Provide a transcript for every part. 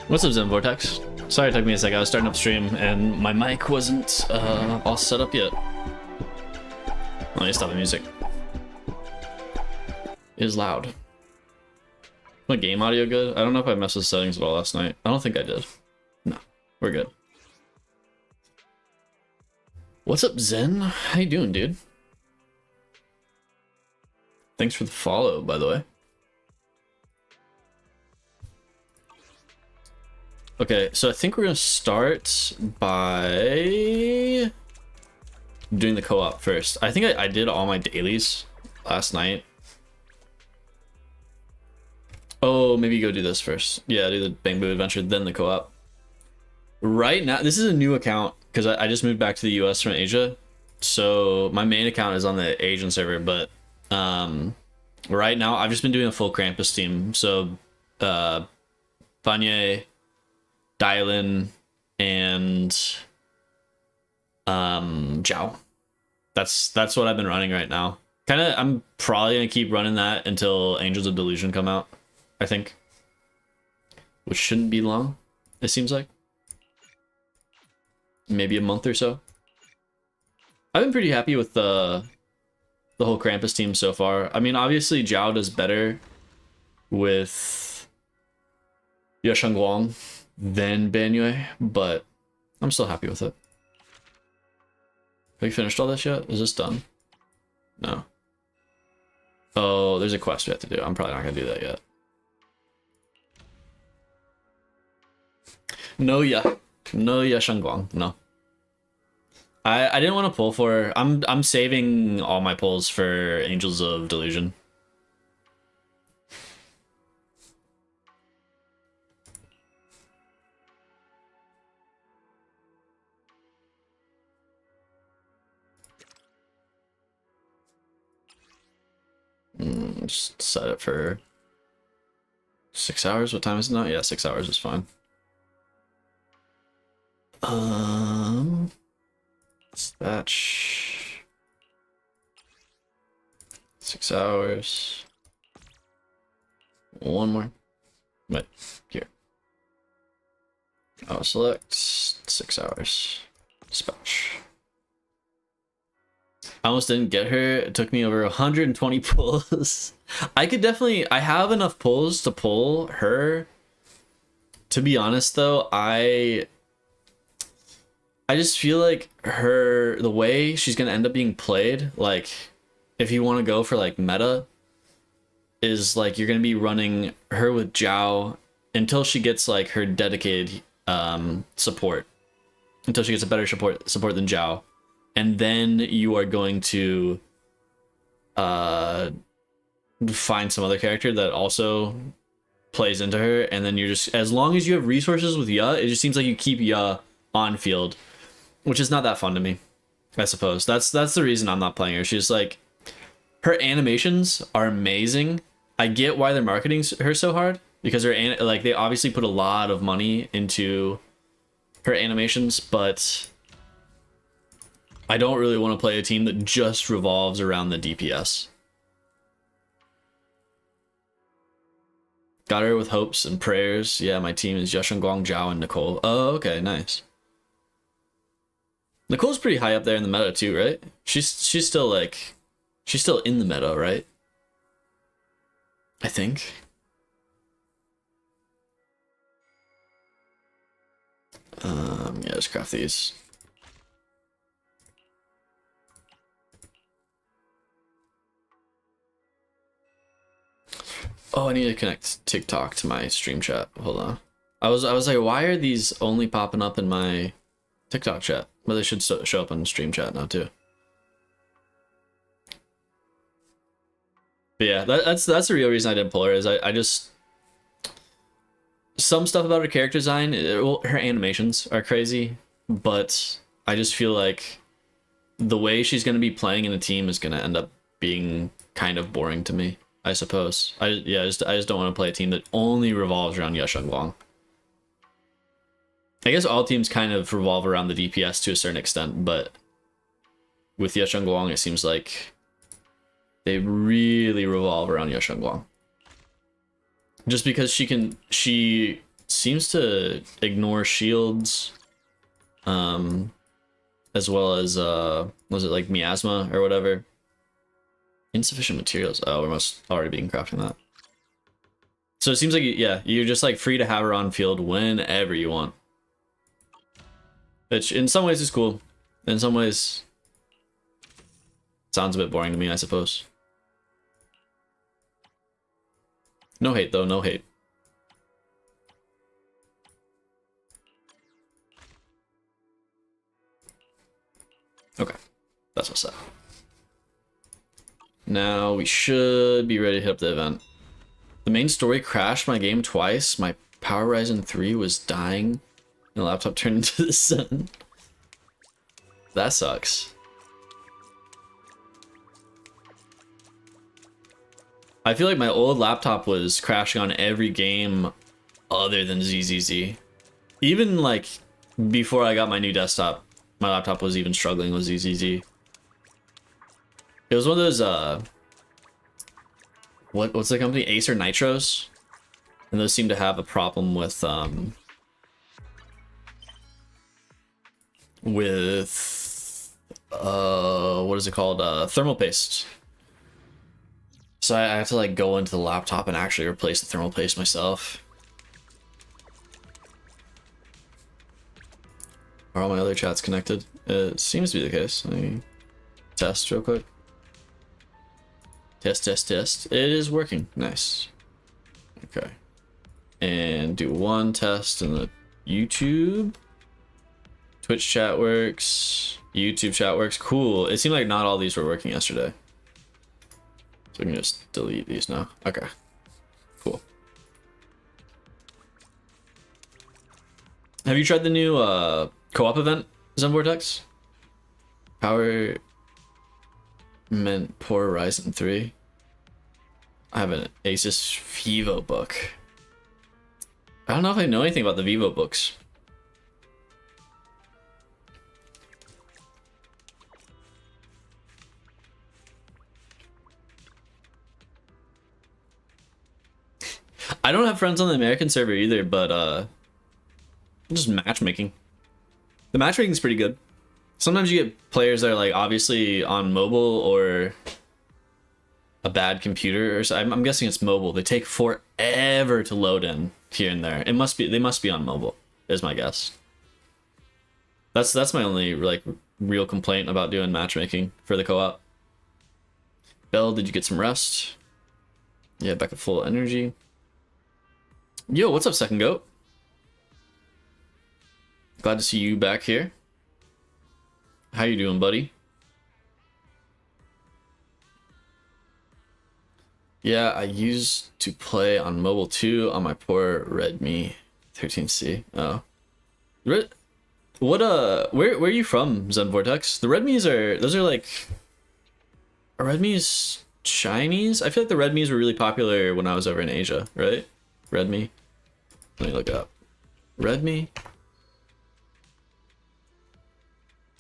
What's up, Zen Vortex? Sorry it took me a sec. I was starting up stream and my mic wasn't all set up yet. Let me stop the music. It is loud. My game audio good? I don't know if I messed with settings at all last night. I don't think I did. No, we're good. What's up, Zen? How you doing, dude? Thanks for the follow, by the way. Okay, so I think we're gonna start by doing the co-op first. I think I did all my dailies last night. Oh, maybe go do this first. Yeah, do the Bang Boo Adventure, then the co-op. Right now, this is a new account because I just moved back to the US from Asia. So my main account is on the Asian server, but right now I've just been doing a full Krampus team. So Banye, Dylan, and Zhao. That's what I've been running right now. I'm probably gonna keep running that until Angels of Delusion come out, I think. Which shouldn't be long, it seems like. Maybe a month or so. I've been pretty happy with the whole Krampus team so far. I mean, obviously Zhao does better with Yasheng than Banyue, but I'm still happy with it. Have you finished all this yet? Is this done? No. Oh, there's a quest we have to do. I'm probably not gonna do that yet. No, Yasheng, no. I didn't want to pull for. I'm saving all my pulls for Angels of Delusion. Just set it for 6 hours. What time is it now? Yeah, 6 hours is fine. Dispatch. 6 hours. One more. Wait, here. I'll select 6 hours. Dispatch. I almost didn't get her. It took me over 120 pulls. I have enough pulls to pull her. To be honest though, I just feel like the way she's gonna end up being played, like if you want to go for like meta, is like you're gonna be running her with Zhao until she gets like her dedicated support, until she gets a better support than Zhao, and then you are going to find some other character that also plays into her, and then you're just, as long as you have resources with Ya, it just seems like you keep Ya on field, which is not that fun to me, I suppose. That's the reason I'm not playing her. She's like, her animations are amazing. I get why they're marketing her so hard, because they obviously put a lot of money into her animations, but I don't really want to play a team that just revolves around the DPS. Got her with hopes and prayers. Yeah, my team is Yasheng, Zhao, and Nicole. Oh, okay, nice. Nicole's pretty high up there in the meta too, right? She's still in the meta, right? I think. Yeah, let's craft these. Oh, I need to connect TikTok to my stream chat. Hold on. I was like, why are these only popping up in my TikTok chat? But they should show up on stream chat now too. But yeah, that's the real reason I didn't pull her. Is I just, some stuff about her character design, her animations are crazy, but I just feel like the way she's going to be playing in a team is going to end up being kind of boring to me, I suppose. I just don't want to play a team that only revolves around Yasheng. I guess all teams kind of revolve around the DPS to a certain extent, but with Yasheng, it seems like they really revolve around Yasheng. Just because she seems to ignore shields, as well as was it like miasma or whatever? Insufficient materials. Oh, we must already be crafting that. So it seems like, yeah, you're just like free to have her on field whenever you want. Which in some ways is cool. In some ways, sounds a bit boring to me, I suppose. No hate though, no hate. Okay, that's what's up. Now we should be ready to hit up the event. The main story crashed my game twice. My Power Ryzen 3 was dying, and the laptop turned into the sun. That sucks. I feel like my old laptop was crashing on every game other than ZZZ. Even like before I got my new desktop, my laptop was even struggling with ZZZ. It was one of those what's the company? Acer Nitros, and those seem to have a problem with what is it called? Thermal paste. So I have to like go into the laptop and actually replace the thermal paste myself. Are all my other chats connected? It seems to be the case. Let me test real quick. Test, test, test. It is working. Nice. Okay. And do one test in the YouTube. Twitch chat works. YouTube chat works. Cool. It seemed like not all these were working yesterday. So we can just delete these now. Okay. Cool. Have you tried the new co-op event, Zen Vortex? Power meant poor Ryzen 3. I have an Asus Vivo book. I don't know if I know anything about the Vivo books. I don't have friends on the American server either, but just matchmaking. The matchmaking's pretty good. Sometimes you get players that are like obviously on mobile or a bad computer, or so. I'm guessing it's mobile. They take forever to load in here and there. They must be on mobile, is my guess. That's my only like real complaint about doing matchmaking for the co-op. Bell, did you get some rest? Yeah, back at full energy. Yo, what's up, Second Goat? Glad to see you back here. How you doing, buddy? Yeah, I used to play on mobile too on my poor Redmi 13C. Oh. Where are you from, Zen Vortex? The Redmis those are like, are Redmis Chinese? I feel like the Redmis were really popular when I was over in Asia, right? Redmi. Let me look it up. Redmi.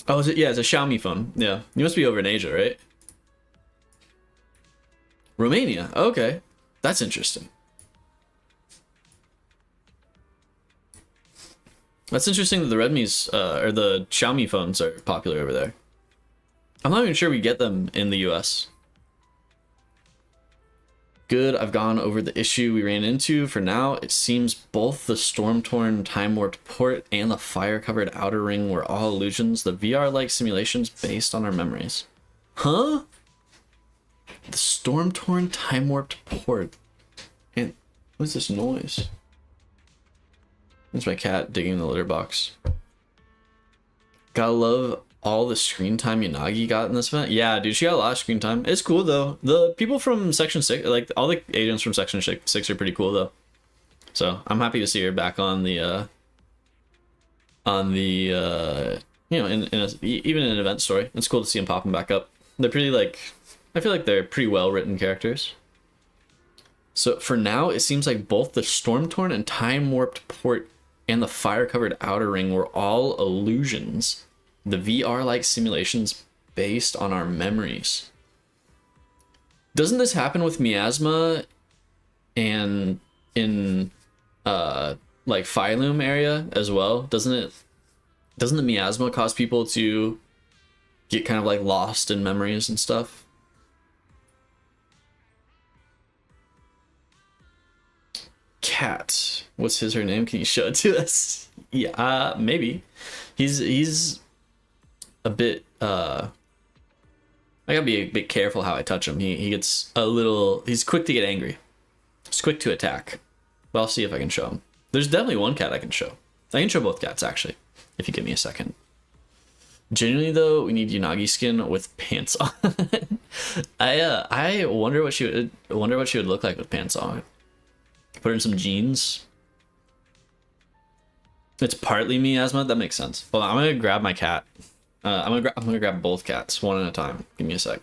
Oh, is it? Yeah, it's a Xiaomi phone. Yeah, you must be over in Asia, right? Romania. Okay, that's interesting. That's interesting that the Redmi's or the Xiaomi phones are popular over there. I'm not even sure we get them in the US. Good, I've gone over the issue we ran into. For now, it seems both the storm-torn time-warped port and the fire-covered outer ring were all illusions, the VR-like simulations based on our memories. Huh? The storm-torn time-warped port. And what's this noise? It's my cat digging in the litter box. Gotta love all the screen time Yanagi got in this event. Yeah, dude, she got a lot of screen time. It's cool though. The people from Section 6, like all the agents from Section 6 are pretty cool though. So I'm happy to see her back on the you know, even in an event story. It's cool to see them popping back up. They're pretty like, I feel like they're pretty well written characters. So for now, it seems like both the storm-torn and time-warped port and the fire-covered outer ring were all illusions. The VR-like simulations based on our memories. Doesn't this happen with miasma and in like like phylum area as well. Doesn't it? Doesn't the miasma cause people to get kind of like lost in memories and stuff? Cat. What's his or her name? Can you show it to us? Yeah, maybe. He's a bit I gotta be a bit careful how I touch him. He gets a little, he's quick to get angry. He's quick to attack. But I'll see if I can show him. There's definitely one cat I can show. I can show both cats actually, if you give me a second. Genuinely though, we need Unagi skin with pants on. I wonder what she would look like with pants on. Put her in some jeans. It's partly miasma. That makes sense. Hold on, I'm gonna grab my cat. I'm gonna grab both cats one at a time. Give me a sec.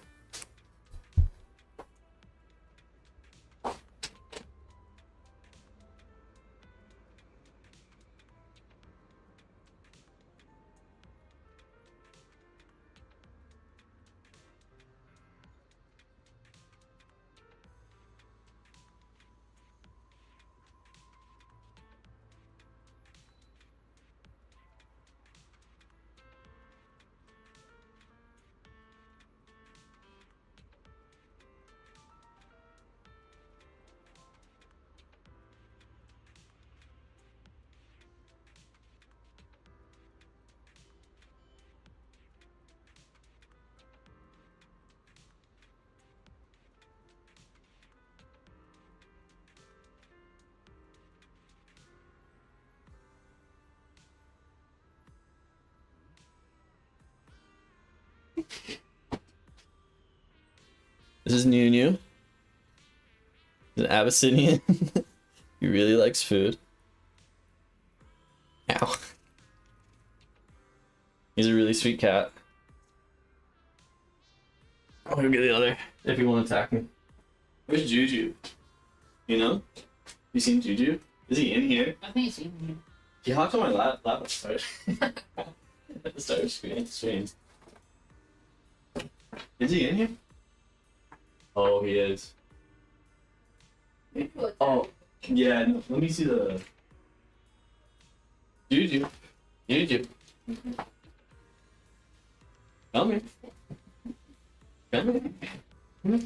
This is New. An Abyssinian. He really likes food. Ow. He's a really sweet cat. I'm gonna get the other if you want to attack me. Where's Juju? You know? You seen Juju? Is he in here? I think it's in here. He hopped on my lap at the start. At the start of stream. Is he in here? Oh, he is. Oh, yeah. No, let me see the. Juju. Come here. Come here.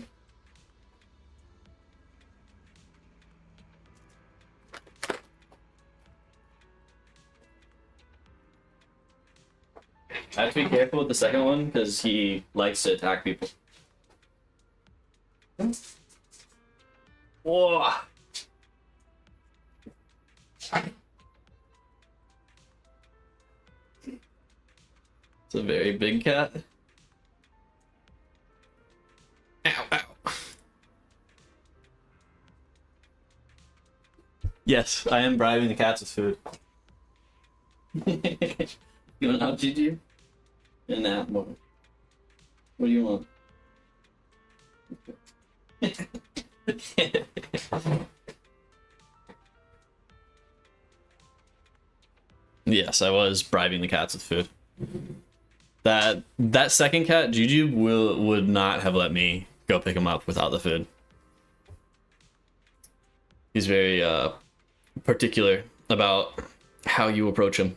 I have to be careful with the second one because he likes to attack people. Whoa! It's a very big cat. Ow, ow. Yes, I am bribing the cats with food. You want to help Gigi? And that more. What do you want? Yes, I was bribing the cats with food. That second cat, Juju, would not have let me go pick him up without the food. He's very particular about how you approach him.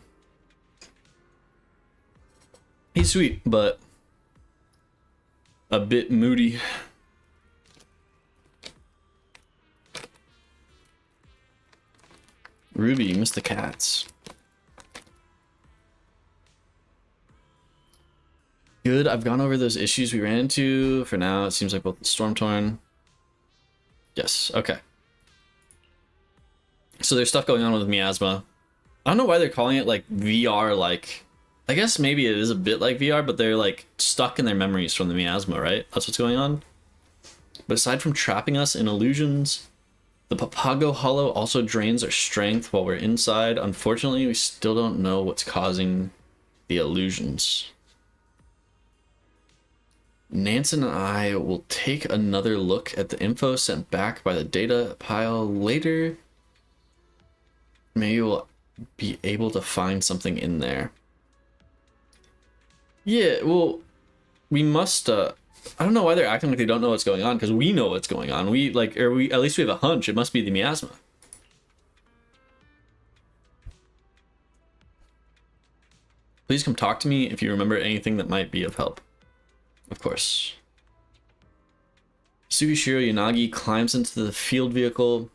He's sweet, but a bit moody. Ruby, you missed the cats. Good, I've gone over those issues we ran into. For now, it seems like both Stormtorn. Yes, okay. So there's stuff going on with miasma. I don't know why they're calling it like VR, like... I guess maybe it is a bit like VR, but they're like stuck in their memories from the miasma, right? That's what's going on. But aside from trapping us in illusions, the Papago Hollow also drains our strength while we're inside. Unfortunately, we still don't know what's causing the illusions. Nansen and I will take another look at the info sent back by the data pile later. Maybe we'll be able to find something in there. Yeah, well, we must, I don't know why they're acting like they don't know what's going on, because we know what's going on. At least we have a hunch. It must be the miasma. Please come talk to me if you remember anything that might be of help. Of course. Sugishiro Yanagi climbs into the field vehicle,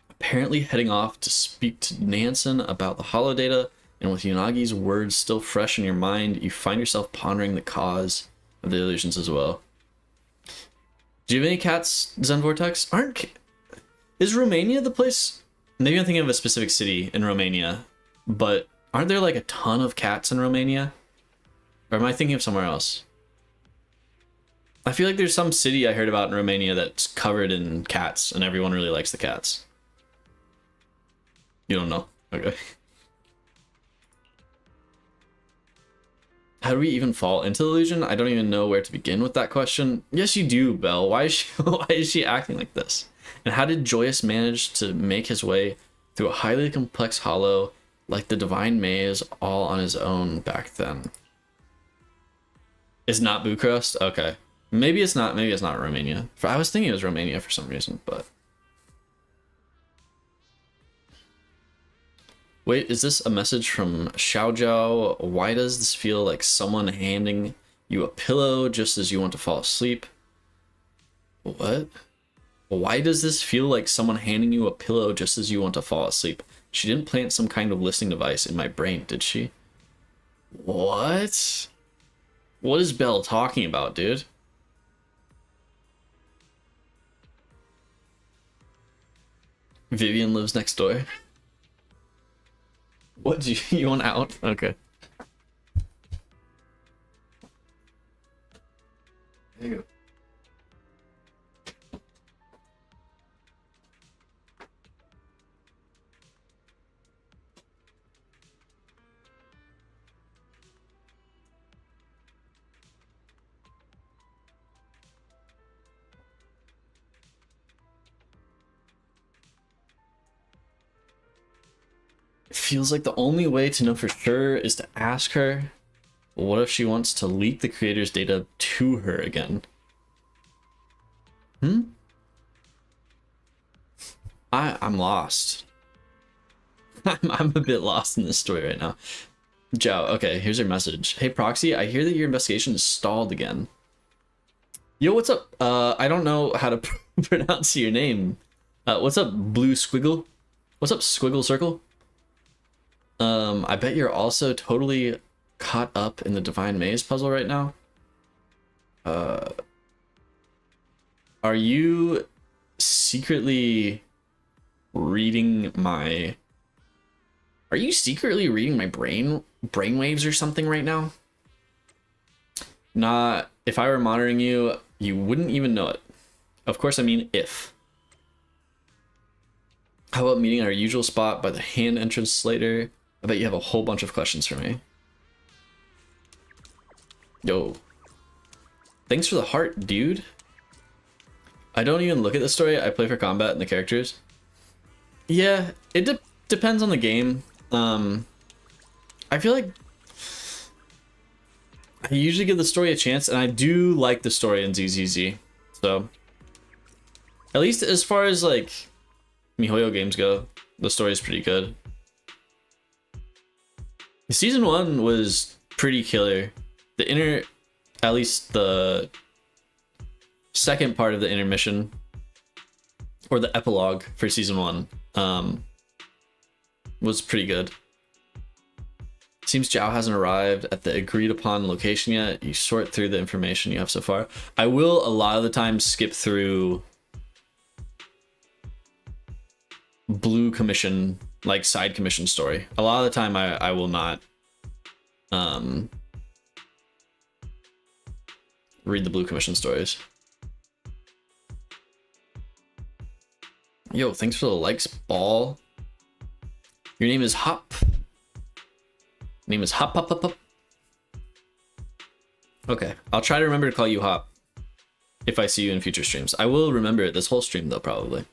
apparently heading off to speak to Nansen about the holodata, and with Yanagi's words still fresh in your mind, you find yourself pondering the cause of the illusions as well. Do you have any cats, Zen Vortex? Is Romania the place? Maybe I'm thinking of a specific city in Romania, but aren't there like a ton of cats in Romania? Or am I thinking of somewhere else? I feel like there's some city I heard about in Romania that's covered in cats and everyone really likes the cats. You don't know? Okay. How do we even fall into the illusion? I don't even know where to begin with that question. Yes, you do, Belle. Why is she acting like this? And how did Joyous manage to make his way through a highly complex hollow like the Divine Maze all on his own back then? It's not Bucharest? Okay. Maybe it's not Romania. I was thinking it was Romania for some reason, but... Wait, is this a message from Xiaojiao? Why does this feel like someone handing you a pillow just as you want to fall asleep? What? Why does this feel like someone handing you a pillow just as you want to fall asleep? She didn't plant some kind of listening device in my brain, did she? What? What is Belle talking about, dude? Vivian lives next door. What do you want out? Okay. There you go. It feels like the only way to know for sure is to ask her. What if she wants to leak the creator's data to her again? I'm lost. I'm a bit lost in this story right now. Zhao, okay, here's your message. Hey Proxy, I hear that your investigation is stalled again. Yo, what's up? I don't know how to pronounce your name. What's up, Blue Squiggle? What's up, Squiggle Circle? I bet you're also totally caught up in the Divine Maze puzzle right now. Are you secretly reading my... Are you secretly reading my brainwaves or something right now? Not... If I were monitoring you, you wouldn't even know it. Of course, I mean if. How about meeting our usual spot by the hand entrance later? I bet you have a whole bunch of questions for me. Yo. Thanks for the heart, dude. I don't even look at the story. I play for combat and the characters. Yeah, it depends on the game. I feel like I usually give the story a chance, and I do like the story in ZZZ. So, at least as far as like MiHoYo games go, the story is pretty good. Season 1 was pretty killer. At least the second part of the intermission, or the epilogue for season 1, was pretty good. Seems Zhao hasn't arrived at the agreed upon location yet. You sort through the information you have so far. I will a lot of the time skip through Blue Commission, like side commission story. A lot of the time I will not read the Blue Commission stories. Yo, thanks for the likes, Ball. Your name is Hop. Name is Hop Hop Hop Hop. Okay, I'll try to remember to call you Hop if I see you in future streams. I will remember it this whole stream though, probably.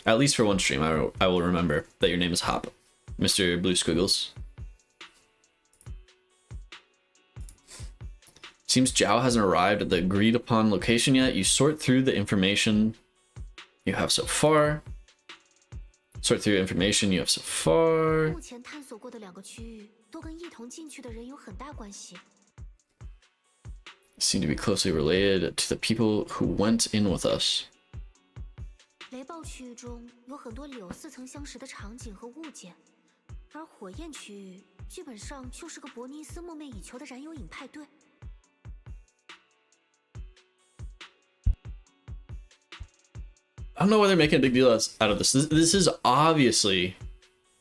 At least for one stream, I will remember that your name is Hop, Mr. Blue Squiggles. Seems Zhao hasn't arrived at the agreed upon location yet. You sort through the information you have so far. Sort through information you have so far. 目前探索过的2个区域都跟一同进去的人有很大关系。 Seem to be closely related to the people who went in with us. 雷暴区域中有很多柳似曾相识的场景和物件，而火焰区域基本上就是个伯尼斯梦寐以求的燃油饮派对。 I don't know why they're making a big deal out of this. This is obviously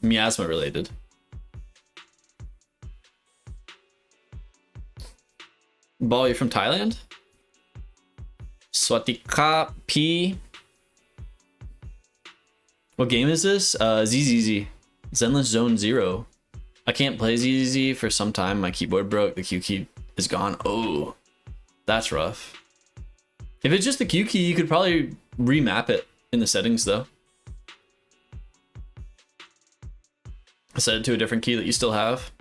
miasma related. Ball, you're from Thailand? Swatika P. What game is this? ZZZ. Zenless Zone Zero. I can't play ZZZ for some time. My keyboard broke. The Q key is gone. Oh, that's rough. If it's just the Q key, you could probably remap it in the settings though. Set it to a different key that you still have.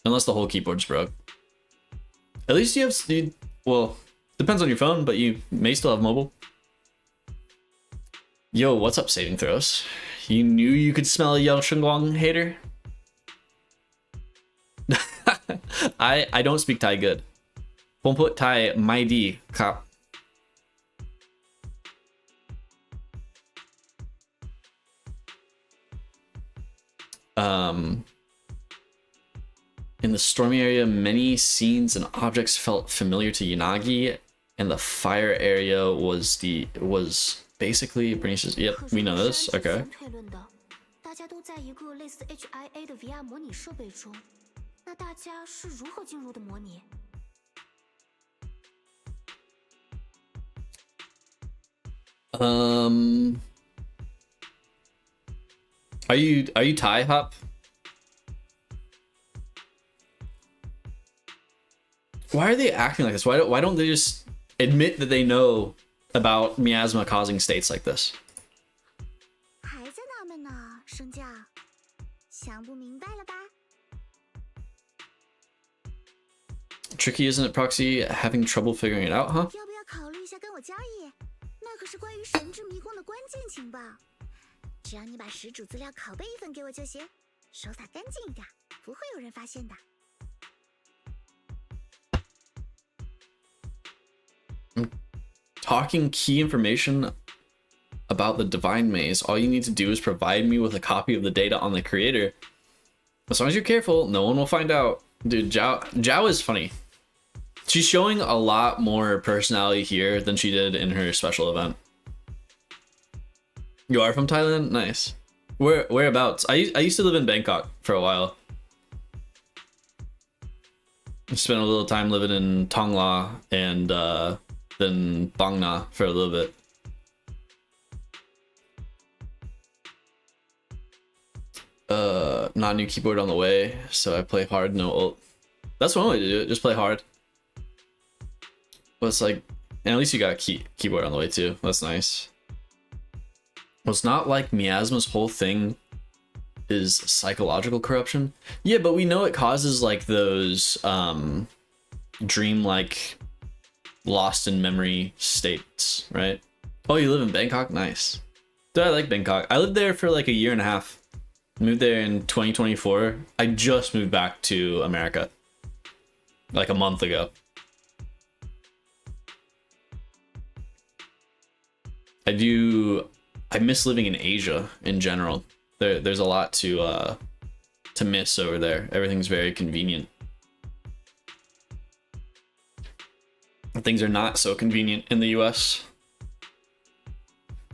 Unless the whole keyboard's broke. At least you have, well, depends on your phone, but you may still have mobile. Yo, what's up, saving throws? You knew you could smell a Yao Shengguang hater? I don't speak Thai good. Won't put Thai my D cop. In the stormy area, many scenes and objects felt familiar to Yanagi, and the fire area was basically Bernice's. Yep, we know this. Okay. 大家都在一个类似 HIA 的 VR 模拟设备中，那大家是如何进入的模拟？ Are you Thai, Hop? Why are they acting like this? Why don't they just admit that they know about miasma causing states like this? 还在纳闷呢，升降，想不明白了吧？ Tricky, isn't it, Proxy? Having trouble figuring it out, huh? 要不要考虑一下跟我交易？那可是关于神之迷宫的关键情报。只要你把始祖资料拷贝一份给我就行，手法干净一点，不会有人发现的。 Talking key information about the Divine Maze. All you need to do is provide me with a copy of the data on the creator. As long as you're careful, no one will find out. Dude, Zhao is funny. She's showing a lot more personality here than she did in her special event. You are from Thailand? Nice. Whereabouts? I used to live in Bangkok for a while. I spent a little time living in Tongla and then Bang Na for a little bit. Not new keyboard on the way, so I play hard, no ult. That's one way to do it, just play hard. But it's like, and at least you got a keyboard on the way too. That's nice. Well, it's not like Miasma's whole thing is psychological corruption. Yeah, but we know it causes like those dream-like lost in memory states, right? Oh, you live in Bangkok? Nice. Dude, I like Bangkok. I lived there for like a year and a half. Moved there in 2024. I just moved back to America like a month ago. I miss living in Asia in general. There's a lot to miss over there. Everything's very convenient. Things are not so convenient in the US.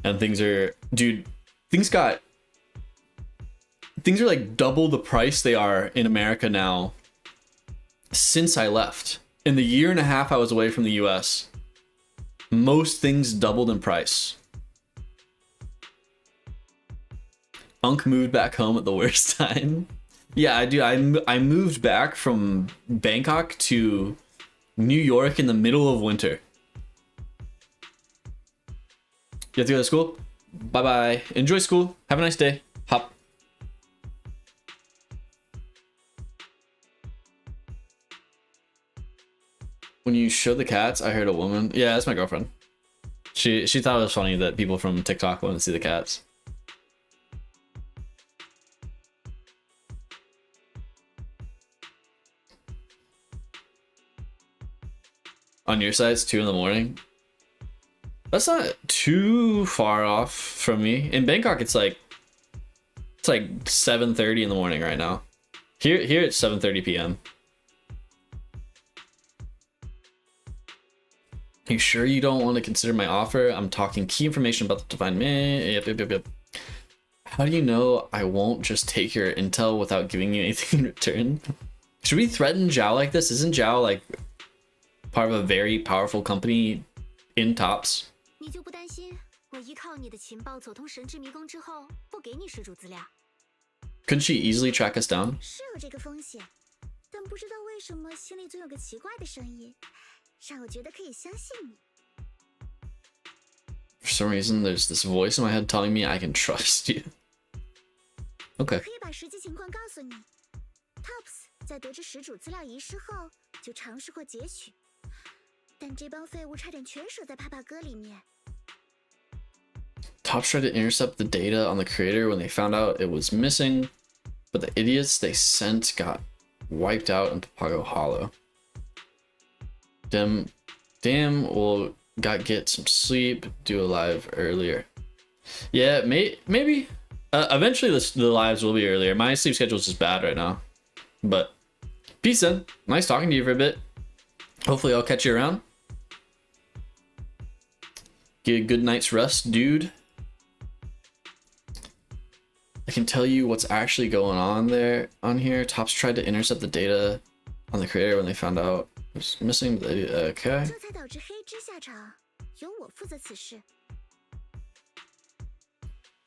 And things are, dude, things are like double the price they are in America now since I left. In the year and a half I was away from the US, most things doubled in price. Unk moved back home at the worst time. Yeah, I do. I moved back from Bangkok to New York in the middle of winter. You have to go to school? Bye-bye. Enjoy school. Have a nice day. Hop. When you show the cats, I heard a woman. Yeah, that's my girlfriend. She thought it was funny that people from TikTok wanted to see the cats. On your side, it's 2 in the morning. That's not too far off from me. In Bangkok, it's like 7:30 in the morning right now. Here it's 7:30 p.m. You sure you don't want to consider my offer? I'm talking key information about the divine man. Yep. How do you know I won't just take your intel without giving you anything in return? Should we threaten Zhao like this? Isn't Zhao like part of a very powerful company in TOPS? 你就不担心我依靠你的情报走通神之迷宫之后，不给你施主资料？ Couldn't she easily track us down? 是有这个风险，但不知道为什么心里总有个奇怪的声音，让我觉得可以相信你。 For some reason, there's this voice in my head telling me I can trust you. Okay. 可以把实际情况告诉你。TOPS 在得知始祖资料遗失后，就尝试过截取，但这帮废物差点全守在帕帕哥里面。 TOPS tried to intercept the data on the creator when they found out it was missing, but the idiots they sent got wiped out in Papago Hollow. Damn, we'll get some sleep, do a live earlier. Yeah, maybe. Eventually the lives will be earlier. My sleep schedule is just bad right now. But peace then. Nice talking to you for a bit. Hopefully I'll catch you around. Get a good night's rest, dude. I can tell you what's actually going on here. TOPS tried to intercept the data on the creator when they found out it was missing. Okay. 这才导致黑之下场，由我负责此事。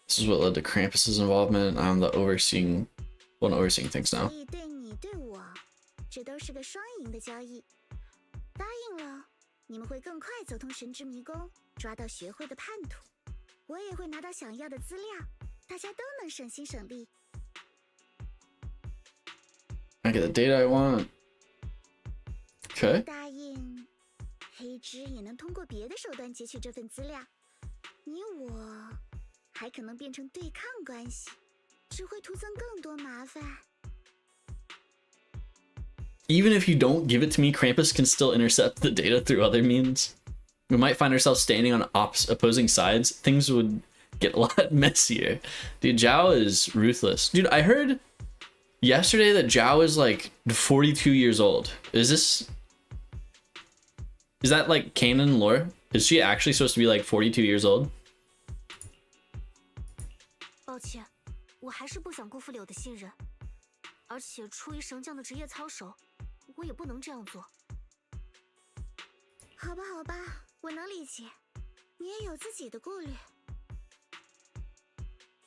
This is what led to Krampus's involvement. I'm the overseeing things now. 所以对你对我，这都是个双赢的交易。答应了，你们会更快走通神之迷宫，抓到学会的叛徒，我也会拿到想要的资料，大家都能省心省力。 I get the data I want. Okay. 答应，黑之也能通过别的手段截取这份资料，你我还可能变成对抗关系，只会徒增更多麻烦。 Even if you don't give it to me, Krampus can still intercept the data through other means. We might find ourselves standing on opposing sides. Things would get a lot messier. Dude, Zhao is ruthless. Dude, I heard yesterday that Zhao is like 42 years old. Is that like canon lore? Is she actually supposed to be like 42 years old? 抱歉，我还是不想辜负柳的信任，而且出于神将的职业操守，我也不能这样做。好吧，好吧，我能理解，你也有自己的顾虑。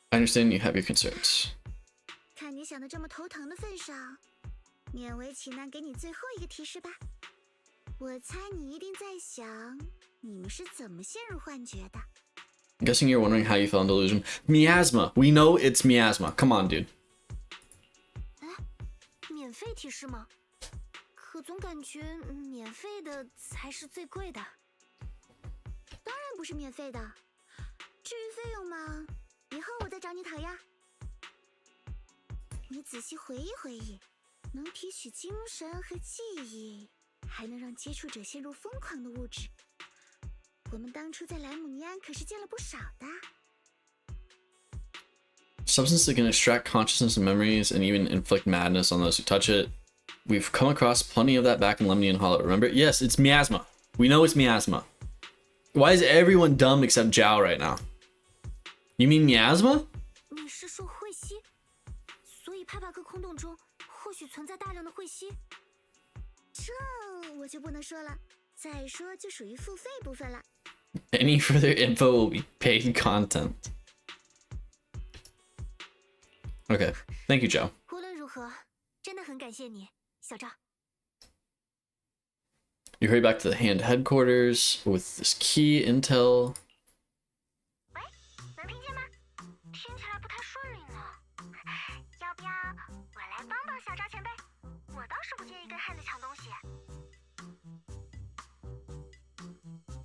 I understand you have your concerns. 看你想的这么头疼的份上，勉为其难给你最后一个提示吧。我猜你一定在想，你们是怎么陷入幻觉的。 I'm guessing you're wondering how you fell in delusion. Miasma. We know it's miasma. Come on, dude. 哎，免费提示吗？可总感觉免费的才是最贵的。当然不是免费的，至于费用嘛，以后我再找你讨呀。你仔细回忆回忆，能提取精神和记忆，还能让接触者陷入疯狂的物质。我们当初在莱姆尼安可是见了不少的。 Substance that can extract consciousness and memories and even inflict madness on those who touch it. We've come across plenty of that back in Lemnian Hollow, remember? Yes, it's miasma. We know it's miasma. Why is everyone dumb except Zhao right now? You mean miasma? 你是说彗吸？所以帕帕克空洞中或许存在大量的彗吸？这我就不能说了。再说就属于付费部分了。 Any further info will be paid content. Okay, thank you, Zhao. 无论如何，真的很感谢你，小赵。 You hurry back to the hand headquarters with this key intel. 喂，能听见吗？听起来不太顺利呢。要不要我来帮帮小赵前辈？我倒是不介意跟汉子抢东西。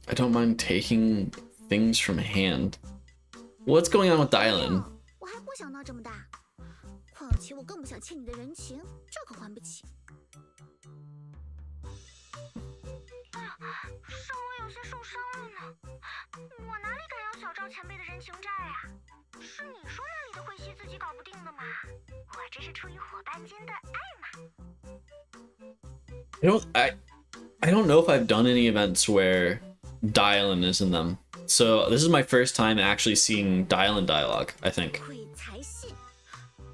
I don't mind taking things from hand. What's going on with Dylan? 我还不想闹这么大，况且我更不想欠你的人情，这可还不起。有些受伤了呢。我哪里敢要小赵前辈的人情债啊？是你说那里的慧熙自己搞不定的嘛？我这是出于伙伴间的爱嘛。I don't know if I've done any events where Dylan is in them. So this is my first time actually seeing Dylan dialogue, I think. 鬼才信！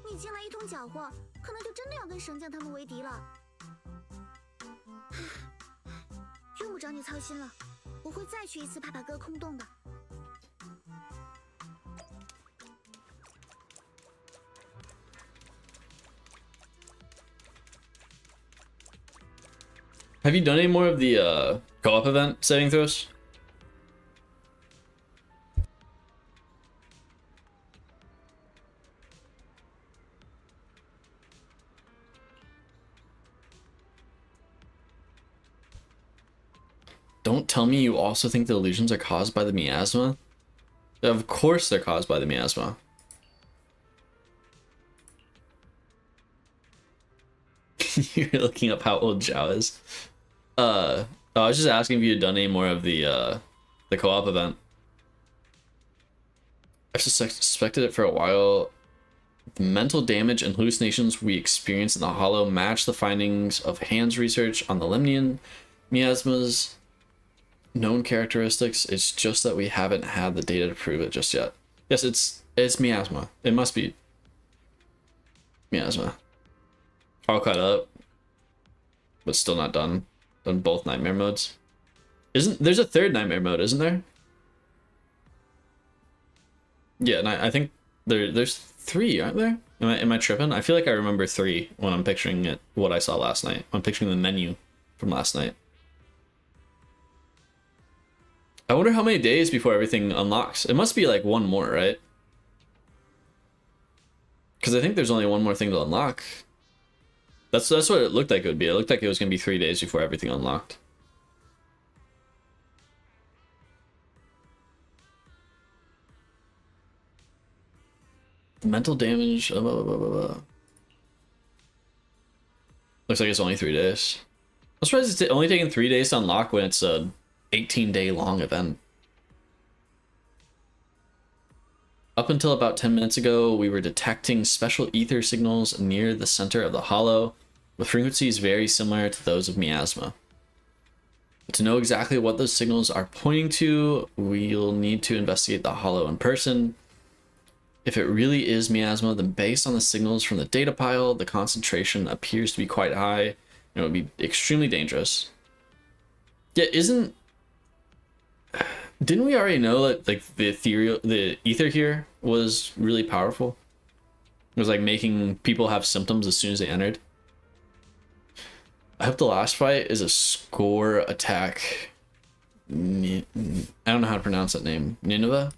你进来一通搅和，可能就真的要跟神将他们为敌了。用不着你操心了，我会再去一次帕帕哥空洞的。Have you done any more of the co-op event saving throws? Don't tell me you also think the illusions are caused by the miasma? Of course they're caused by the miasma. You're looking up how old Zhao is. I was just asking if you had done any more of the co-op event. I've suspected it for a while. The mental damage and hallucinations we experience in the Hollow match the findings of Han's research on the Lemnian miasmas known characteristics. It's just that we haven't had the data to prove it just yet. Yes, it's miasma. It must be miasma. All caught up, but still not done. Done both nightmare modes. There's a third nightmare mode, isn't there? Yeah, and I think there's 3, aren't there? Am I tripping? I feel like I remember 3 when I'm picturing it. What I saw last night. I'm picturing the menu from last night. I wonder how many days before everything unlocks. It must be like 1 more, right? Because I think there's only 1 more thing to unlock. That's what it looked like it would be. It looked like it was going to be 3 days before everything unlocked. Mental damage. Blah, blah, blah, blah. Looks like it's only 3 days. I'm surprised it's only taking 3 days to unlock when it's a 18-day long event. Up until about 10 minutes ago, we were detecting special ether signals near the center of the Hollow, with frequencies very similar to those of miasma. But to know exactly what those signals are pointing to, we'll need to investigate the Hollow in person. If it really is miasma, then based on the signals from the data pile, the concentration appears to be quite high, and it would be extremely dangerous. Yeah, didn't we already know that like the ether here was really powerful? It was like making people have symptoms as soon as they entered. I hope the last fight is a score attack. I don't know how to pronounce that name. Nineveh?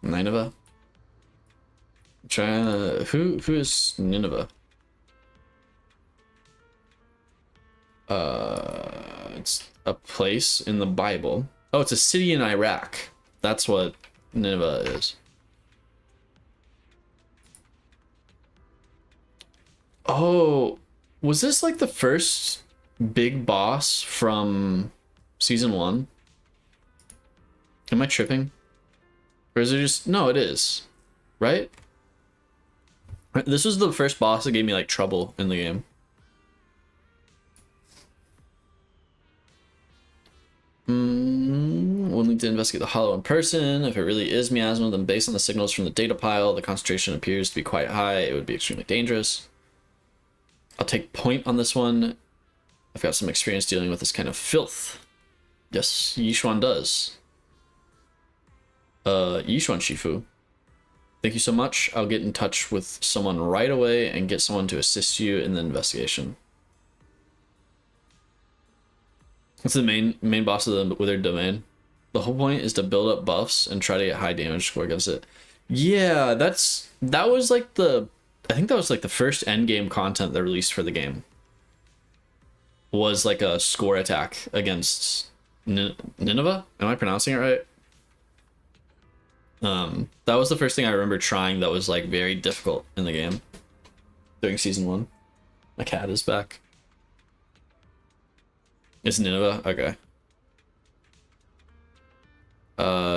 Who is Nineveh? It's a place in the Bible. Oh, it's a city in Iraq. That's what Nineveh is. Oh, was this like the first big boss from season 1? Am I tripping? Or is it just... No, it is. Right? This was the first boss that gave me like trouble in the game. We'll need to investigate the Hollow in person. If it really is miasma, then based on the signals from the data pile, the concentration appears to be quite high. It would be extremely dangerous. I'll take point on this one. I've got some experience dealing with this kind of filth. Yes, Yishuan does. Yishuan Shifu. Thank you so much. I'll get in touch with someone right away and get someone to assist you in the investigation. It's the main boss of the Withered Domain. The whole point is to build up buffs and try to get high damage score against it. Yeah, that was like I think that was like the first endgame content they released for the game. Was like a score attack against Nineveh? Am I pronouncing it right? That was the first thing I remember trying that was like very difficult in the game during season 1. My cat is back. It's Nineveh? Okay.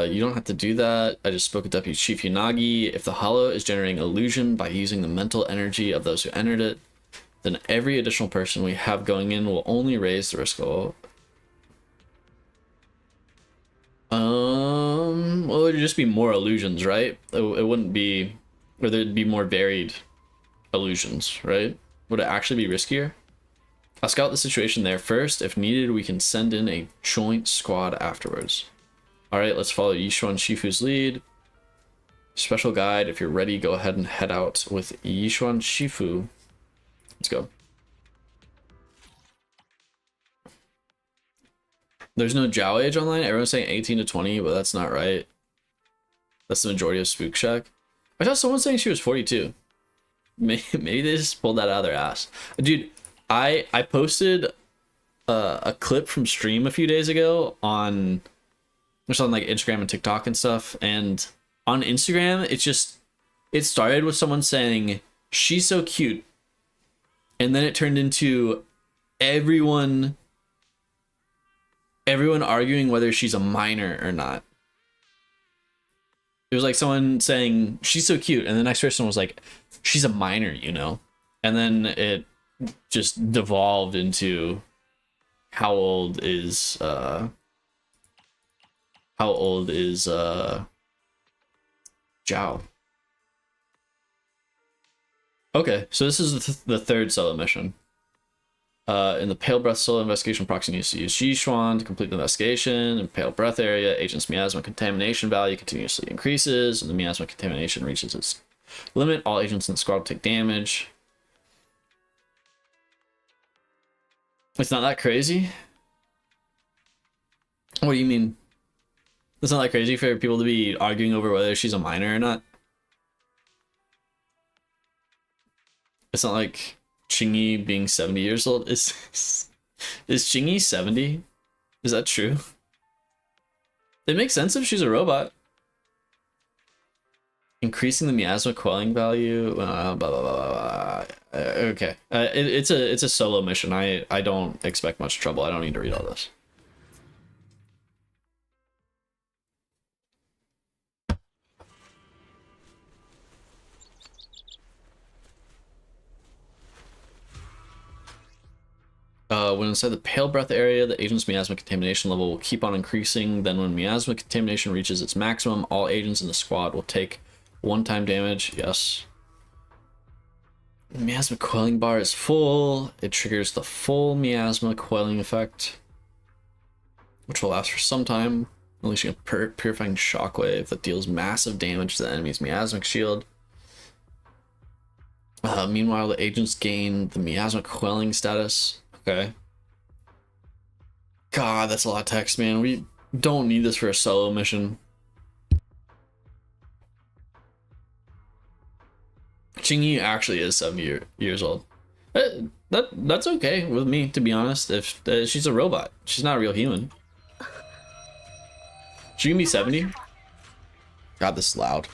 You don't have to do that. I just spoke with Deputy Chief Unagi. If the hollow is generating illusion by using the mental energy of those who entered it, then every additional person we have going in will only raise the risk of... Well, it would just be more illusions, right? It wouldn't be... Or there'd be more varied illusions, right? Would it actually be riskier? I'll scout the situation there first. If needed, we can send in a joint squad afterwards. Alright, let's follow Yishuan Shifu's lead. Special guide, if you're ready, go ahead and head out with Yishuan Shifu. Let's go. There's no Jow age online. Everyone's saying 18 to 20, but that's not right. That's the majority of Spook Shack. I saw someone saying she was 42. Maybe they just pulled that out of their ass. Dude, I posted a clip from stream a few days ago on like Instagram and TikTok and stuff. And on Instagram, it started with someone saying, she's so cute. And then it turned into everyone arguing whether she's a minor or not. It was like someone saying, she's so cute. And the next person was like, she's a minor, you know? And then it just devolved into how old is Jow? Okay, so this is the third solo mission. In the Pale Breath solo investigation, proxy needs to use Yishuan to complete the investigation. In Pale Breath area, agent's miasma contamination value continuously increases. When the miasma contamination reaches its limit, all agents in the squad will take damage. It's not that crazy? What do you mean? It's not that crazy for people to be arguing over whether she's a minor or not? It's not like Chingy being 70 years old. Is Chingy 70? Is that true? It makes sense if she's a robot. Increasing the miasma quelling value. Blah, blah, blah, blah. Okay. It's a solo mission. I don't expect much trouble. I don't need to read all this. When inside the Pale Breath area, the agent's miasma contamination level will keep on increasing. Then when miasma contamination reaches its maximum, all agents in the squad will take one-time damage. Yes. The miasma quelling bar is full. It triggers the full miasma quelling effect, which will last for some time, unleashing a purifying shockwave that deals massive damage to the enemy's miasmic shield. Meanwhile, the agents gain the miasma quelling status. Okay. God, that's a lot of text, man. We don't need this for a solo mission. Chingy actually is 70 years old. That's okay with me, to be honest. If she's a robot, she's not a real human. She can be 70. God, this is loud.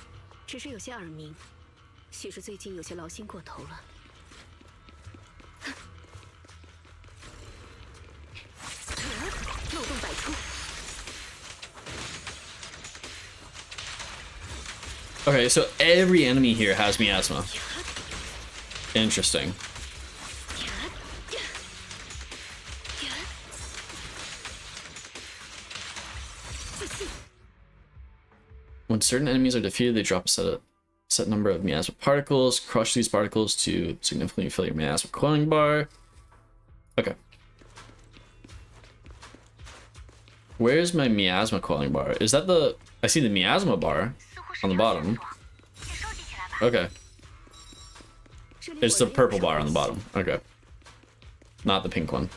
Okay, so every enemy here has miasma. Interesting. When certain enemies are defeated, they drop a set number of miasma particles. Crush these particles to significantly fill your miasma quelling bar. Okay. Where's my miasma quelling bar? Is that the... I see the miasma bar on the bottom. Okay. It's the purple bar on the bottom. Okay. Not the pink one.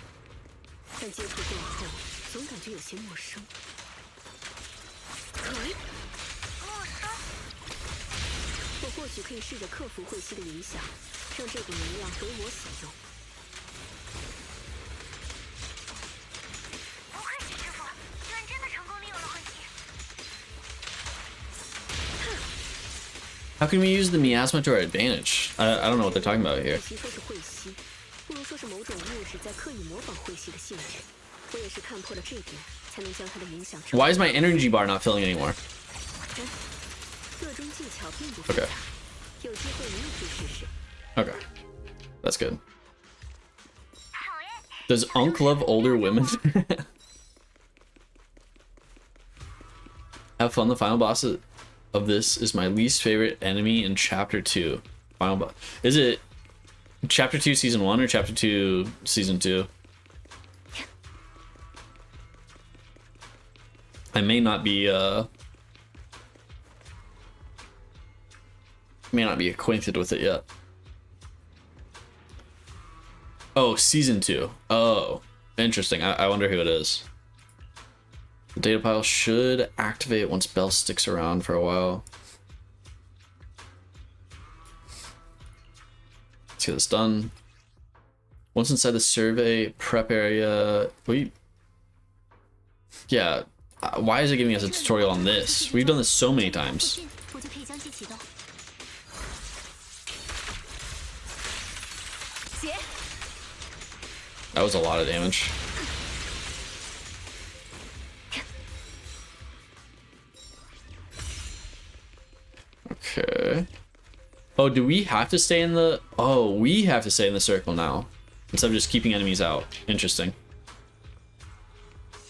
How can we use the miasma to our advantage? I don't know what they're talking about here. 才能将它的影响。 Why is my energy bar not filling anymore? 各种技巧并不复 Okay. 杂，有机会你也去试试。 Okay. That's good. Does Unk love older women? Have fun. The final boss of this is my least favorite enemy in chapter 2. Final boss. Is it chapter 2 season 1 or chapter 2 season 2? I may not be acquainted with it yet. Oh, season 2. Oh, interesting. I wonder who it is. The data pile should activate once Bell sticks around for a while. Let's get this done. Once inside the survey prep area, yeah. Why is it giving us a tutorial on this? We've done this so many times. 我就可以将其启动。姐， That was a lot of damage. Okay. Oh, do we have to stay in the... Oh, we have to stay in the circle now. Instead of just keeping enemies out. Interesting.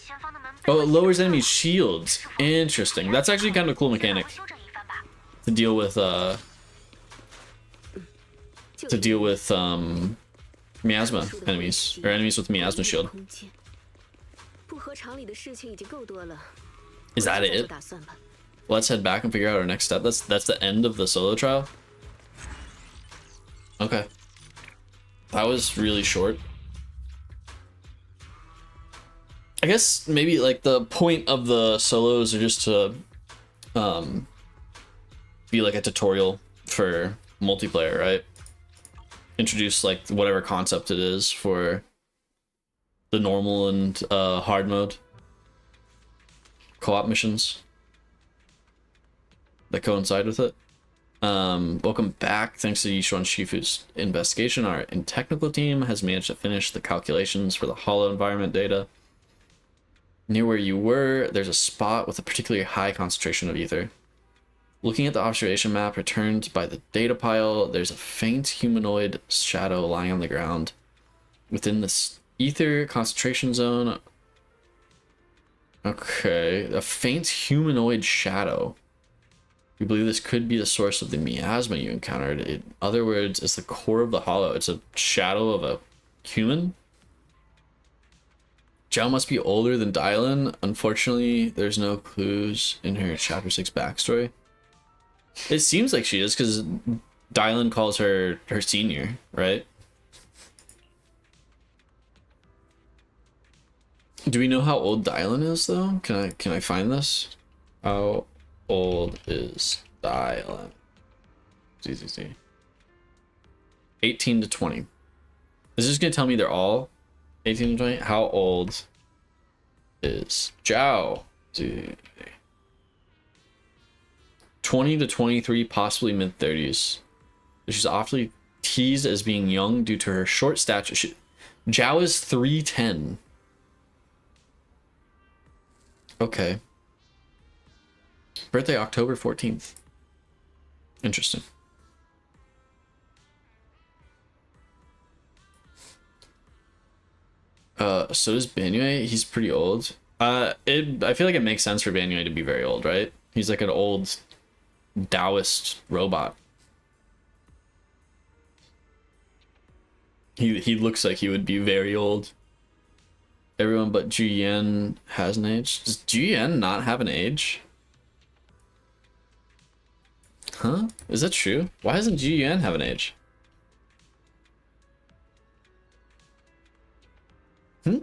前方的门被 Oh, it lowers enemy shields. Interesting. That's actually kind of a cool mechanic 修整一番吧。 to deal with, 就 to deal with, miasma enemies. Or enemies with miasma shield. 空间不合常理的事情已经够多了。 Is that 我再做 it? 打算吧。 Let's head back and figure out our next step. That's the end of the solo trial. Okay. That was really short. I guess maybe like the point of the solos are just to be like a tutorial for multiplayer, right? Introduce like whatever concept it is for the normal and hard mode co-op missions that coincide with it. Welcome back. Thanks to Yishuan Shifu's investigation, our technical team has managed to finish the calculations for the hollow environment data. Near where you were, there's a spot with a particularly high concentration of ether. Looking at the observation map returned by the data pile, there's a faint humanoid shadow lying on the ground. Within this ether concentration zone... Okay, a faint humanoid shadow. We believe this could be the source of the miasma you encountered. In other words, it's the core of the hollow. It's a shadow of a human. Zhao must be older than Dylan. Unfortunately, there's no clues in her chapter 6 backstory. It seems like she is because Dylan calls her senior, right? Do we know how old Dylan is though? Can I find this? How old is Dylan? ZZZ. 18 to 20. Is this gonna tell me they're all 18 to 20? How old is Zhao? 20 to 23, possibly mid 30s. She's awfully teased as being young due to her short stature. Zhao is 3'10". Okay. Birthday October 14th. Interesting. So does Banyue. He's pretty old. I feel like it makes sense for Banyue to be very old, right? He's like an old Taoist robot. He looks like he would be very old. Everyone but Juyen has an age. Does Juyen not have an age? Huh? Is that true? Why doesn't Juyen have an age? Hmm?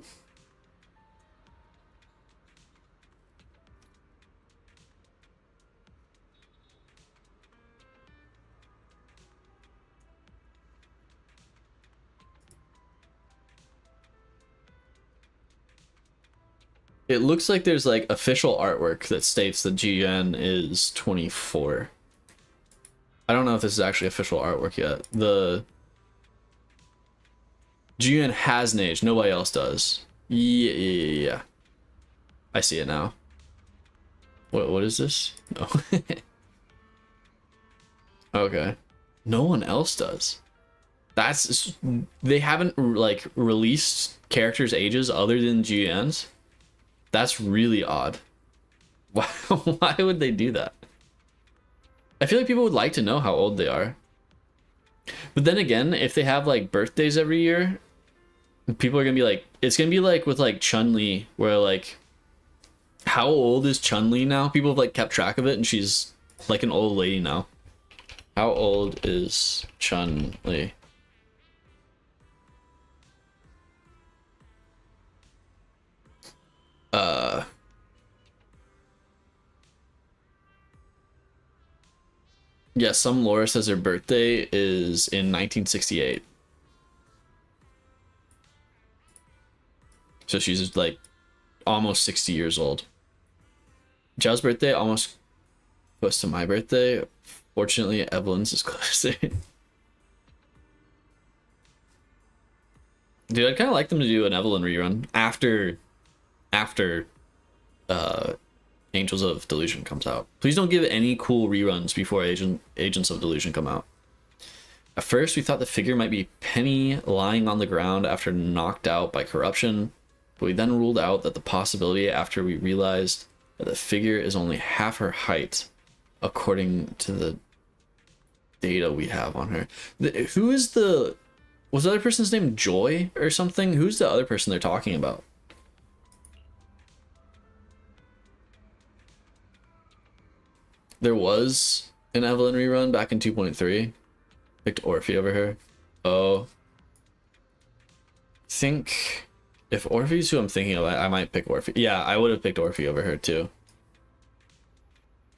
It looks like there's like official artwork that states that GN is 24. I don't know if this is actually official artwork yet. The GN has an age, nobody else does. Yeah. I see it now. What is this? No. Okay. No one else does. That's they haven't like released characters' ages other than GNs. That's really odd. Why would they do that? I feel like people would like to know how old they are. But then again, if they have like birthdays every year, people are gonna be like, it's gonna be like with like Chun-Li, where like, how old is Chun-Li now? People have like kept track of it, and she's like an old lady now. How old is Chun-Li? Yeah, some lore says her birthday is in 1968. So she's like almost 60 years old. Zhao's birthday almost close to my birthday. Fortunately, Evelyn's is closer. Dude, I'd kind of like them to do an Evelyn rerun after Angels of Delusion comes out. Please don't give any cool reruns before Agents of Delusion come out. At first, we thought the figure might be Penny lying on the ground after knocked out by corruption, but we then ruled out that the possibility after we realized that the figure is only half her height, according to the data we have on her. Who is the... Was the other person's name Joy or something? Who's the other person they're talking about? There was an Evelyn rerun back in 2.3. Picked Orphe over her. Oh. I think if Orphe's who I'm thinking of, I might pick Orphe. Yeah, I would have picked Orphe over her too.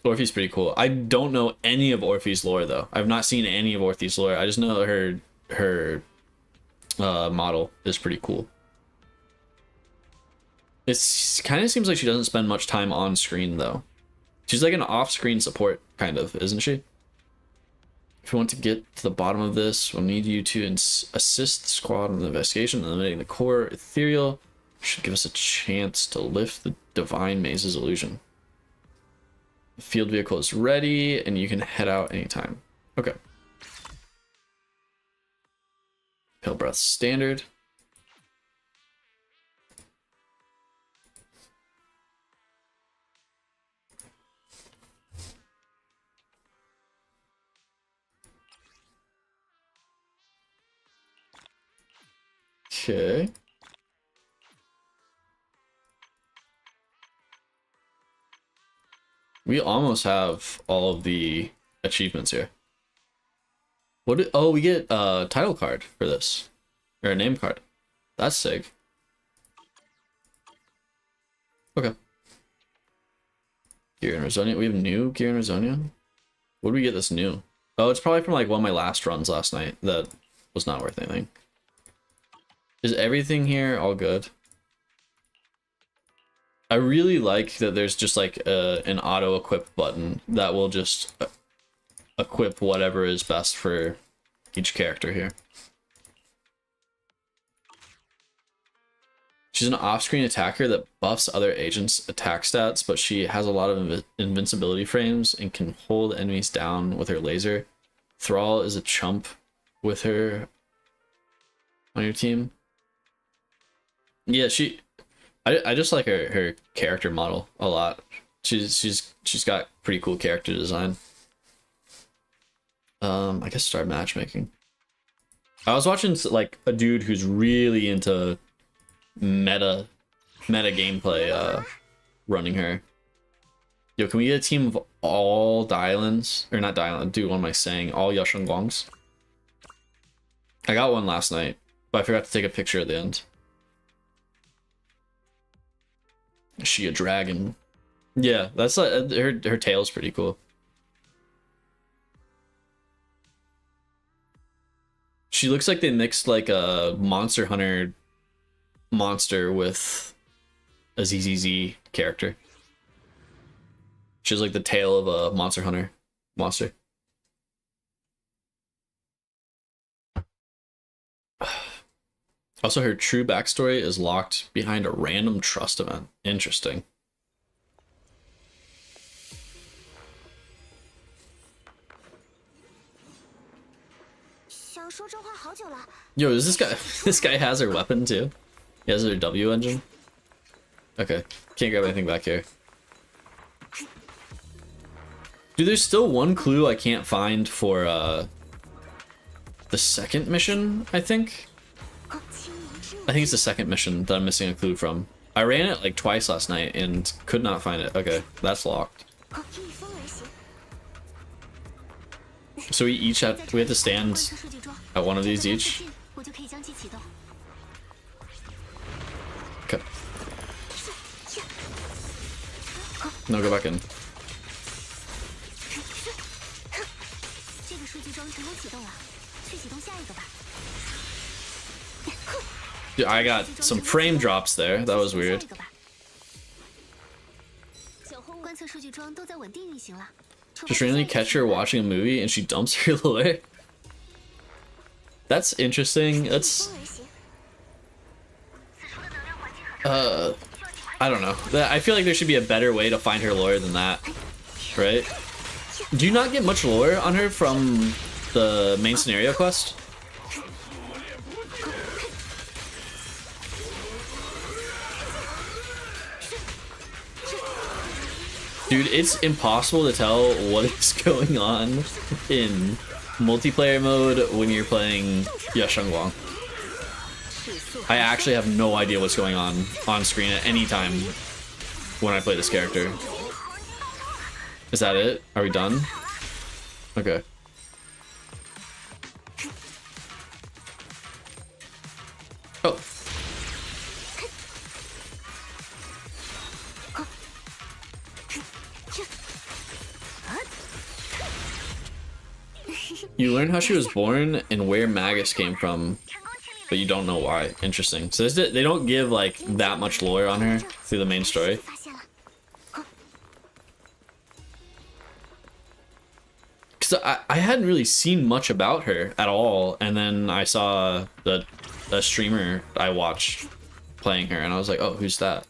Orphe's pretty cool. I don't know any of Orphe's lore though. I've not seen any of Orphe's lore. I just know her model is pretty cool. It kind of seems like she doesn't spend much time on screen though. She's like an off-screen support, kind of, isn't she? If you want to get to the bottom of this, we'll need you to assist the squad in the investigation, eliminating the core ethereal. Should give us a chance to lift the Divine Maze's illusion. The field vehicle is ready, and you can head out anytime. Okay. Pale Breath standard. Okay. We almost have all of the achievements here. Oh, we get a title card for this. Or a name card. That's sick. Okay. Gear and Resonia. We have new Gear and Resonia? What do we get this new? Oh, it's probably from like one of my last runs last night that was not worth anything. Is everything here all good? I really like that there's just like an auto equip button that will just equip whatever is best for each character here. She's an off-screen attacker that buffs other agents' attack stats, but she has a lot of invincibility frames and can hold enemies down with her laser. Thrall is a chump with her on your team. Yeah, I just like her character model a lot. She's got pretty cool character design. I guess start matchmaking. I was watching like a dude who's really into meta gameplay running her. Yo, can we get a team of all Dylans? Or not Dylan, dude, what am I saying? All Yashungongs? I got one last night, but I forgot to take a picture at the end. Is she a dragon? Yeah, that's like her tail's pretty cool. She looks like they mixed like a Monster Hunter monster with a ZZZ character. She has like the tail of a Monster Hunter monster. Also, her true backstory is locked behind a random trust event. Interesting. 想说这话好久了。 Yo, is this guy? This guy has her weapon too. He has her W engine. Okay, can't grab anything back here. Dude, there's still one clue I can't find for the second mission. I think it's the second mission that I'm missing a clue from. I ran it like twice last night and could not find it. Okay, that's locked. So we have to stand at one of these each. Okay. No, go back in. Dude, I got some frame drops there. That was weird. Just randomly catch her watching a movie and she dumps her lure. That's interesting. That's I don't know. I feel like there should be a better way to find her lore than that, right? Do you not get much lore on her from the main scenario quest? Dude, it's impossible to tell what is going on in multiplayer mode when you're playing Yasheng Wang. I actually have no idea what's going on screen at any time when I play this character. Is that it? Are we done? Okay. Oh. You learn how she was born and where Magus came from, but you don't know why. Interesting. So they don't give like that much lore on her through the main story. Because I hadn't really seen much about her at all, and then I saw a streamer I watched playing her, and I was like, oh, who's that?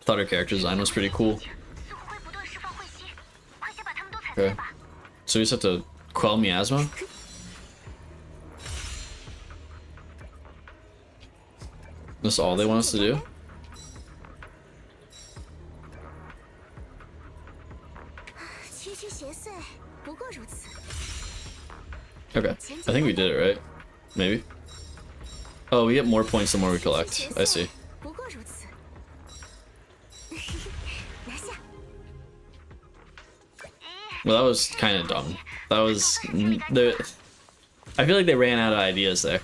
Thought her character design was pretty cool. Okay. So we just have to quell miasma? That's all they want us to do? Okay. I think we did it, right? Maybe? Oh, we get more points the more we collect. I see. Well, that was kind of dumb. That was... I feel like they ran out of ideas there.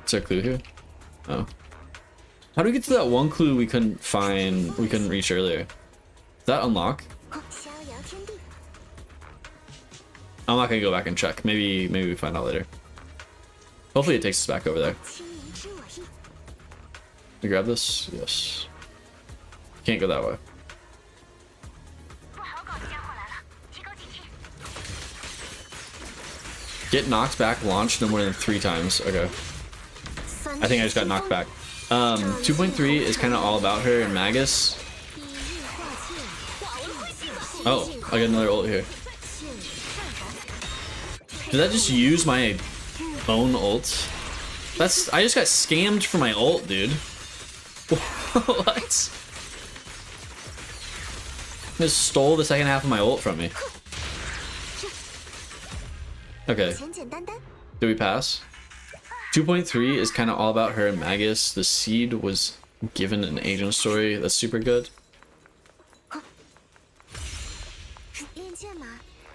Is there a clue here? Oh. How do we get to that one clue we couldn't reach earlier? Did that unlock? I'm not gonna go back and check. Maybe we find out later. Hopefully it takes us back over there. We grab this? Yes. Can't go that way. Get knocked back launched no more than 3 times. Okay. I think I just got knocked back. 2.3 is kind of all about her and Magus. Oh, I got another ult here. Did that just use my own ult? I just got scammed for my ult, dude. What? Just stole the second half of my ult from me. Okay. Did we pass? 2.3 is kind of all about her and Magus. The seed was given an agent story. That's super good.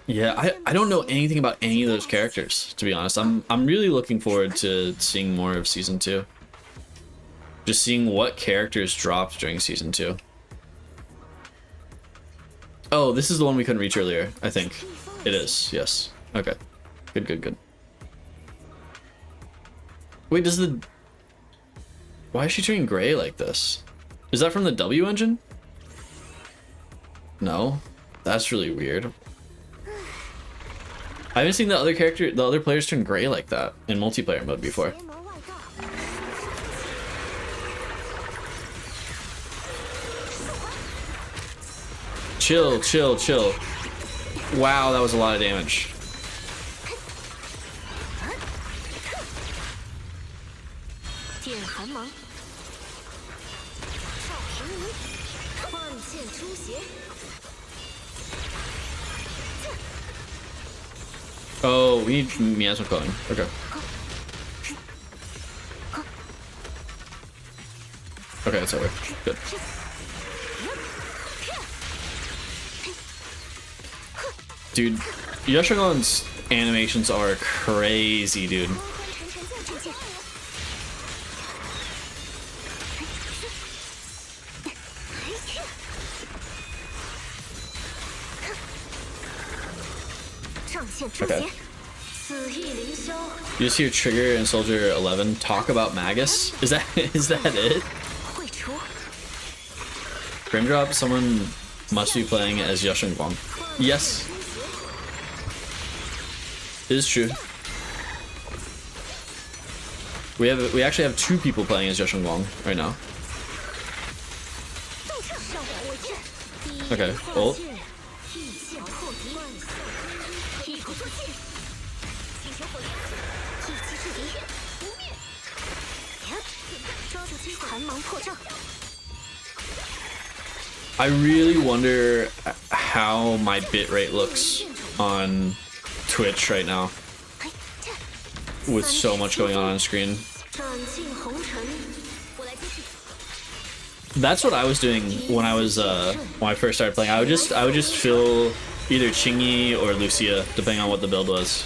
Yeah, I don't know anything about any of those characters, to be honest. I'm really looking forward to seeing more of season 2. Just seeing what characters dropped during season 2. Oh, this is the one we couldn't reach earlier, I think. It is, yes. Okay. Good. Wait, why is she turning gray like this? Is that from the W engine? No. That's really weird. I haven't seen the other players turn gray like that in multiplayer mode before. Chill. Wow, that was a lot of damage. Oh, we need miasma coating. Okay. Okay, it's over. Good. Dude, Yoshigon's animations are crazy, dude. Okay. You just hear Trigger and Soldier 11 talk about Magus? Is that it? Frame drop, someone must be playing as Yashin Guang. Yes. It is true. We actually have 2 people playing as Yashin Guang right now. Okay, ult. I really wonder how my bitrate looks on Twitch right now with so much going on screen. That's what I was doing when I first started playing. I would just fill either Qingyi or Lucia depending on what the build was.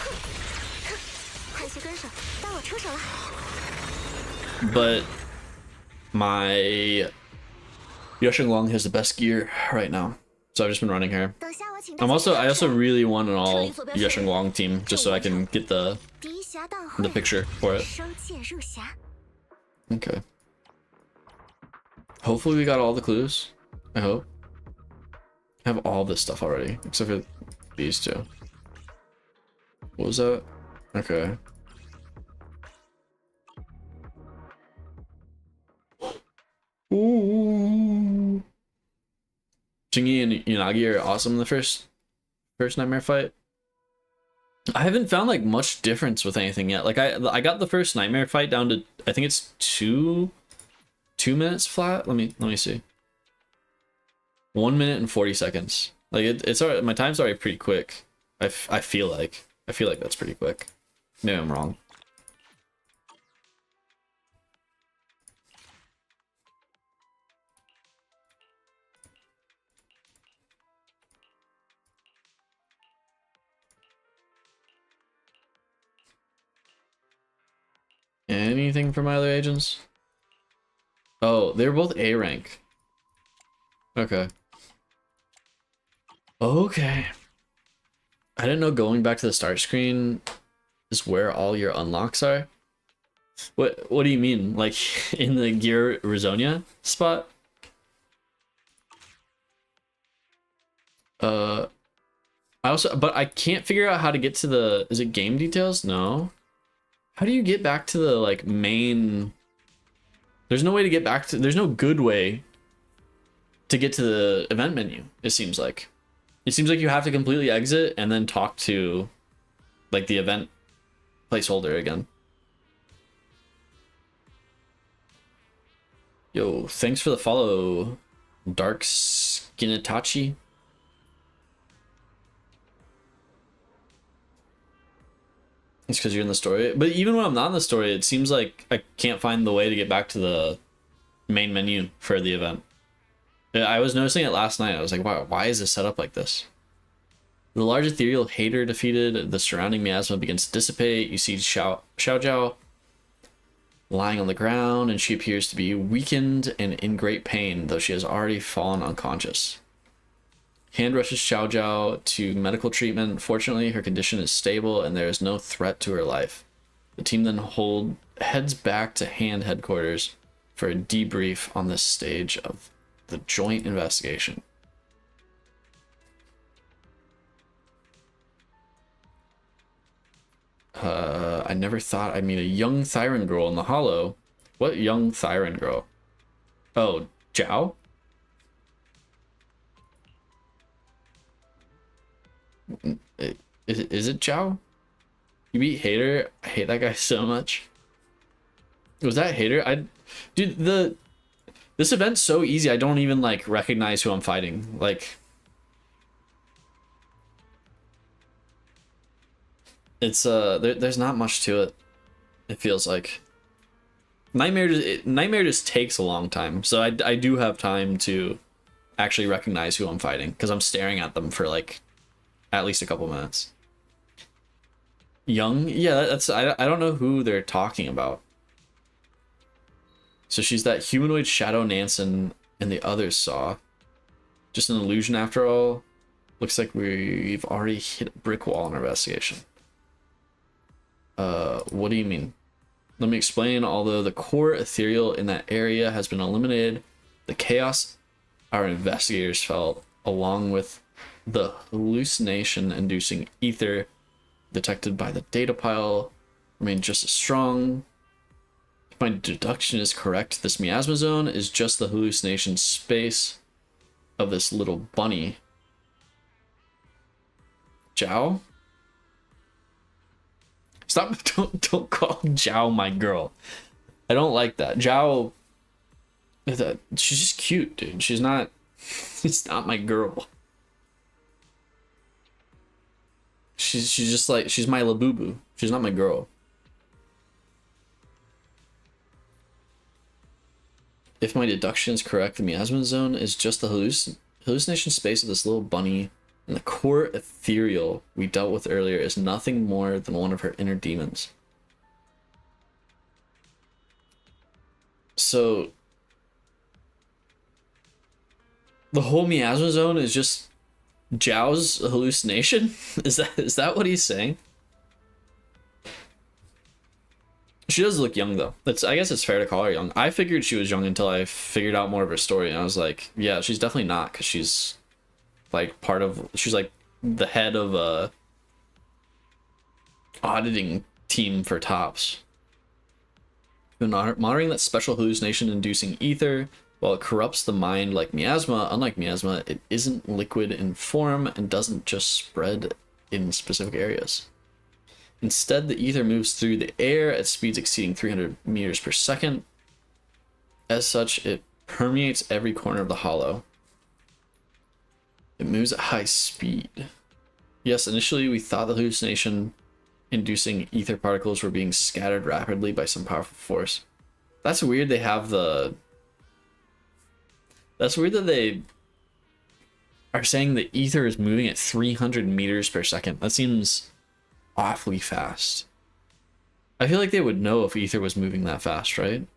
But my Yashin Guang has the best gear right now, so I've just been running her. I also really want an all Yashin Guang team just so I can get the picture for it. Okay. Hopefully we got all the clues. I hope. I have all this stuff already, except for these 2. What was that? Okay. Ooh. Qingyi and Yanagi are awesome in the first nightmare fight. I haven't found like much difference with anything yet. Like I got the first nightmare fight down to, I think it's 2 minutes flat. Let me see. 1 minute and 40 seconds. Like it's already, my time's already pretty quick. I feel like that's pretty quick. Maybe I'm wrong. Anything from my other agents? Oh, they're both A rank. Okay. Okay. I didn't know going back to the start screen is where all your unlocks are. What do you mean? Like in the Gear Rizonia spot? But I can't figure out how to get to the, is it game details? No. How do you get back to the like main? There's no way to get back to, there's no good way to get to the event menu, it seems like. It seems like you have to completely exit and then talk to like the event placeholder again. Yo, thanks for the follow, Dark Skinitachi. It's because you're in the story. But even when I'm not in the story, it seems like I can't find the way to get back to the main menu for the event. I was noticing it last night. I was like, wow, why is this set up like this? The large ethereal hater defeated, the surrounding miasma begins to dissipate. You see Xiao Zhao lying on the ground, and she appears to be weakened and in great pain, though she has already fallen unconscious. Hand rushes Xiao Zhao to medical treatment. Fortunately, her condition is stable and there is no threat to her life. The team then heads back to Hand headquarters for a debrief on this stage of the joint investigation. I never thought I'd meet a young Thyron girl in the Hollow. What young Thyron girl? Oh, Zhao? Is it Zhao? You beat Hater? I hate that guy so much. Was that Hater? Dude, this event's so easy. I don't even like recognize who I'm fighting. Like, it's there's not much to it. It feels like Nightmare just takes a long time. So I do have time to actually recognize who I'm fighting because I'm staring at them for like at least a couple minutes. Young, yeah, that's I don't know who they're talking about. So she's that humanoid Shadow Nansen and the others saw. Just an illusion after all. Looks like we've already hit a brick wall in our investigation. What do you mean? Let me explain. Although the core ethereal in that area has been eliminated, the chaos our investigators felt, along with the hallucination-inducing ether detected by the data pile, remain just as strong. If my deduction is correct, this miasma zone is just the hallucination space of this little bunny. Zhao? Stop! Don't call Zhao my girl. I don't like that. Zhao, she's just cute, dude. She's not. It's not my girl. She's just like, she's my Labubu. She's not my girl. If my deduction is correct, the miasma zone is just the hallucination space of this little bunny, and the core ethereal we dealt with earlier is nothing more than one of her inner demons. So the whole miasma zone is just Zhao's hallucination? Is that what he's saying? She does look young though. I guess it's fair to call her young. I figured she was young until I figured out more of her story, and I was like, yeah, she's definitely not, because she's like she's like the head of a auditing team for Tops. Been monitoring that special hallucination inducing ether. While it corrupts the mind like miasma, unlike miasma, it isn't liquid in form and doesn't just spread in specific areas. Instead, the ether moves through the air at speeds exceeding 300 meters per second. As such, it permeates every corner of the hollow. It moves at high speed. Yes, initially we thought the hallucination-inducing ether particles were being scattered rapidly by some powerful force. That's weird they have the... That's weird that they are saying the ether is moving at 300 meters per second. That seems awfully fast. I feel like they would know if ether was moving that fast, right?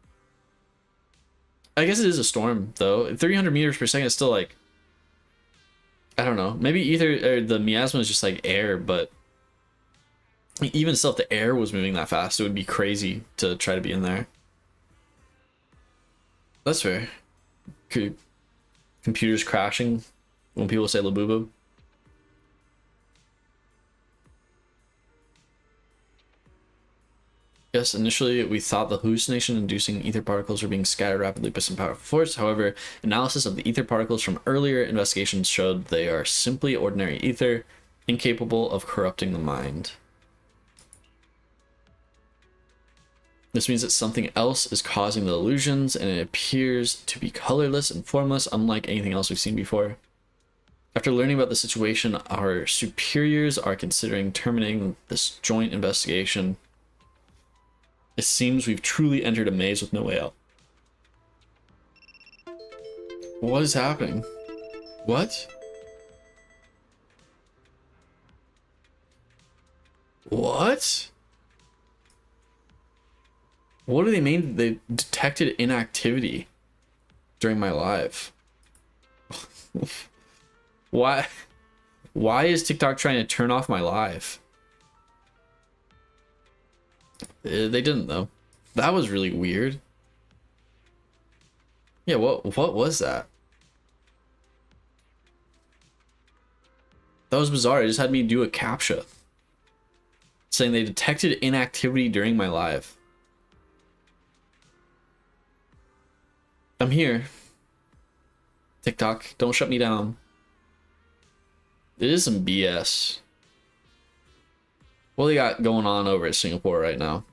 I guess it is a storm, though. 300 meters per second is still like... I don't know. Maybe ether or the miasma is just like air, but even still, if the air was moving that fast, it would be crazy to try to be in there. That's fair. Computers crashing when people say Labubu. Yes, initially we thought the hallucination-inducing ether particles were being scattered rapidly by some powerful force. However, analysis of the ether particles from earlier investigations showed they are simply ordinary ether, incapable of corrupting the mind. This means that something else is causing the illusions, and it appears to be colorless and formless, unlike anything else we've seen before. After learning about the situation, our superiors are considering terminating this joint investigation. It seems we've truly entered a maze with no way out. What is happening? What? What? What do they mean they detected inactivity during my live? Why is TikTok trying to turn off my live? They didn't though. That was really weird. Yeah, what was that? That was bizarre. It just had me do a CAPTCHA saying they detected inactivity during my live. I'm here. TikTok, don't shut me down. It is some BS. What they got going on over at Singapore right now?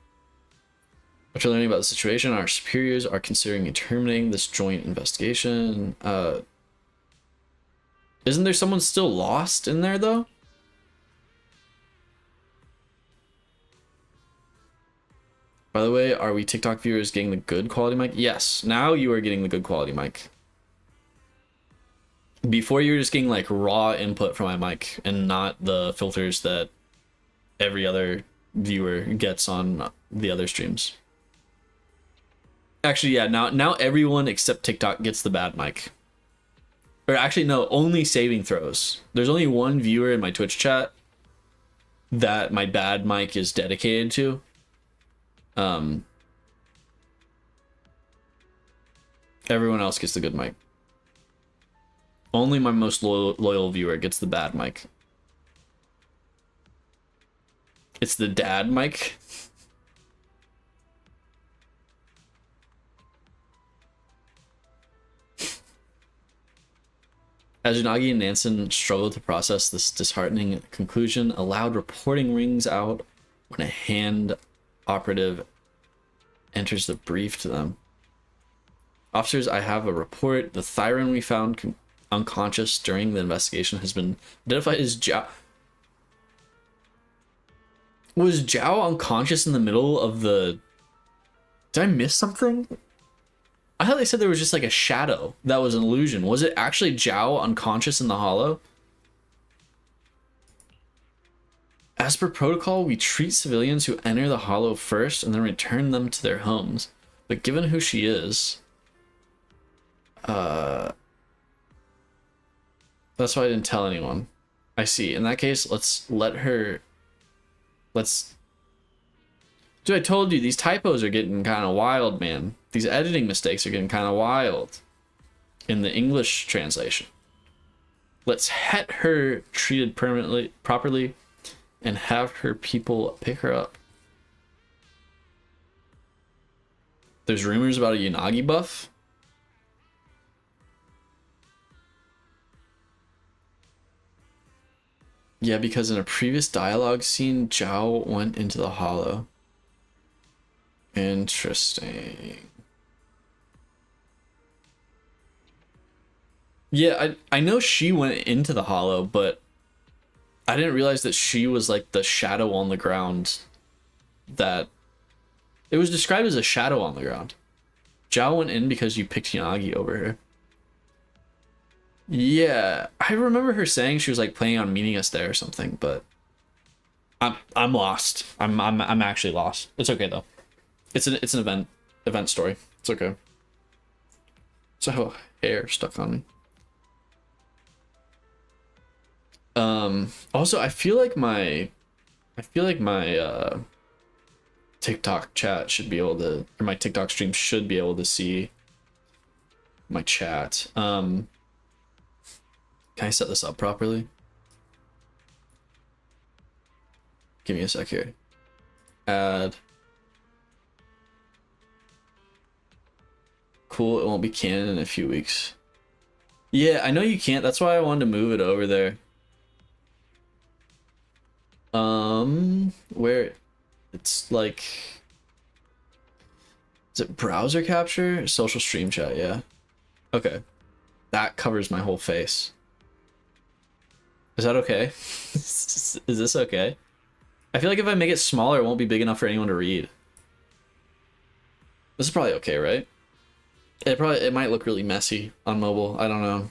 After learning about the situation, our superiors are considering terminating this joint investigation. Isn't there someone still lost in there though? By the way, are we TikTok viewers getting the good quality mic? Yes, now you are getting the good quality mic. Before you were just getting like raw input from my mic and not the filters that every other viewer gets on the other streams. Actually, yeah, now everyone except TikTok gets the bad mic. Or actually, no, only saving throws. There's only one viewer in my Twitch chat that my bad mic is dedicated to. Everyone else gets the good mic. Only my most loyal viewer gets the bad mic. It's the dad mic. As Unagi and Nansen struggled to process this disheartening conclusion, a loud reporting rings out when a hand operative enters the brief to them. Officers, I have a report. The Thyron we found unconscious during the investigation has been identified as Zhao. Was Zhao unconscious in the middle of the... Did I miss something? I thought they said there was just like a shadow that was an illusion. Was it actually Zhao unconscious in the hollow? As per protocol, we treat civilians who enter the hollow first and then return them to their homes. But given who she is... That's why I didn't tell anyone. I see. In that case, let's let her... Dude, I told you, these typos are getting kind of wild, man. These editing mistakes are getting kind of wild in the English translation. Let's get her treated properly, and have her people pick her up. There's rumors about a Unagi buff. Yeah, because in a previous dialogue scene, Zhao went into the hollow. Interesting. Yeah, I know she went into the hollow, but I didn't realize that she was like the shadow on the ground. That it was described as a shadow on the ground. Zhao went in because you picked Yanagi over her. Yeah, I remember her saying she was like planning on meeting us there or something, but I'm lost. I'm actually lost. It's okay though. It's an event story. It's okay. So hair stuck on me. Also, I feel like my TikTok chat should be able to, or my TikTok stream should be able to see my chat. Can I set this up properly? Give me a sec here. Add. Cool, it won't be canon in a few weeks. Yeah, I know you can't. That's why I wanted to move it over there. Where it's like, is it browser capture? Social stream chat, yeah. Okay. That covers my whole face. Is that okay? Is this okay? I feel like if I make it smaller, it won't be big enough for anyone to read. This is probably okay, right? It might look really messy on mobile. I don't know.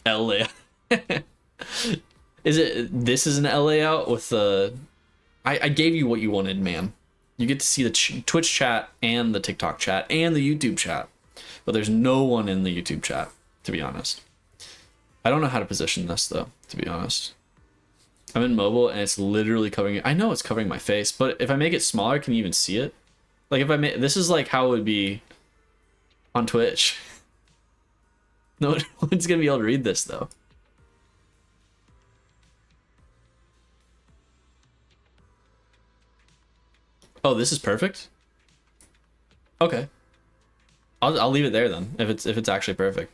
L layout. This is an L layout with the... I gave you what you wanted, man. You get to see the Twitch chat and the TikTok chat and the YouTube chat. But there's no one in the YouTube chat, to be honest. I don't know how to position this, though, to be honest. I'm in mobile, and it's literally covering... I know it's covering my face, but if I make it smaller, can you even see it? Like, if I make... This is, like, how it would be on Twitch. No one's gonna be able to read this, though. Oh, this is perfect? Okay. I'll leave it there then if it's actually perfect.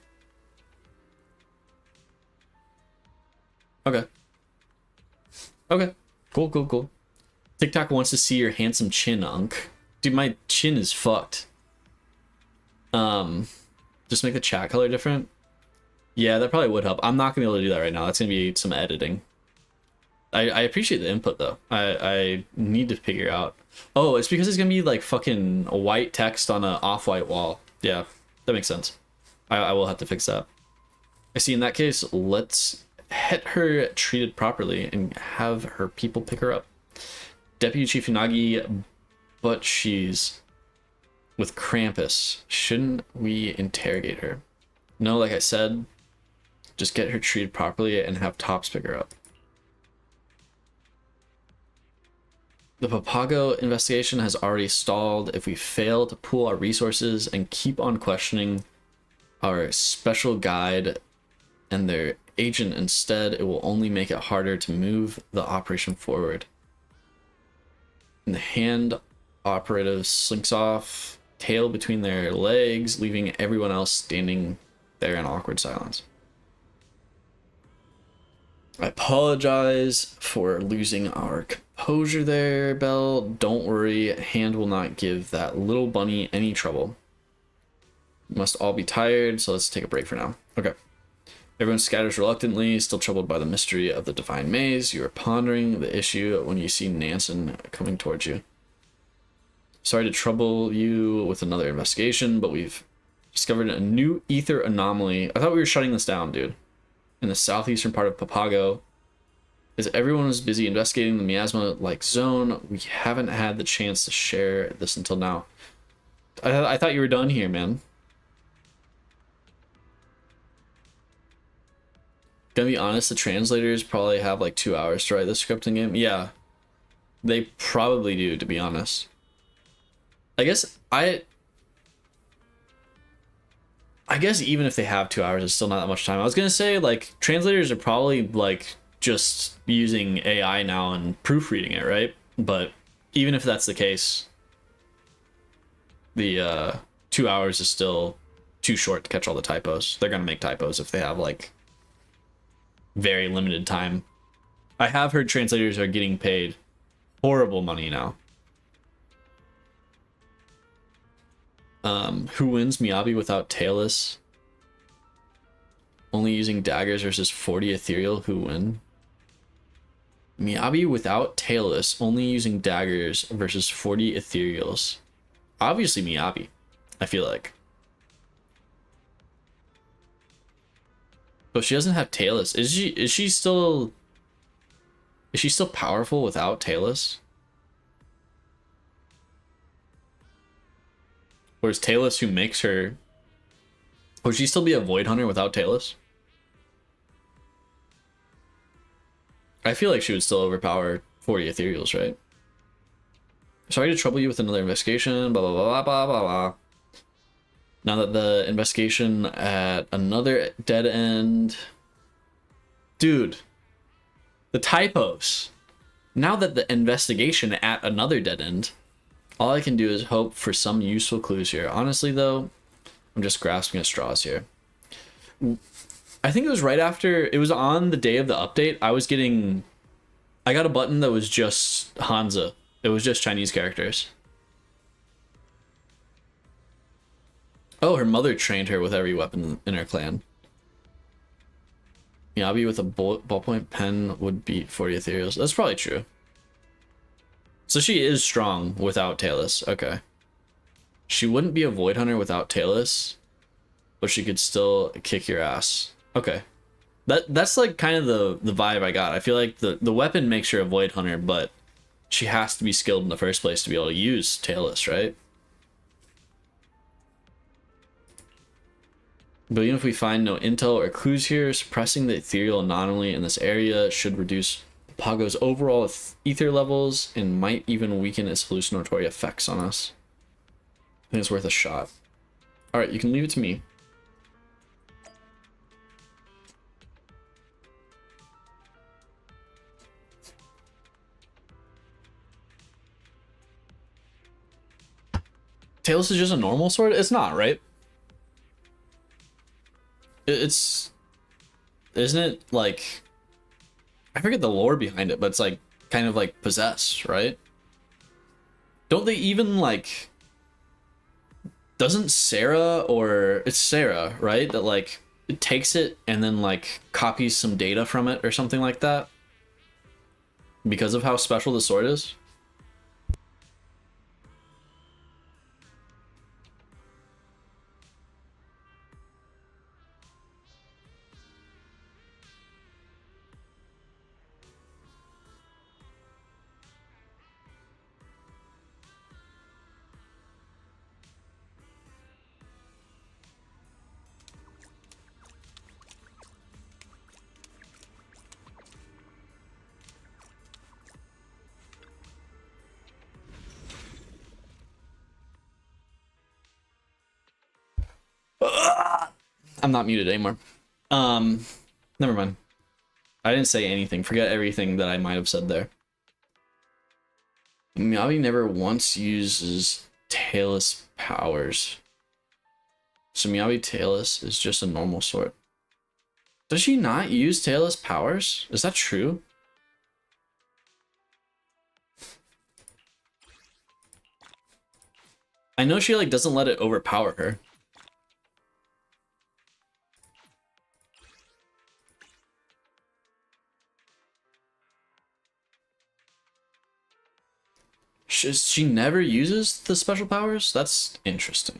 Okay. Okay. Cool. TikTok wants to see your handsome chin, Unk. Dude, my chin is fucked. Just make the chat color different. Yeah, that probably would help. I'm not gonna be able to do that right now. That's gonna be some editing. I appreciate the input though. I need to figure out. Oh, it's because it's gonna be like fucking white text on a off-white wall. Yeah, that makes sense. I will have to fix that. I see. In that case, let's get her treated properly and have her people pick her up. Deputy Chief Unagi, but she's with Krampus. Shouldn't we interrogate her? No, like I said, just get her treated properly and have Tops pick her up. The Papago investigation has already stalled. If we fail to pool our resources and keep on questioning our special guide and their agent instead, it will only make it harder to move the operation forward. And the hand operative slinks off, tail between their legs, leaving everyone else standing there in awkward silence. I apologize for losing our composure there, Belle. Don't worry, Hand will not give that little bunny any trouble. Must all be tired, so let's take a break for now. Okay. Everyone scatters reluctantly, still troubled by the mystery of the Divine Maze. You are pondering the issue when you see Nansen coming towards you. Sorry to trouble you with another investigation, but we've discovered a new ether anomaly. I thought we were shutting this down, dude. In the southeastern part of Papago. As everyone was busy investigating the miasma-like zone, we haven't had the chance to share this until now. I thought you were done here, man. Gonna be honest, the translators probably have like 2 hours to write the script in game. Yeah, they probably do, to be honest. I guess even if they have 2 hours, it's still not that much time. I was gonna say, like, translators are probably like just using AI now and proofreading it, right? But even if that's the case, the 2 hours is still too short to catch all the typos. They're gonna make typos if they have like very limited time. I have heard translators are getting paid horrible money now. Who wins Miyabi without Talus? Only using daggers versus 40 ethereal. Who win? Miyabi without Talus, only using daggers versus 40 ethereals. Obviously Miyabi, I feel like. But she doesn't have Talus. Is she still powerful without Talus? Or is Talus who makes her... Would she still be a Void Hunter without Talus? I feel like she would still overpower 40 ethereals, right? Sorry to trouble you with another investigation, blah, blah, blah, blah, blah, blah. Now that the investigation at another dead end... Dude. The typos. Now that the investigation at another dead end... All I can do is hope for some useful clues here. Honestly, though, I'm just grasping at straws here. I think it was right after... It was on the day of the update. I got a button that was just Hanzo. It was just Chinese characters. Oh, her mother trained her with every weapon in her clan. Miyabi with a ballpoint pen would beat 40 ethereals. That's probably true. So she is strong without Talus. Okay. She wouldn't be a Void Hunter without Talus, but she could still kick your ass. Okay. That's like kind of the vibe I got. I feel like the weapon makes her a Void Hunter, but she has to be skilled in the first place to be able to use Talus, right? But even if we find no intel or clues here, suppressing the ethereal anomaly in this area should reduce Pago's overall ether levels and might even weaken its hallucinatory effects on us. I think it's worth a shot. Alright, you can leave it to me. Talus is just a normal sword? It's not, right? It's, isn't it like, I forget the lore behind it, but it's like kind of like possessed, right? Don't they even like, doesn't Sarah, or it's Sarah, right? That like it takes it and then like copies some data from it or something like that because of how special the sword is. I'm not muted anymore. Never mind. I didn't say anything. Forget everything that I might have said there. Miyabi never once uses Tailless powers. So Miyabi Tailless is just a normal sword. Does she not use Tailless powers? Is that true? I know she like doesn't let it overpower her. She never uses the special powers? That's interesting.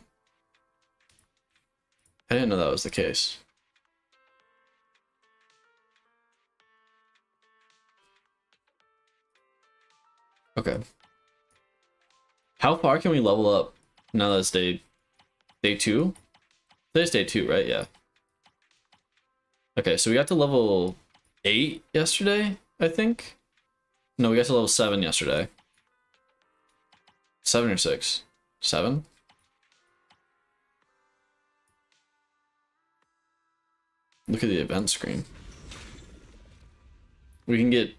I didn't know that was the case. Okay. How far can we level up now that it's day 2? Today's day 2, right? Yeah. Okay, so we got to level 8 yesterday, I think. No, we got to level 7 yesterday. 7 or 6? 7? Look at the event screen. We can get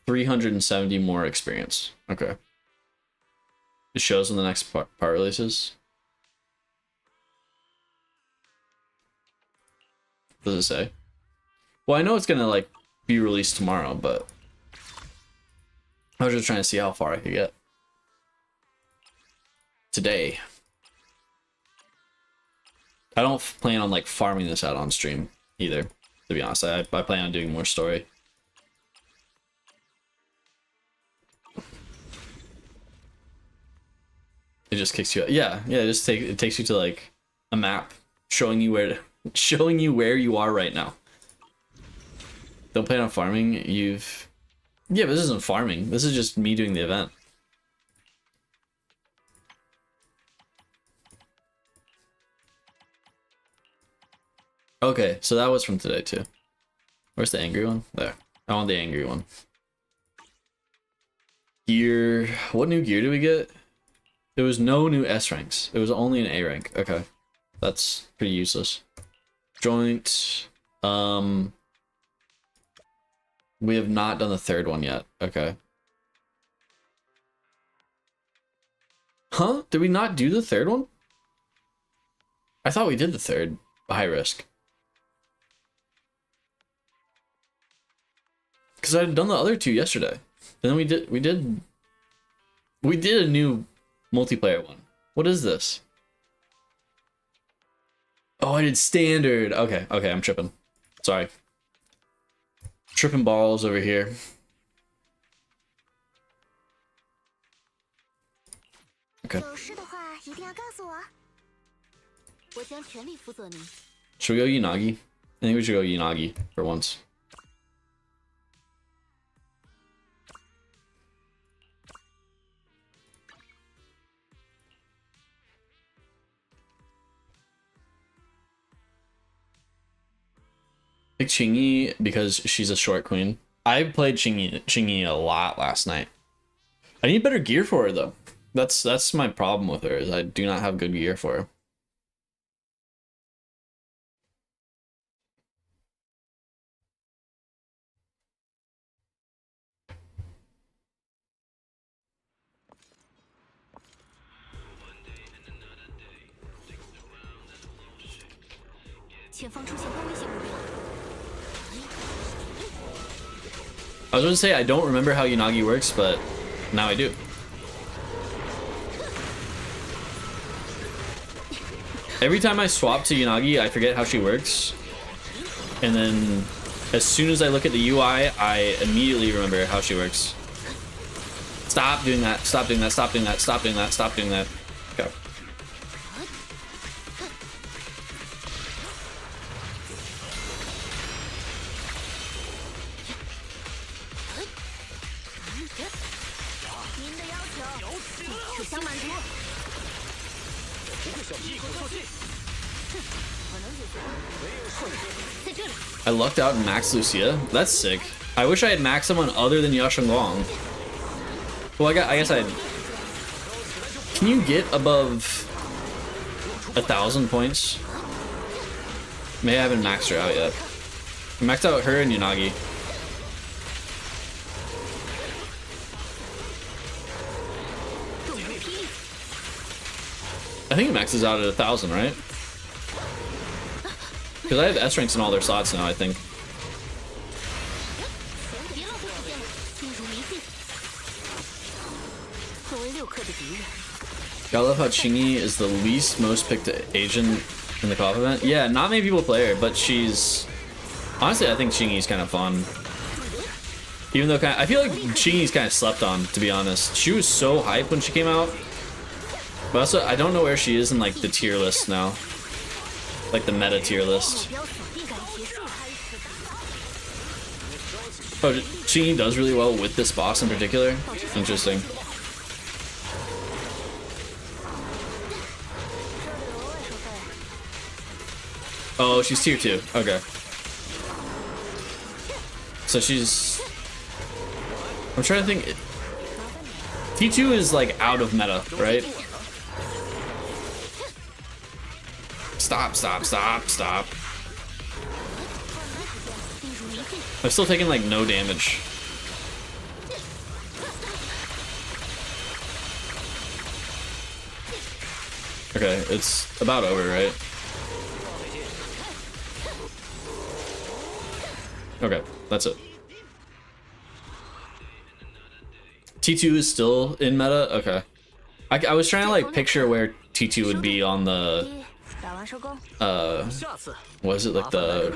370 more experience. Okay. It shows when the next part releases. What does it say? Well, I know it's gonna like be released tomorrow, but I was just trying to see how far I could get today. I don't plan on like farming this out on stream either, to be honest. I plan on doing more story. It just kicks you out. Yeah, it takes you to like a map showing you where you are right now. Don't plan on farming. Yeah, but this isn't farming. This is just me doing the event. Okay, so that was from today too. Where's the angry one? There. I want the angry one. Gear. What new gear do we get? There was no new S ranks. It was only an A rank. Okay. That's pretty useless. Joint. We have not done the third one yet. Okay. Huh? Did we not do the third one? I thought we did the third. High risk. Because I had done the other 2 yesterday. And then we did a new multiplayer one. What is this? Oh, I did standard. Okay, I'm tripping. Sorry. Tripping balls over here. Okay. Should we go Yanagi? I think we should go Yanagi for once. Pick Chingy because she's a short queen. I played Chingy a lot last night. I need better gear for her though. That's my problem with her, is I do not have good gear for her. 前方出现高危险目标。I was going to say I don't remember how Unagi works, but now I do. Every time I swap to Unagi, I forget how she works. And then as soon as I look at the UI, I immediately remember how she works. Stop doing that. Stop doing that. Stop doing that. Stop doing that. Stop doing that. Go. I lucked out in Max Lucia. That's sick. I wish I had maxed someone other than Yasheng. Well, I guess I. Can you get above 1,000 points? Maybe I haven't maxed her out yet. I maxed out her and Unagi. I think it maxes out at 1,000, right? Because I have S ranks in all their slots now, I think. I love how Chingy is the least most picked agent in the co-op event. Yeah, not many people play her, but she's... Honestly, I think Chingy's kind of fun. Even though I feel like Chingy's kind of slept on, to be honest. She was so hyped when she came out. But also, I don't know where she is in like the tier list now. Like the meta tier list. Oh, Chingy does really well with this boss in particular. Interesting. Oh, she's tier 2. Okay. So she's... I'm trying to think... T2 is like out of meta, right? Stop, stop, stop, stop. I'm still taking like no damage. Okay, it's about over, right? Okay, that's it. T2 is still in meta? Okay. I was trying to like picture where T2 would be on the what is it, like the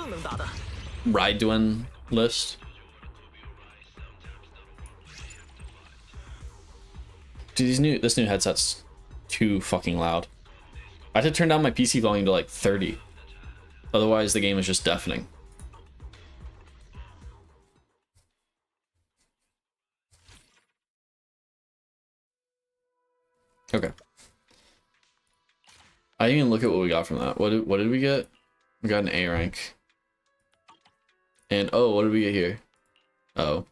Raiduin list? Dude, this new headset's too fucking loud. I had to turn down my PC volume to like 30. Otherwise the game is just deafening. Okay. I didn't even look at what we got from that. What did we get? We got an A rank. And oh, what did we get here? Oh.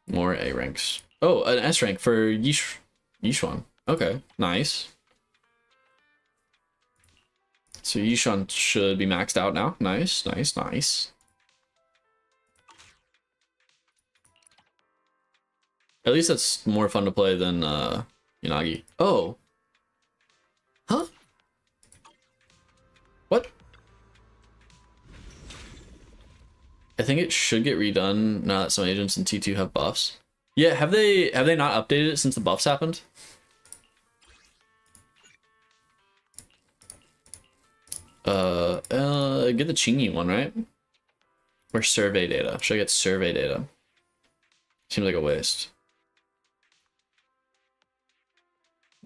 More A ranks. Oh, an S rank for Yishuan. Okay, nice. So Yishuan should be maxed out now. Nice, nice, nice. At least that's more fun to play than Unagi. Oh. Huh? What? I think it should get redone now that some agents in T2 have buffs. Yeah, have they not updated it since the buffs happened? Get the Chingy one, right? Or survey data. Should I get survey data? Seems like a waste.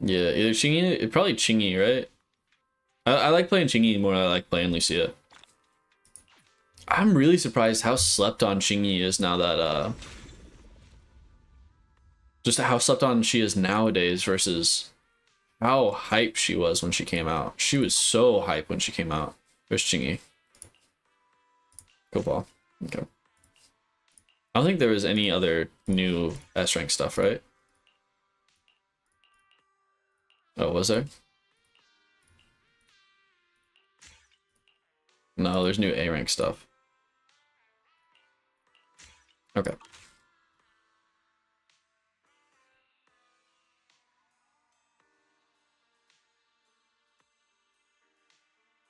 Yeah, either Chingy, probably Chingy, right? I like playing Chingy more than I like playing Lucia. I'm really surprised how slept on Chingy is now that, just how slept on she is nowadays versus how hype she was when she came out. She was so hype when she came out. There's Chingy. Go ball. Okay. I don't think there was any other new S rank stuff, right? Oh, was there? No, there's new A rank stuff. Okay.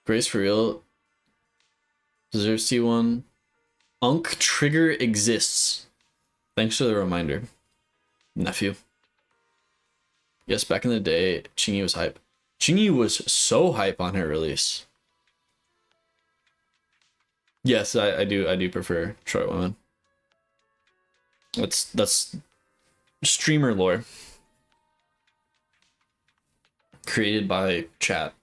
Grace for real. Deserves T1. Unk trigger exists. Thanks for the reminder, nephew. Yes, back in the day, Chingy was hype. Chingy was so hype on her release. Yes, I do prefer short women. That's streamer lore. Created by chat.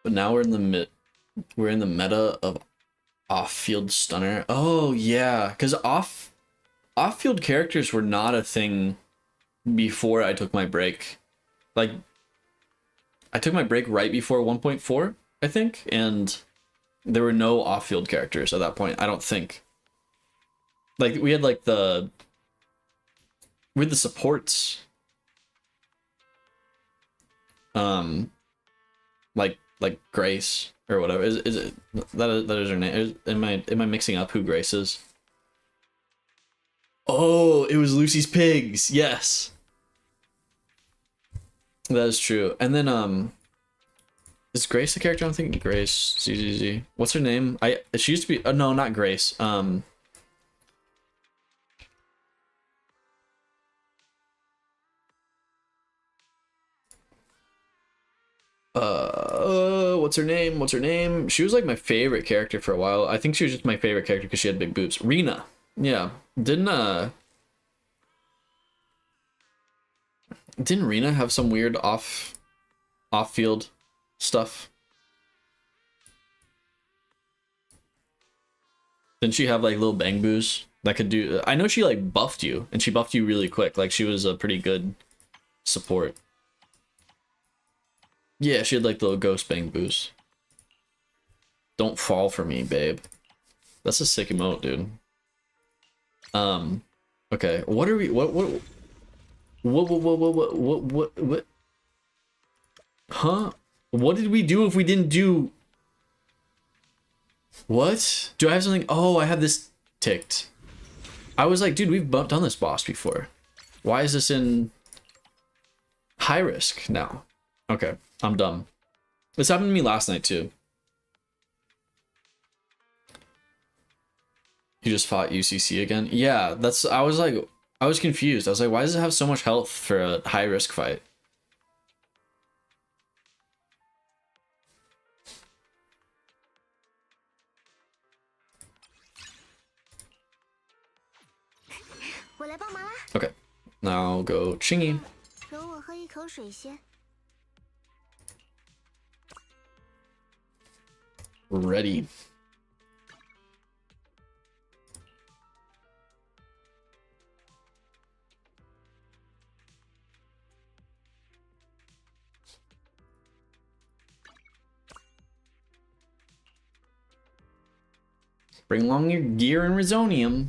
But now we're in the meta of off-field stunner. Oh yeah, because off-field characters were not a thing before I took my break. Like, I took my break right before 1.4, I think, and there were no off-field characters at that point, I don't think. Like, we had like the supports. Like Grace or whatever. Is it that is her name? Am I mixing up who Grace is? Oh, it was Lucy's Pigs. Yes. That is true. And then is Grace the character I'm thinking? Grace ZZZ. What's her name? She used to be no, not Grace. What's her name? What's her name? She was like my favorite character for a while. I think she was just my favorite character because she had big boobs. Rena. Yeah. Didn't Rena have some weird off-field stuff? Didn't she have like little bang boos that could do? I know she like buffed you, and she buffed you really quick. Like she was a pretty good support. Yeah, she had like the little ghost bang boos. Don't fall for me, babe. That's a sick emote, dude. Okay, what are we? What? Huh? What did we do if we didn't do? What? Do I have something? Oh, I have this ticked. I was like, dude, we've done this boss before. Why is this in high risk now? Okay, I'm dumb. This happened to me last night too. You just fought UCC again? Yeah, I was confused. I was like, why does it have so much health for a high risk fight? Okay, now I'll go Chingy. Ready. Bring along your gear and Resonium.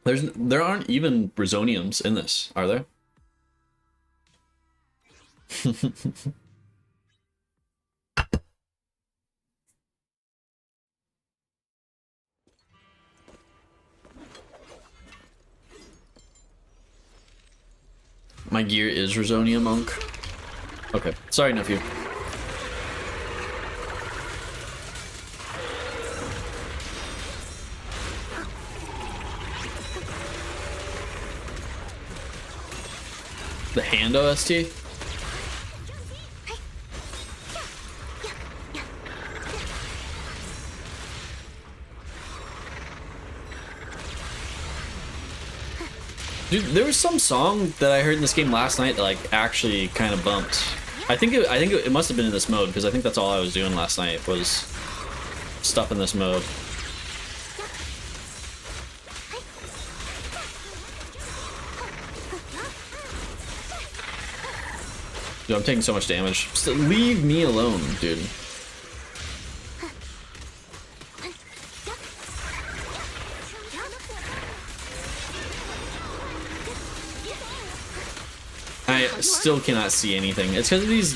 There aren't even Resoniums in this, are there? My gear is Resonium, Monk. Okay, sorry, nephew. The hand OST? Dude, there was some song that I heard in this game last night that like actually kind of bumped. I think it must have been in this mode because I think that's all I was doing last night was stuff in this mode. Dude, I'm taking so much damage. Just leave me alone, dude. I still cannot see anything. It's because of these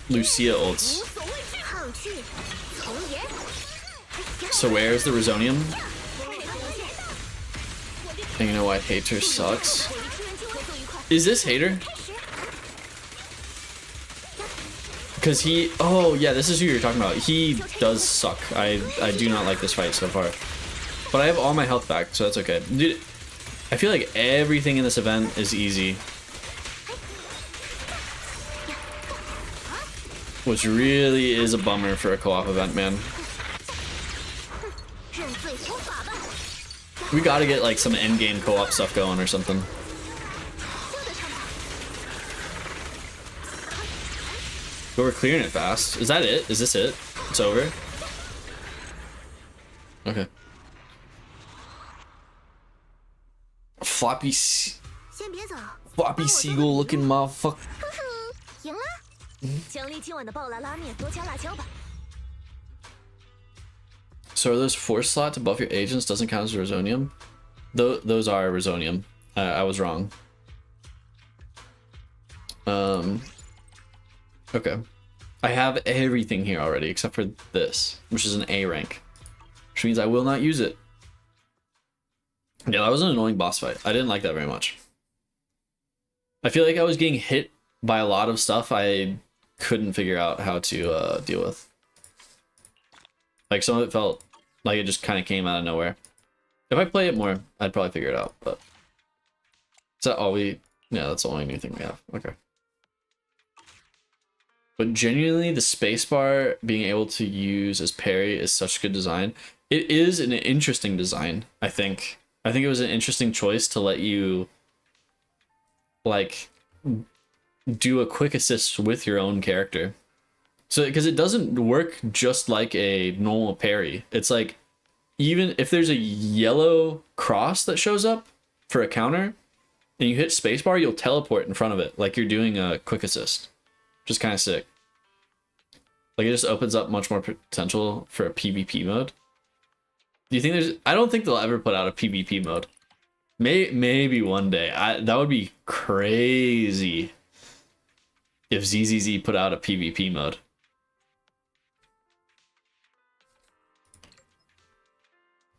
Lucia ults. So where's the Resonium? And you know why Hater sucks? Is this Hater? Because he... Oh, yeah, this is who you're talking about. He does suck. I do not like this fight so far. But I have all my health back, so that's okay. Dude, I feel like everything in this event is easy. Which really is a bummer for a co-op event, man. We gotta get like some endgame co-op stuff going or something. But we're clearing it fast. Is that it? Is this it? It's over? Okay. Floppy seagull looking motherfucker. 赢了，奖励今晚的爆辣拉面，多加辣椒吧。 So are those force slot to buff your agents doesn't count as Resonium? Those are Resonium. I was wrong. Okay. I have everything here already except for this, which is an A rank. Which means I will not use it. Yeah, that was an annoying boss fight. I didn't like that very much. I feel like I was getting hit by a lot of stuff I couldn't figure out how to deal with. Like, some of it felt like it just kind of came out of nowhere. If I play it more, I'd probably figure it out, but... Is that all we... Yeah, that's the only new thing we have. Okay. But genuinely, the spacebar being able to use as parry is such good design. It is an interesting design, I think. I think it was an interesting choice to let you... like... do a quick assist with your own character. So, because it doesn't work just like a normal parry. It's like, even if there's a yellow cross that shows up for a counter, and you hit spacebar, you'll teleport in front of it, like you're doing a quick assist. Which is kind of sick. Like, it just opens up much more potential for a PvP mode. Do you think there's... I don't think they'll ever put out a PvP mode. Maybe one day. That would be crazy if ZZZ put out a PvP mode.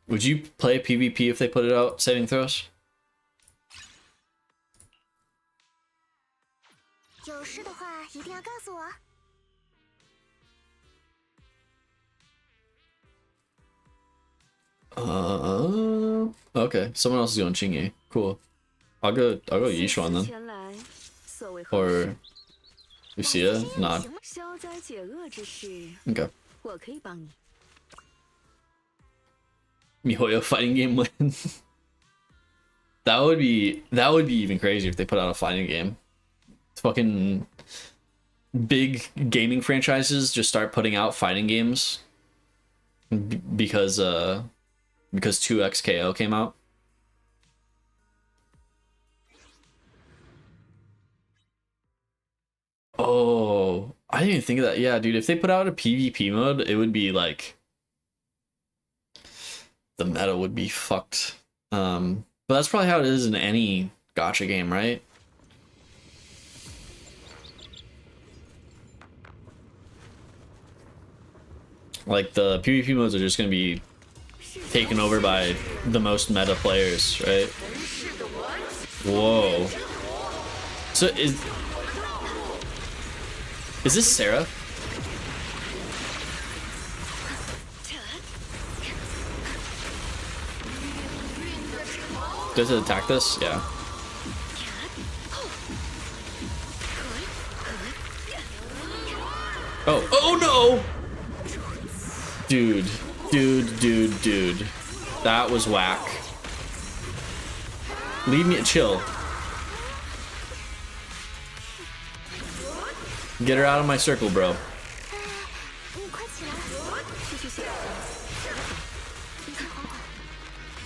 Would you play PvP if they put it out, saving throws? 有事的话一定要告诉我。 Okay. Someone else is going Chingy. Cool. I'll go Yishuan then. 前来，所谓何 Or Lucia? Nod. 消灾解厄之事， Okay. 我可以帮你。 MiHoYo fighting game win. That would be even crazier if they put out a fighting game. Fucking big gaming franchises just start putting out fighting games because 2XKO came out. Oh, I didn't even think of that. Yeah, dude, if they put out a PvP mode, it would be like the meta would be fucked. But that's probably how it is in any gacha game, right? Like, the PvP modes are just gonna be taken over by the most meta players, right? Whoa. So is this Sarah? Does it attack this? Yeah. Oh, oh no! Dude. That was whack. Leave me, chill. Get her out of my circle, bro. 你快起来！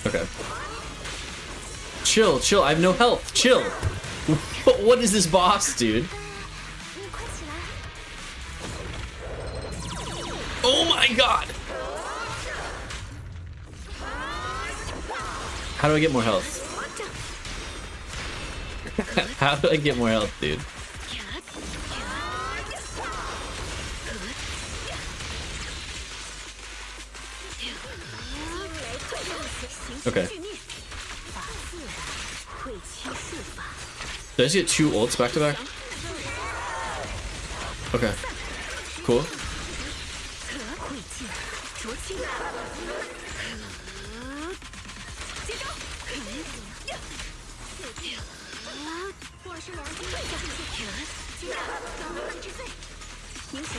Okay. Chill. I have no health. Chill. What is this boss, dude? 你快起来！ Oh my god! How do I get more health? How do I get more health, dude? Okay. Did I just get 2 ults back to back? Okay. Cool. 会剑，濯清，接招，我是良心接招，刚刚之罪。明神，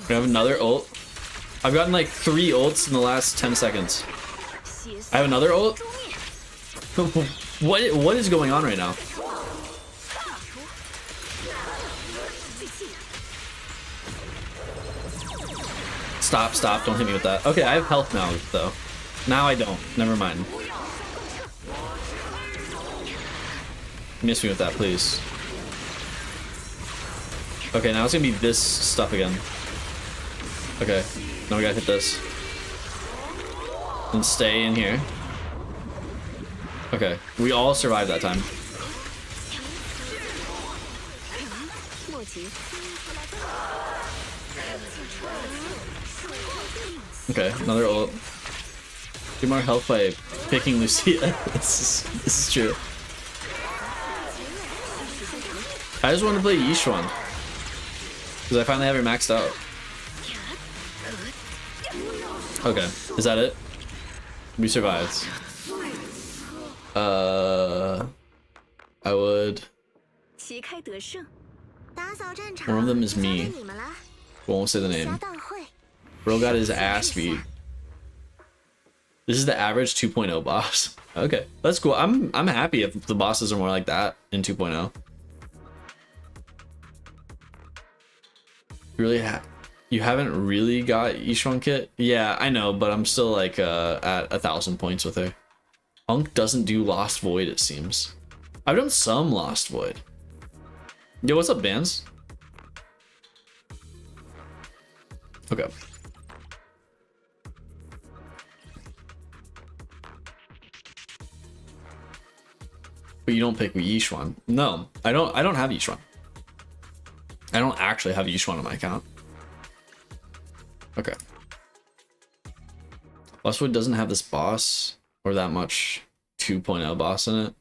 We have another ult. I've gotten like 3 ults in the last 10 seconds. 邪色 I have another ult? What is going on right now? Stop, don't hit me with that. Okay, I have health now, though. Now I don't. Never mind. Miss me with that, please. Okay, now it's gonna be this stuff again. Okay, now we gotta hit this. And stay in here. Okay, we all survived that time. 莫急， Okay, another ult. Get more health by picking Lucia. This is true. I just want to play Yishuan. Because I finally have her maxed out. Okay, is that it? We survived. I would... 旗开得胜，打扫战场 One of them is 就交给 me. 你们了。 Won't say the 虾 name. 蛋会， Bro got his ass beat. This is the average 2.0 boss. Okay, that's cool. I'm happy if the bosses are more like that in 2.0. You haven't really got Yishuan kit? Yeah, I know, but I'm still like at 1,000 points with her. Unk doesn't do Lost Void, it seems. I've done some Lost Void. Yo, what's up, Bands? Okay. But you don't pick Yishuan. No, I don't have Yishuan. I don't actually have Yishuan on my account. Okay. Lost Void doesn't have this boss or that much 2.0 boss in it.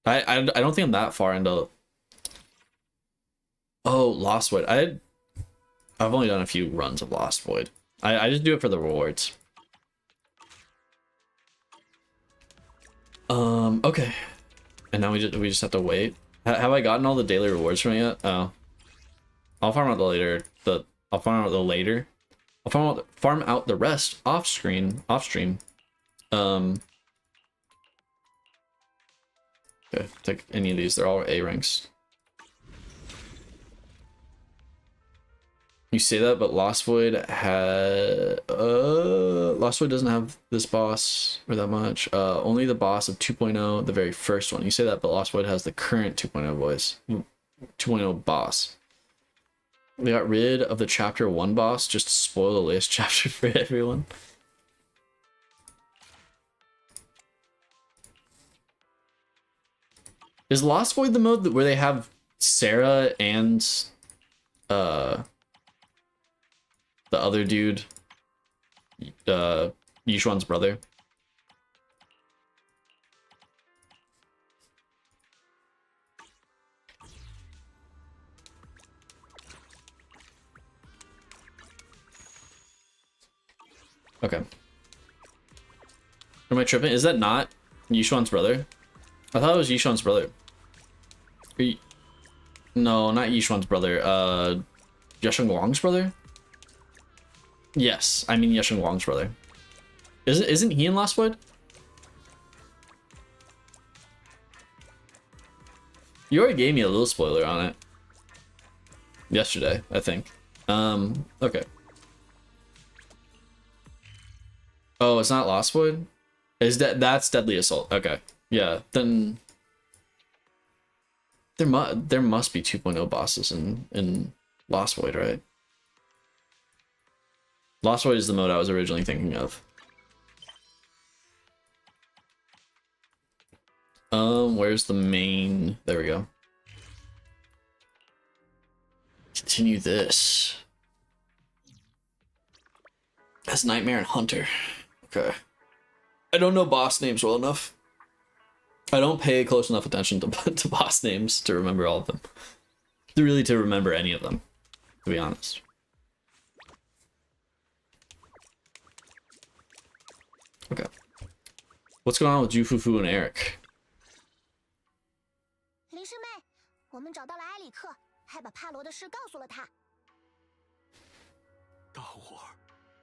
I don't think I'm that far into... Oh, Lost Void. I've only done a few runs of Lost Void. I just do it for the rewards. Okay. And now we just have to wait. Have I gotten all the daily rewards from it yet? Oh. I'll farm out the later. I'll farm out the later. I'll farm out the rest off stream. Okay, take any of these. They're all A ranks. You say that, but Lost Void Lost Void doesn't have this boss or that much. Only the boss of 2.0, the very first one. You say that, but Lost Void has the current 2.0 boss. They got rid of the chapter 1 boss just to spoil the latest chapter for everyone. Is Lost Void the mode where they have Sarah and the other dude, Yishuan's brother? Okay. Am I tripping? Is that not Yishuan's brother? I thought it was Yishuan's brother. No, not Yishuan's brother. Yasheng Wang's brother? Yes, I mean Yasheng Wang's brother. Isn't he in Lost Void? You already gave me a little spoiler on it. Yesterday, I think. Okay. Oh, it's not Lost Void? That's Deadly Assault. Okay. Yeah, then there must be 2.0 bosses in Lost Void, right? Lost Void is the mode I was originally thinking of. Where's the main? There we go. Continue this. That's Nightmare and Hunter. Okay. I don't know boss names well enough. I don't pay close enough attention to boss names to remember all of them. To remember any of them, to be honest. Okay. What's going on with Jufufu and Eric? 林师妹，我们找到了埃里克，还把帕罗的事告诉了他。大伙儿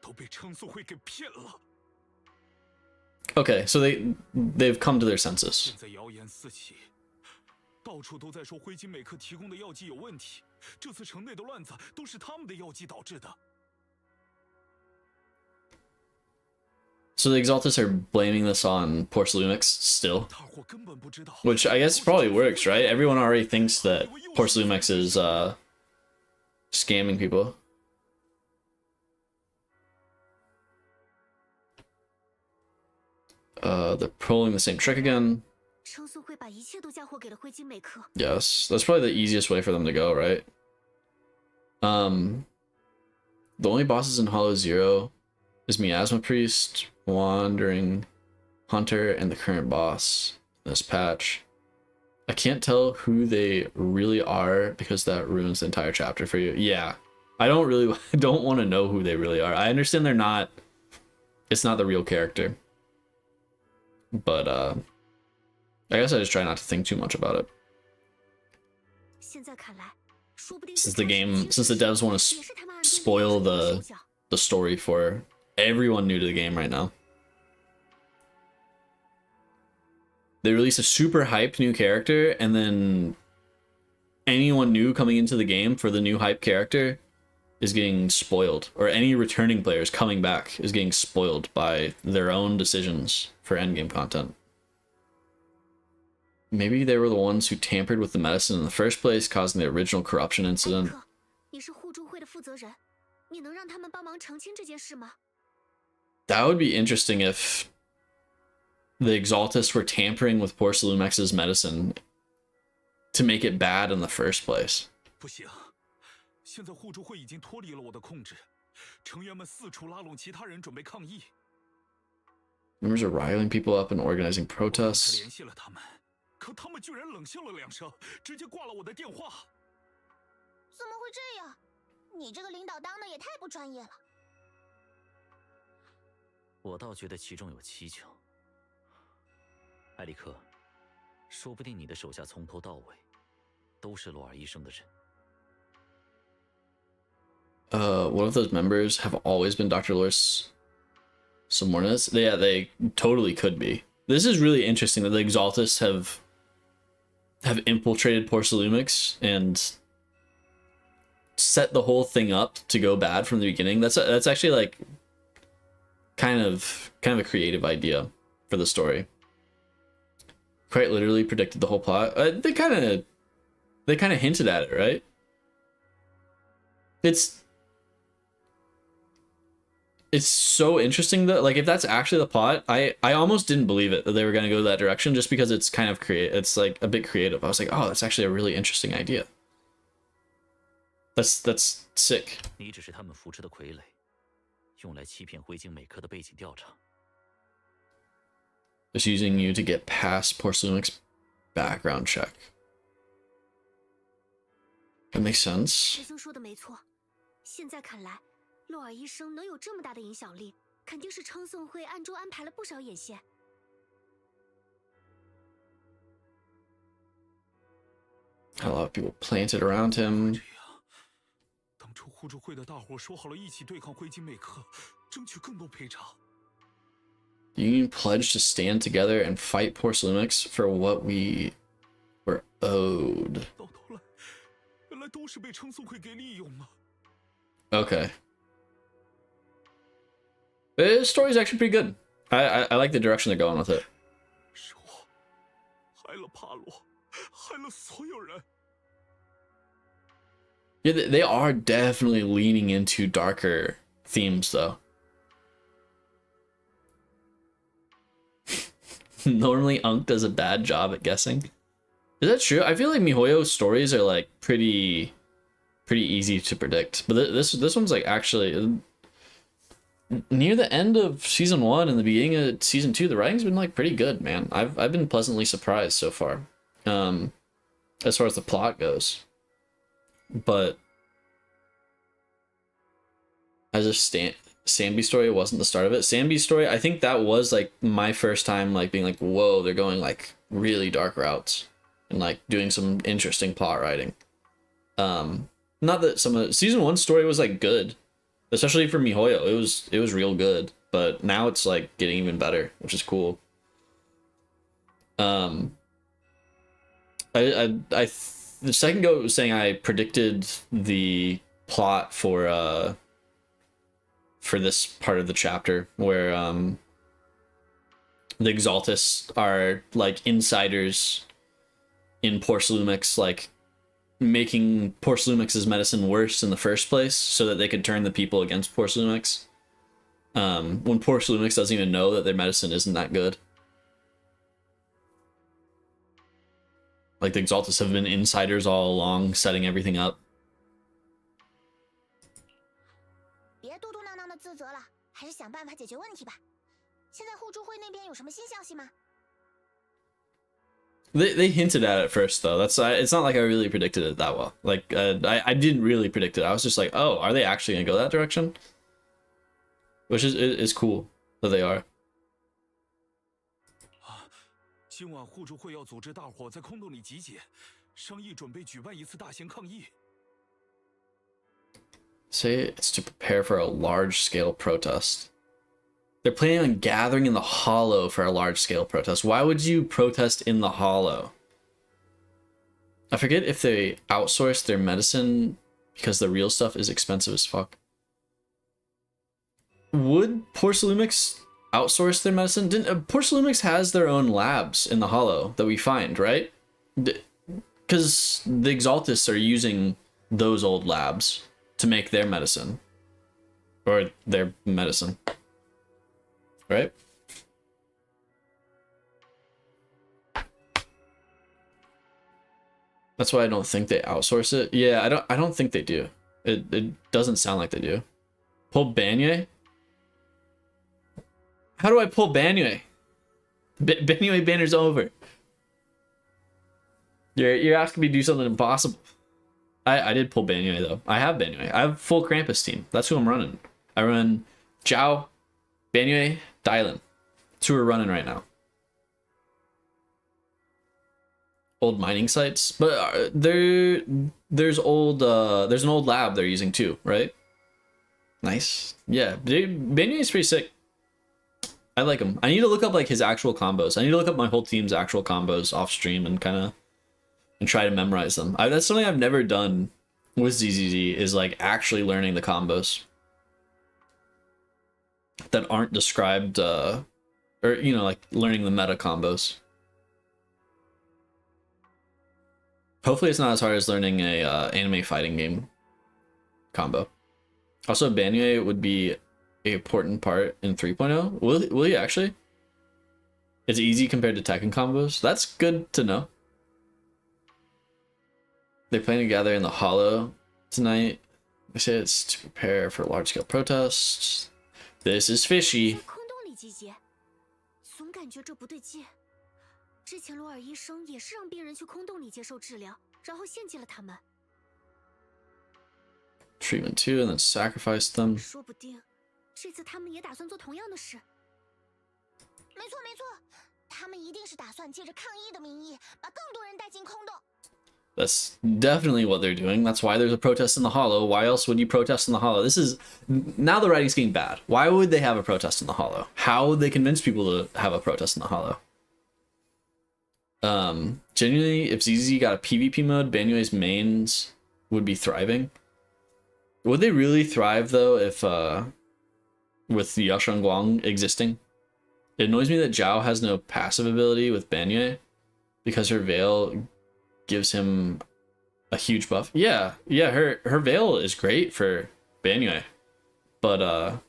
都被称速会给骗了。 Okay, so they've come to their senses. 现在谣言四起，到处都在说灰金美克提供的药剂有问题，这次城内的乱子都是他们的药剂导致的。 So the Exaltus are blaming this on Porcelumix still, 大伙根本不知道。 which I guess probably works, right? Everyone already thinks that Porcelumix is scamming people. They're pulling the same trick again. 称速会把一切都嫁祸给了灰金美克。 Yes, that's probably the easiest way for them to go, right? The only bosses in Hollow Zero is Miasma Priest, Wandering Hunter, and the current boss in this patch. I can't tell who they really are because that ruins the entire chapter for you. Yeah, I don't want to know who they really are. I understand it's not the real character. But I guess I just try not to think too much about it. 现在看来，说不定 Since the devs want to spoil the story for everyone new to the game right now. They release a super hyped new character, and then anyone new coming into the game for the new hype character is getting spoiled, or any returning players coming back is getting spoiled by their own decisions for endgame content. Maybe they were the ones who tampered with the medicine in the first place, causing the original corruption incident. 你是互助会的负责人，你能让他们帮忙澄清这件事吗？ That would be interesting if the Exaltus were tampering with Porcelumex's medicine to make it bad in the first place. 不行，现在互助会已经脱离了我的控制，成员们四处拉拢其他人准备抗议。 Members are riling people up and organizing 他 protests. 联系了他们，可他们居然冷笑了两声，直接挂了我的电话。怎么会这样？你这个领导当的也太不专业了。我倒觉得其中有蹊跷。埃里克，说不定你的手下从头到尾都是洛尔医生的人。One of those members have always been Dr. Loris Simornis. Yeah, they totally could be. This is really interesting that the Exaltus have infiltrated Porcelumix and set the whole thing up to go bad from the beginning. That's actually like kind of a creative idea for the story. Quite literally predicted the whole plot. They kind of hinted at it, right? It's so interesting that, like, if that's actually the plot, I almost didn't believe it that they were going to go that direction, just because it's kind of it's like a bit creative. I was like, oh, that's actually a really interesting idea. That's sick. 你只是他们扶持的傀儡，用来欺骗灰烬美克的背景调查。 Just using you to get past Porcelumix background check. That makes sense. 学生说的没错，现在看来，洛尔医生能有这么大的影响力，肯定是称颂会暗中安排了不少眼线。 A lot of people planted around him. 这样，当初互助会的大伙说好了一起对抗灰烬美克，争取更多赔偿。 The Union pledged to stand together and fight Porcelumix for what we were owed. 到头来，原来都是被称颂会给利用了。 Okay. This story's actually pretty good. I like the direction they're going with it. 是我害了帕罗，害了所有人。 Yeah, they are definitely leaning into darker themes, though. Normally, Unk does a bad job at guessing. Is that true? I feel like Mihoyo's stories are like pretty easy to predict, but this one's like actually near the end of season 1 and the beginning of season 2, the writing's been like pretty good, man. I've been pleasantly surprised so far, as far as the plot goes. But as a Sambi story wasn't the start of it. Sambi's story, I think that was like my first time like being like, whoa, they're going like really dark routes and like doing some interesting plot writing. Not that some of season 1 story was like good, especially for MiHoYo. It was real good, but now it's like getting even better, which is cool. The second go was saying I predicted the plot for this part of the chapter where the Exaltus are like insiders in Porcelumix, like making Porcelumix's medicine worse in the first place so that they could turn the people against Porcelumix. When Porcelumix doesn't even know that their medicine isn't that good. Like the Exaltus have been insiders all along, setting everything up. 别嘟嘟囔囔的自责了，还是想办法解决问题吧。现在互助会那边有什么新消息吗？ They hinted at it first though. That's it's not like I really predicted it that well. Like I didn't really predict it. I was just like, oh, are they actually gonna go that direction? Which is cool that they are. 今晚互助会要组织大伙在空洞里集结，商议准备举办一次大型抗议。 Say it's to prepare for a large-scale protest. They're planning on gathering in the Hollow for a large-scale protest. Why would you protest in the Hollow? I forget if they outsource their medicine because the real stuff is expensive as fuck. Would Porcelumix outsource their medicine? Porcelumix has their own labs in the Hollow that we find, right? Because the Exaltus are using those old labs to make their medicine. Or their medicine. Right? That's why I don't think they outsource it. Yeah, I don't think they do. It doesn't sound like they do. Pull Banyue? How do I pull Banyue? Banyue banner's over. You're asking me to do something impossible. I did pull Banyue though. I have Banyue. I have full Krampus team. That's who I'm running. I run Zhao, Banyue, Dylan. That's who we're running right now. Old mining sites, but there's an old lab they're using too, right? Nice. Yeah, Banyue is pretty sick. I like him. I need to look up like his actual combos. I need to look up my whole team's actual combos off stream and try to memorize them. That's something I've never done with ZZZ, is like actually learning the combos that aren't described, or you know, like learning the meta combos. Hopefully it's not as hard as learning a anime fighting game combo. Also, Banyue would be an important part in 3.0. Will he actually? It's easy compared to Tekken combos. That's good to know. They plan to gather in the Hollow tonight. They say it's to prepare for large-scale protests. This is fishy. 在空洞里集结，总感觉这不对劲。之前罗尔医生也是让病人去空洞里接受治疗，然后献祭了他们。Treatment 2 and then sacrifice them. 说不定这次他们也打算做同样的事。没错没错，他们一定是打算借着抗议的名义，把更多人带进空洞。 That's definitely what they're doing. That's why there's a protest in the Hollow. Why else would you protest in the Hollow? This is... Now the writing's getting bad. Why would they have a protest in the Hollow? How would they convince people to have a protest in the Hollow? Genuinely, if ZZ got a PvP mode, Banyue's mains would be thriving. Would they really thrive, though, if... with Yasheng Guang existing? It annoys me that Zhao has no passive ability with Banyue, because her Veil gives him a huge buff. Yeah, her Veil is great for Banyue, but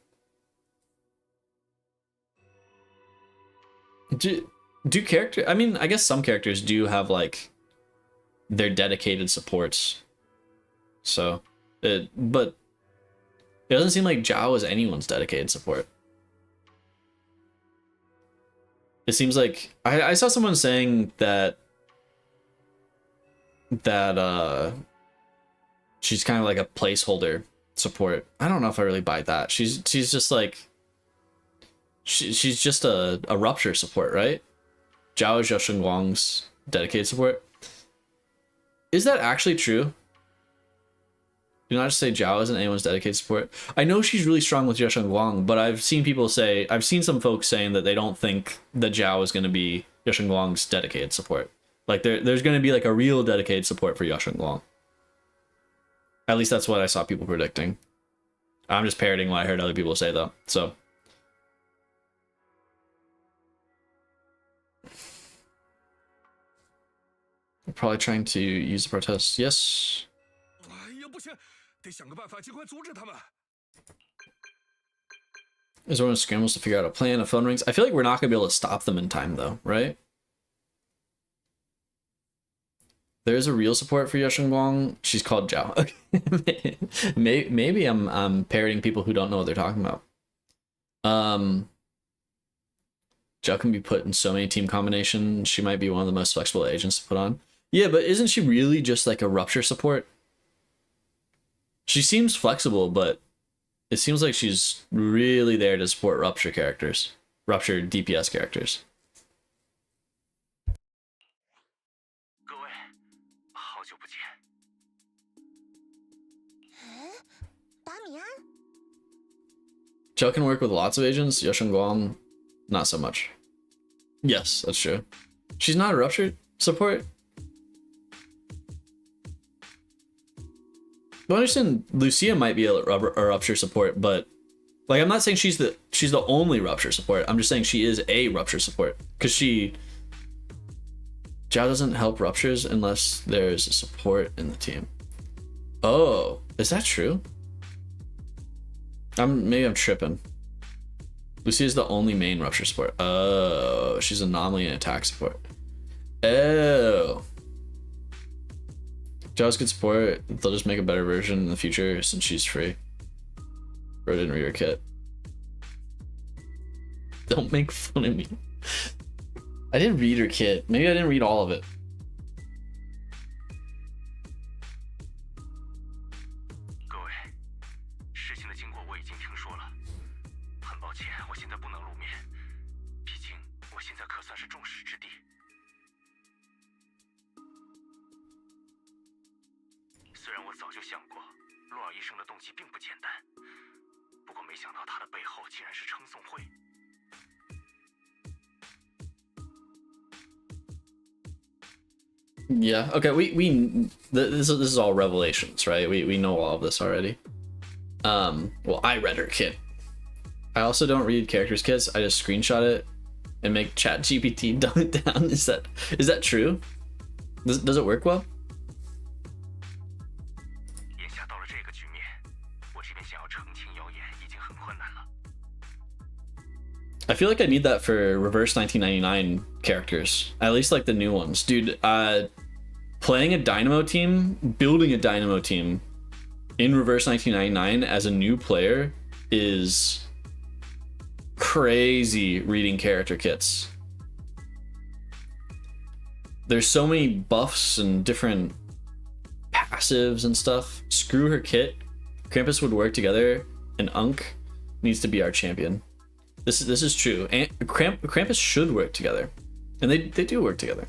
do character? I mean, I guess some characters do have like their dedicated supports. So, but It doesn't seem like Zhao is anyone's dedicated support. It seems like I saw someone saying that she's kind of like a placeholder support. I don't know if I really buy that. She's just like she's just a rupture support, right? Zhao is Zhao Shengguang's dedicated support. Is that actually true? Do not just say Zhao isn't anyone's dedicated support. I know she's really strong with Zhao Shengguang, but I've seen some folks saying that they don't think that Zhao is going to be Zhao Shengguang's dedicated support. Like there's going to be like a real dedicated support for Zhao Shengguang. At least that's what I saw people predicting. I'm just parroting what I heard other people say though. So we're probably trying to use the protest. Yes. 哎呀，不行，得想个办法尽快阻止他们。 Everyone scrambles to figure out a plan. A phone rings. I feel like we're not going to be able to stop them in time though, right? There's a real support for Zhao Shengguang. She's called Zhao. Maybe I'm parroting people who don't know what they're talking about. Zhao can be put in so many team combinations. She might be one of the most flexible agents to put on. Yeah, but isn't she really just like a rupture support? She seems flexible, but it seems like she's really there to support rupture characters, rupture DPS characters. 各位，好久不见。达米安， Zhao can work with lots of agents. Zhao Shengguang, not so much. Yes, that's true. She's not a rupture support. I understand Lucia might be a rupture support, but like I'm not saying she's the only rupture support. I'm just saying she is a rupture support because Zhao doesn't help ruptures unless there's a support in the team. Oh, is that true? Maybe I'm tripping. Lucia is the only main rupture support. Oh, she's anomaly and attack support. Oh. Zhao's good support. They'll just make a better version in the future since she's free. Bro didn't read her kit. Don't make fun of me. I didn't read her kit. Maybe I didn't read all of it. 各位，事情的经过我已经听说了，很抱歉，我现在不能露面，毕竟我现在可算是众矢之的。虽然我早就想过，洛尔医生的动机并不简单，不过没想到他的背后竟然是称颂会。 Yeah. Okay. This is all revelations, right? We know all of this already. Well, I read her kit. I also don't read characters' kits. I just screenshot it and make ChatGPT dumb it down. Is that true? Does it work well? 眼下到了这个局面，我这边想要澄清谣言已经很困难了。 I feel like I need that for Reverse 1999 characters. At least like the new ones. Dude, playing a Dynamo team, building a Dynamo team in Reverse 1999 as a new player is crazy reading character kits. There's so many buffs and different passives and stuff. Screw her kit. Krampus would work together, and Unk needs to be our champion. This is true. And Krampus should work together, and they do work together.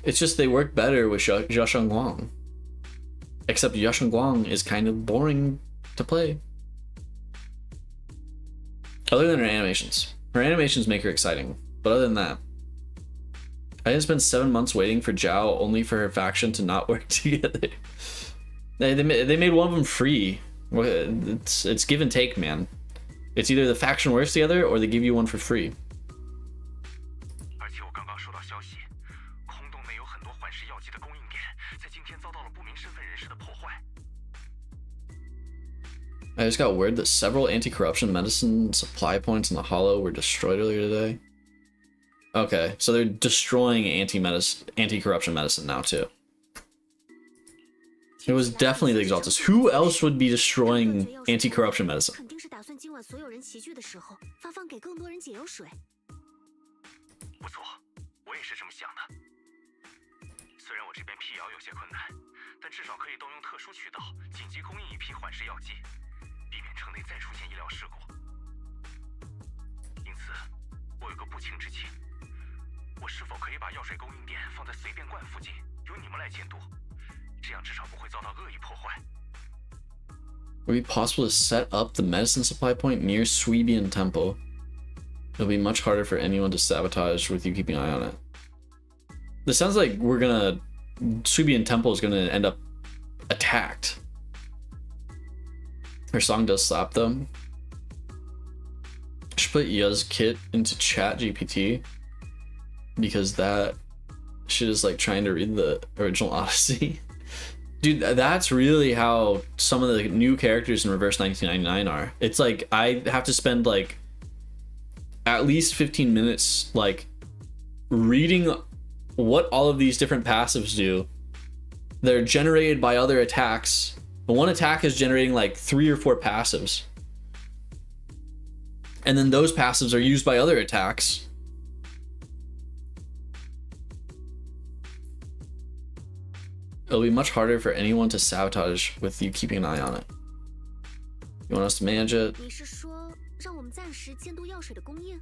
It's just they work better with Zhao Shengguang. Except Zhao Shengguang is kind of boring to play. Other than her animations. Her animations make her exciting, but other than that, I didn't spend 7 months waiting for Zhao only for her faction to not work together. They made one of them free. It's give and take, man. It's either the faction works together or they give you one for free. 而且我刚刚收到消息，空洞内有很多缓释药剂的供应点，在今天遭到了不明身份人士的破坏。 I just got word that several anti-corruption medicine supply points in the Hollow were destroyed earlier today. Okay, so they're destroying anti-corruption medicine now too. It was definitely the Exaltus. Who else would be destroying anti-corruption medicine? 肯定是打算今晚所有人齐聚的时候，发放给更多人解药水。不错，我也是这么想的。虽然我这边辟谣有些困难，但至少可以动用特殊渠道紧急供应一批缓释药剂，避免城内再出现医疗事故。因此，我有个不情之请，我是否可以把药水供应点放在随便观附近，由你们来监督？这样至少不会遭到恶意破坏。 Would it be possible to set up the medicine supply point near Suibian Temple? It'll be much harder for anyone to sabotage with you keeping an eye on it. This sounds like Suibian Temple is gonna end up attacked. Her song does slap them. I should put Ya's kit into Chat GPT because that shit is like trying to read the original Odyssey. Dude, that's really how some of the new characters in Reverse 1999 are. It's like I have to spend like at least 15 minutes like reading what all of these different passives do. They're generated by other attacks. But one attack is generating like 3 or 4 passives. And then those passives are used by other attacks. It'll be much harder for anyone to sabotage with you keeping an eye on it. You want us to manage it? 你是说让我们暂时监督药水的供应？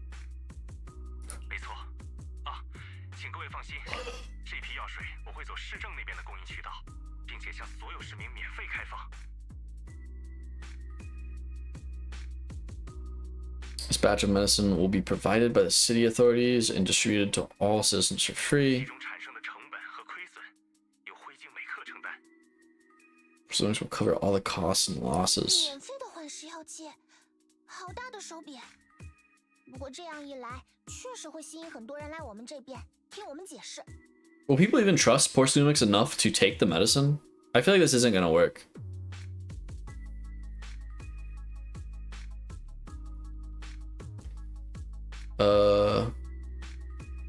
没错，啊，请各位放心，这批药水我会走市政那边的供应渠道，并且向所有市民免费开放。 This batch of medicine will be provided by the city authorities and distributed to all citizens for free. 其中产生的成本和亏损由灰烬美克承担。 Presumers will cover all the costs and losses. 免费的缓释药剂，好大的手笔。不过这样一来，确实会吸引很多人来我们这边听我们解释。 Will people even trust Porsumix enough to take the medicine? I feel like this isn't gonna work.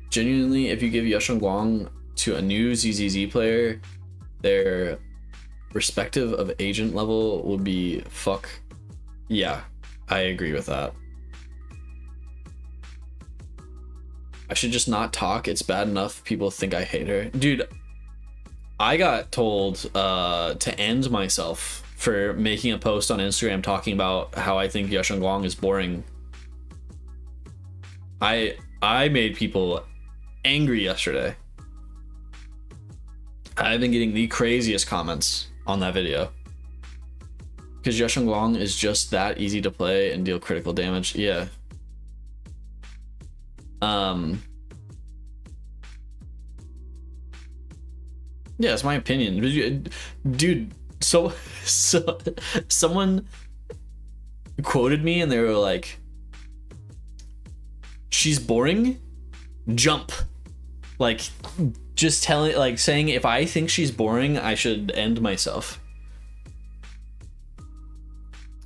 Genuinely, if you give Yusheng Guang to a new ZZZ player, their respective of agent level will be fuck. Yeah, I agree with that. I should just not talk. It's bad enough people think I hate her. Dude, I got told to end myself for making a post on Instagram talking about how I think Yusheng Guang is boring. I made people angry yesterday. I've been getting the craziest comments on that video. Because Yusheng Guang is just that easy to play and deal critical damage. Yeah. Yeah, it's my opinion. Dude, so someone quoted me and they were like, she's boring, jump. Like, just telling, like, saying if I think she's boring, I should end myself.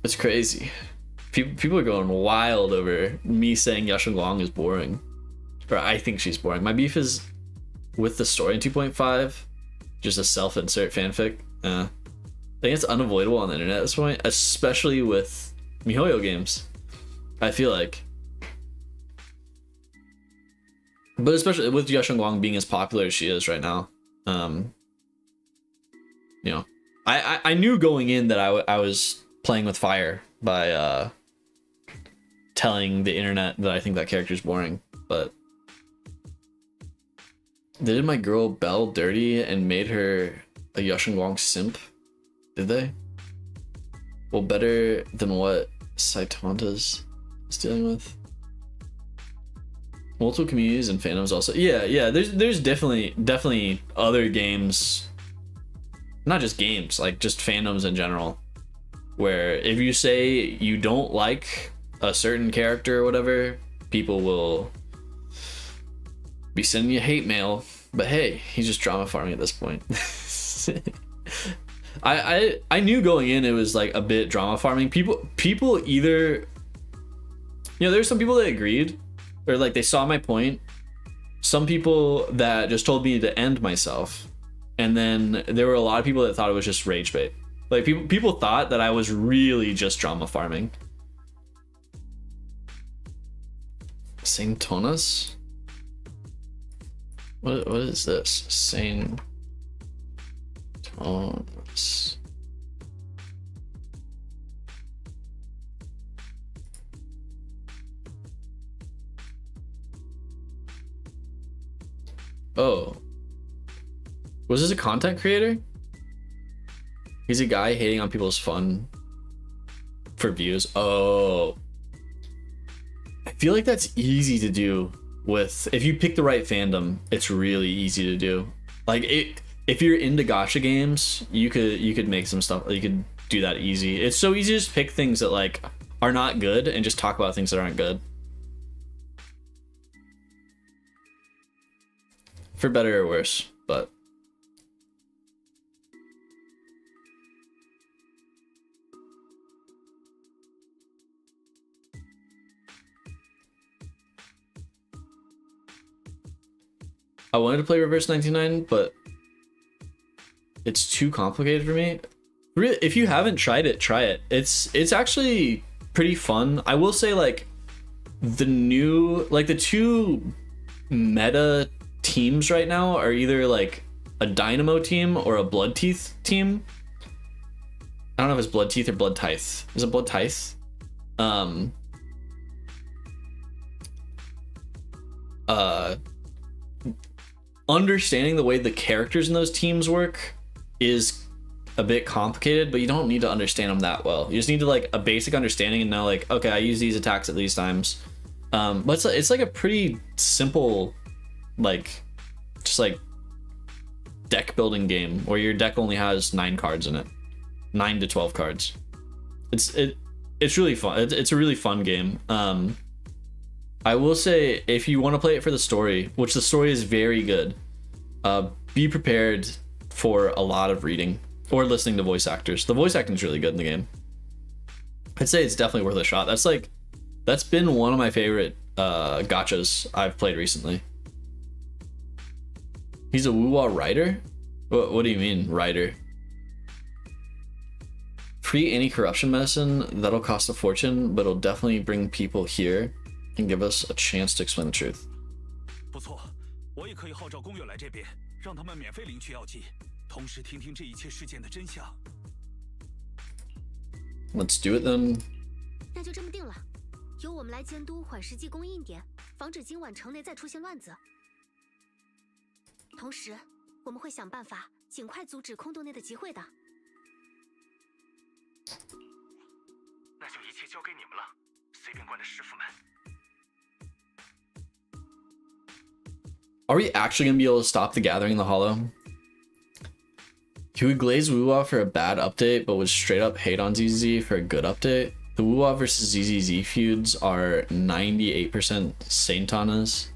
It's crazy. People are going wild over me saying Yusheng Guang is boring. Or I think she's boring. My beef is with the story in 2.5. Just a self-insert fanfic. I think it's unavoidable on the internet at this point, especially with MiHoYo games, I feel like. But especially with Yusheng Guang being as popular as she is right now. You know, I knew going in that I was playing with fire by telling the internet that I think that character's boring, but they did my girl Belle dirty and made her a Yusheng Guang simp. Did they? Well, better than what Saitonta's is dealing with. Multiple communities and fandoms also. Yeah. There's definitely other games, not just games, like just fandoms in general, where if you say you don't like a certain character or whatever, people will be sending you hate mail. But hey, he's just drama farming at this point. I knew going in it was like a bit drama farming. People either, you know, there's some people that agreed or like they saw my point. Some people that just told me to end myself. and then there were a lot of people that thought it was just rage bait. Like people thought that I was really just drama farming. Saint Tonas? What is this? Saint Tonas. Oh. Was this a content creator? He's a guy hating on people's fun for views. Oh. I feel like that's easy to do with, if you pick the right fandom, it's really easy to do. Like if you're into gacha games, you could make some stuff, you could do that easy. It's so easy to just pick things that like are not good and just talk about things that aren't good. For better or worse, but I wanted to play Reverse 99, but it's too complicated for me. Really, if you haven't tried it, try it. It's actually pretty fun. I will say, like, the two meta teams right now are either like a Dynamo team or a Blood Teeth team. I don't know if it's Blood Teeth or Blood Tithe. Is it Blood Tithe? Understanding the way the characters in those teams work is a bit complicated, but you don't need to understand them that well. You just need to like a basic understanding and know like, okay, I use these attacks at these times. But it's like a pretty simple, like, just like deck building game where your deck only has 9 cards in it, 9 to 12 cards. It's really fun. It's a really fun game. I will say, if you want to play it for the story, which the story is very good, be prepared for a lot of reading or listening to voice actors. The voice acting is really good in the game. I'd say it's definitely worth a shot. That's been one of my favorite gachas I've played recently. He's a Wuwa writer? What do you mean, writer? Free anti-corruption medicine, that'll cost a fortune, but it'll definitely bring people here and give us a chance to explain the truth. 不错，我也可以号召公友来这边，让他们免费领取药剂，同时听听这一切事件的真相。 Let's do it then. 那就这么定了，由我们来监督缓时剂供应点，防止今晚城内再出现乱子。同时，我们会想办法尽快阻止空洞内的集会的。那就一切交给你们了，随便管的师傅们。 Are we actually gonna be able to stop the gathering in the hollow? He would glaze Wuwa for a bad update, but would straight up hate on ZZZ for a good update. The Wuwa versus ZZZ feuds are 98% Saintanas.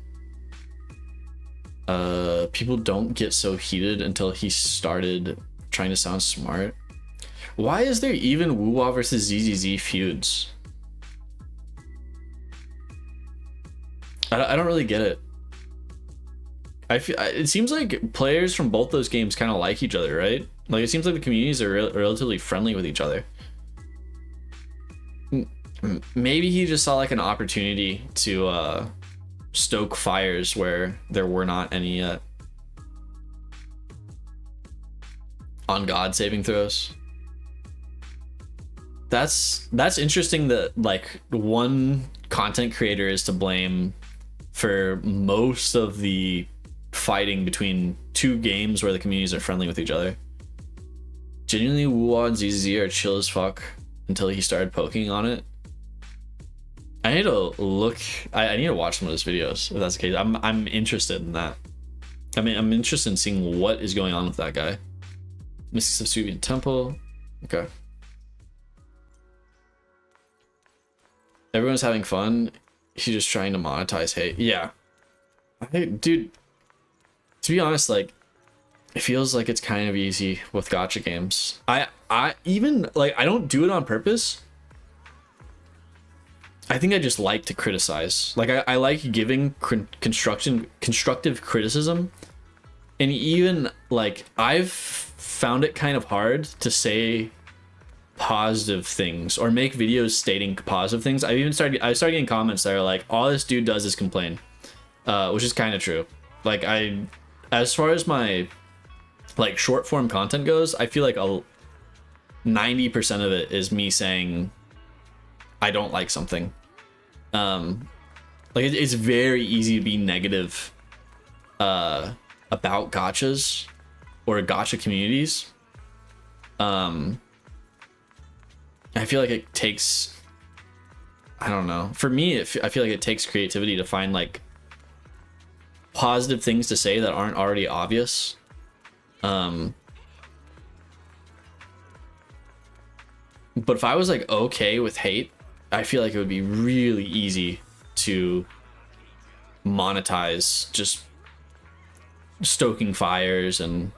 People don't get so heated until he started trying to sound smart. Why is there even Wuwa versus ZZZ feuds? I don't really get it. It seems like players from both those games kind of like each other, right? Like, it seems like the communities are relatively friendly with each other. Maybe he just saw like an opportunity to stoke fires where there were not any yet. On God saving throws. That's interesting that like one content creator is to blame for most of the fighting between two games where the communities are friendly with each other. Genuinely, Wuwa and ZZZ are chill as fuck until he started poking on it. I need to look. I need to watch some of those videos if that's the case. I'm interested in that. I mean, I'm interested in seeing what is going on with that guy. Mystic Subsubian Temple. Okay. Everyone's having fun. He's just trying to monetize hate. Yeah. Dude, to be honest, like, it feels like it's kind of easy with gacha games. I even, like, I don't do it on purpose. I think I just like to criticize. Like, I like giving constructive criticism And even like I've found it kind of hard to say positive things or make videos stating positive things. I started getting comments that are like, all this dude does is complain, which is kind of true. Like as far as my like short form content goes, I feel like 90% of it is me saying I don't like something. Like it's very easy to be negative about gachas or gacha communities. I feel like it takes, I don't know, for me I feel like it takes creativity to find like positive things to say that aren't already obvious. But if I was like okay with hate, I feel like it would be really easy to monetize just stoking fires and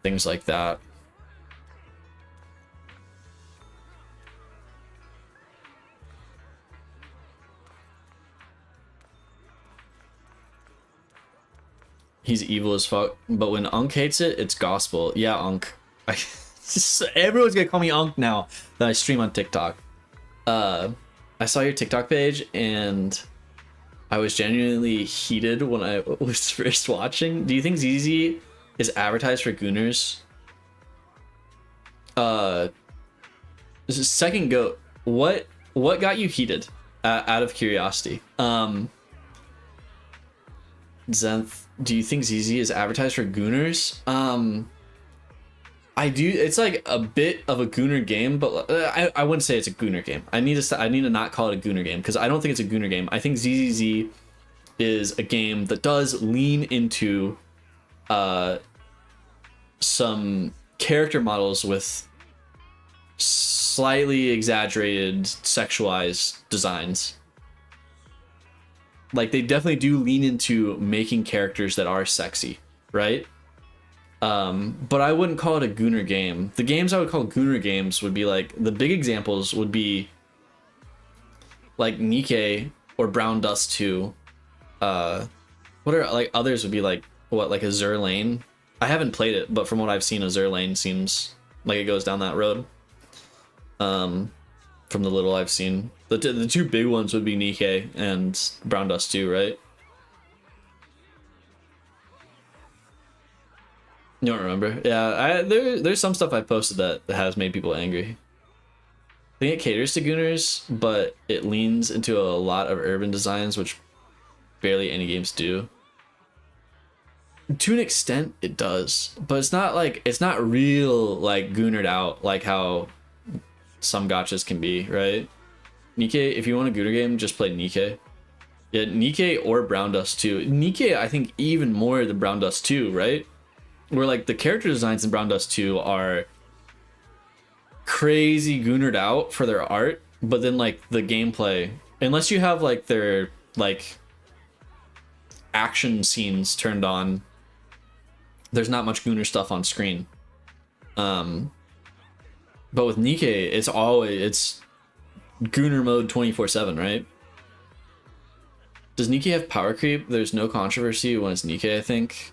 things like that. He's evil as fuck, but when Unk hates it, it's gospel. Yeah, Unk. Everyone's gonna call me Unk now that I stream on TikTok. I saw your TikTok page and I was genuinely heated when I was first watching. Do you think ZZ is advertised for Gooners? This is second goat. What got you heated? Out of curiosity. Zenth, do you think ZZ is advertised for Gooners? I do. It's like a bit of a Gooner game, but I wouldn't say it's a Gooner game. I need to not call it a Gooner game because I don't think it's a Gooner game. I think ZZZ is a game that does lean into some character models with slightly exaggerated sexualized designs. Like they definitely do lean into making characters that are sexy, right? But I wouldn't call it a Gooner game. The games I would call Gooner games would be like, the big examples would be like Nikke or Brown Dust 2. What are like others would be like, what, like Azur Lane? I haven't played it, but from what I've seen, Azur Lane seems like it goes down that road. From the little I've seen. The two big ones would be Nikke and Brown Dust 2, right? You don't remember? Yeah, there's some stuff I posted that has made people angry. I think it caters to Gooners, but it leans into a lot of urban designs, which barely any games do. To an extent, it does, but it's not real like Goonered out like how some gachas can be, right? Nikke, if you want a Gooner game, just play Nikke. Yeah, Nikke or Brown Dust 2. Nikke, I think even more than Brown Dust 2, right? Where like the character designs in Brown Dust 2 are crazy Goonered out for their art, but then like the gameplay, unless you have like their like action scenes turned on, there's not much Gooner stuff on screen. But with Nikke, it's Gooner mode 24/7, right? Does Nikke have power creep? There's no controversy when it's Nikke, I think.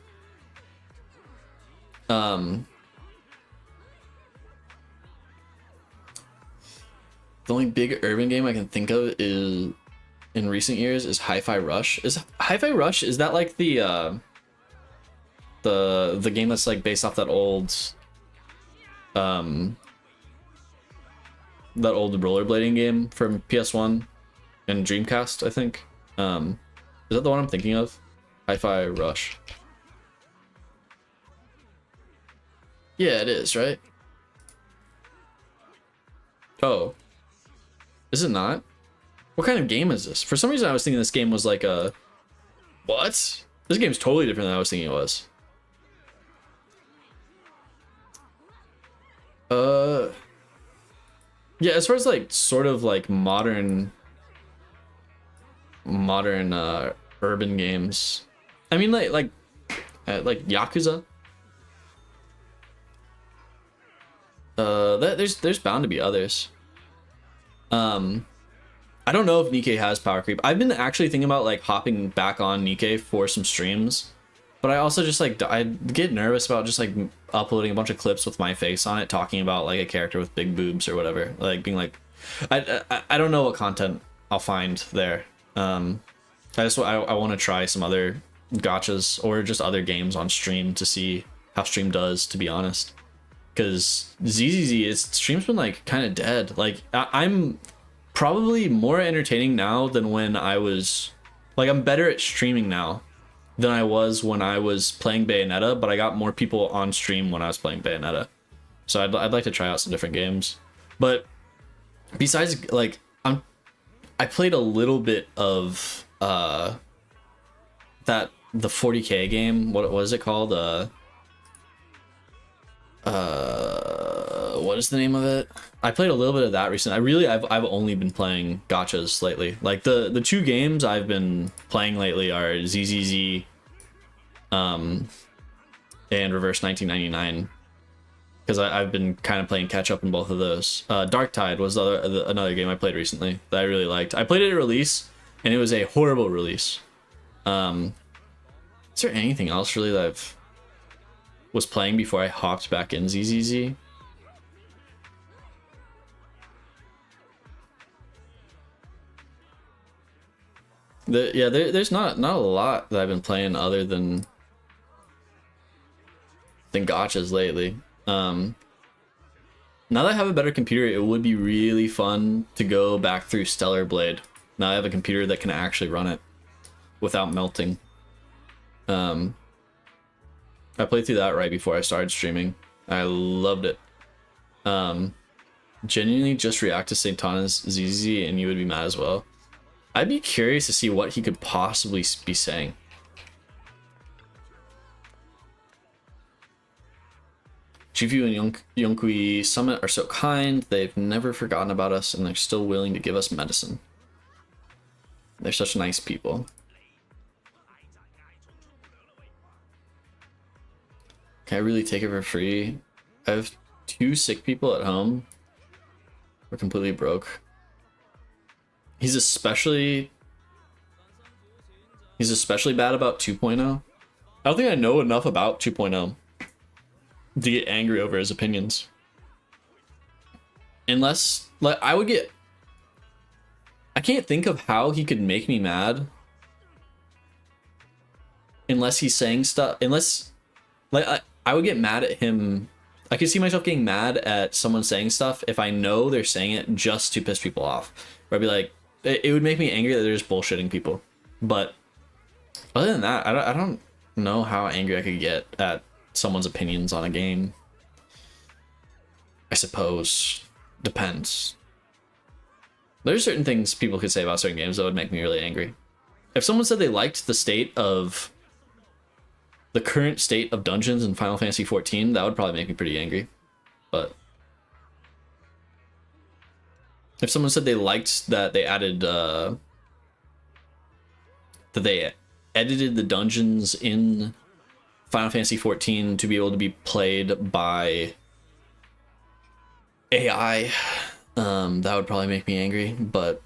The only big urban game I can think of is in recent years is Hi-Fi Rush. Is Hi-Fi Rush, is that like the game that's like based off that old rollerblading game from PS1 and Dreamcast, I think? Is that the one I'm thinking of? Hi-Fi Rush. Yeah, it is, right? Oh. Is it not? What kind of game is this? For some reason I was thinking this game was like a... What? This game's totally different than I was thinking it was. Yeah, as far as like sort of like modern urban games. I mean like Yakuza. There's bound to be others. I don't know if Nikke has power creep. I've been actually thinking about like hopping back on Nikke for some streams But I also just like I get nervous about just like uploading a bunch of clips with my face on it, talking about like a character with big boobs or whatever, like being like, I don't know what content I'll find there. I want to try some other gachas or just other games on stream to see how stream does, to be honest, because stream's been like kind of dead. Like I'm probably more entertaining now than when I was like, I'm better at streaming now than I was when I was playing Bayonetta, but I got more people on stream when I was playing Bayonetta, so I'd like to try out some different games. But besides, like, I played a little bit of that the 40K game. What is it called? What is the name of it? I played a little bit of that recently. I've only been playing gachas lately. Like the two games I've been playing lately are ZZZ and Reverse 1999, because I've been kind of playing catch up in both of those. Dark Tide was another game I played recently that I really liked. I played it at release and it was a horrible release. Is there anything else really that I've was playing before I hopped back in ZZZ? There's not a lot that I've been playing other than gachas lately. Now that I have a better computer, it would be really fun to go back through Stellar Blade. Now I have a computer that can actually run it without melting. I played through that right before I started streaming. I loved it. Genuinely just react to Saintana's ZZ and you would be mad as well. I'd be curious to see what he could possibly be saying. Shifu and Yonkui Summit are so kind. They've never forgotten about us and they're still willing to give us medicine. They're such nice people. Can I really take it for free? I have 2 sick people at home. We're completely broke. He's especially bad about 2.0. I don't think I know enough about 2.0 to get angry over his opinions. Unless, like, I can't think of how he could make me mad unless he's saying stuff, like, I would get mad at him. I could see myself getting mad at someone saying stuff if I know they're saying it just to piss people off. Or I'd be like, it would make me angry that they're just bullshitting people. But other than that, I don't know how angry I could get at someone's opinions on a game. I suppose. Depends. There's certain things people could say about certain games that would make me really angry. If someone said they liked the current state of dungeons in Final Fantasy XIV, that would probably make me pretty angry. But if someone said they liked that they added that they edited the dungeons in Final Fantasy XIV to be able to be played by AI, that would probably make me angry. But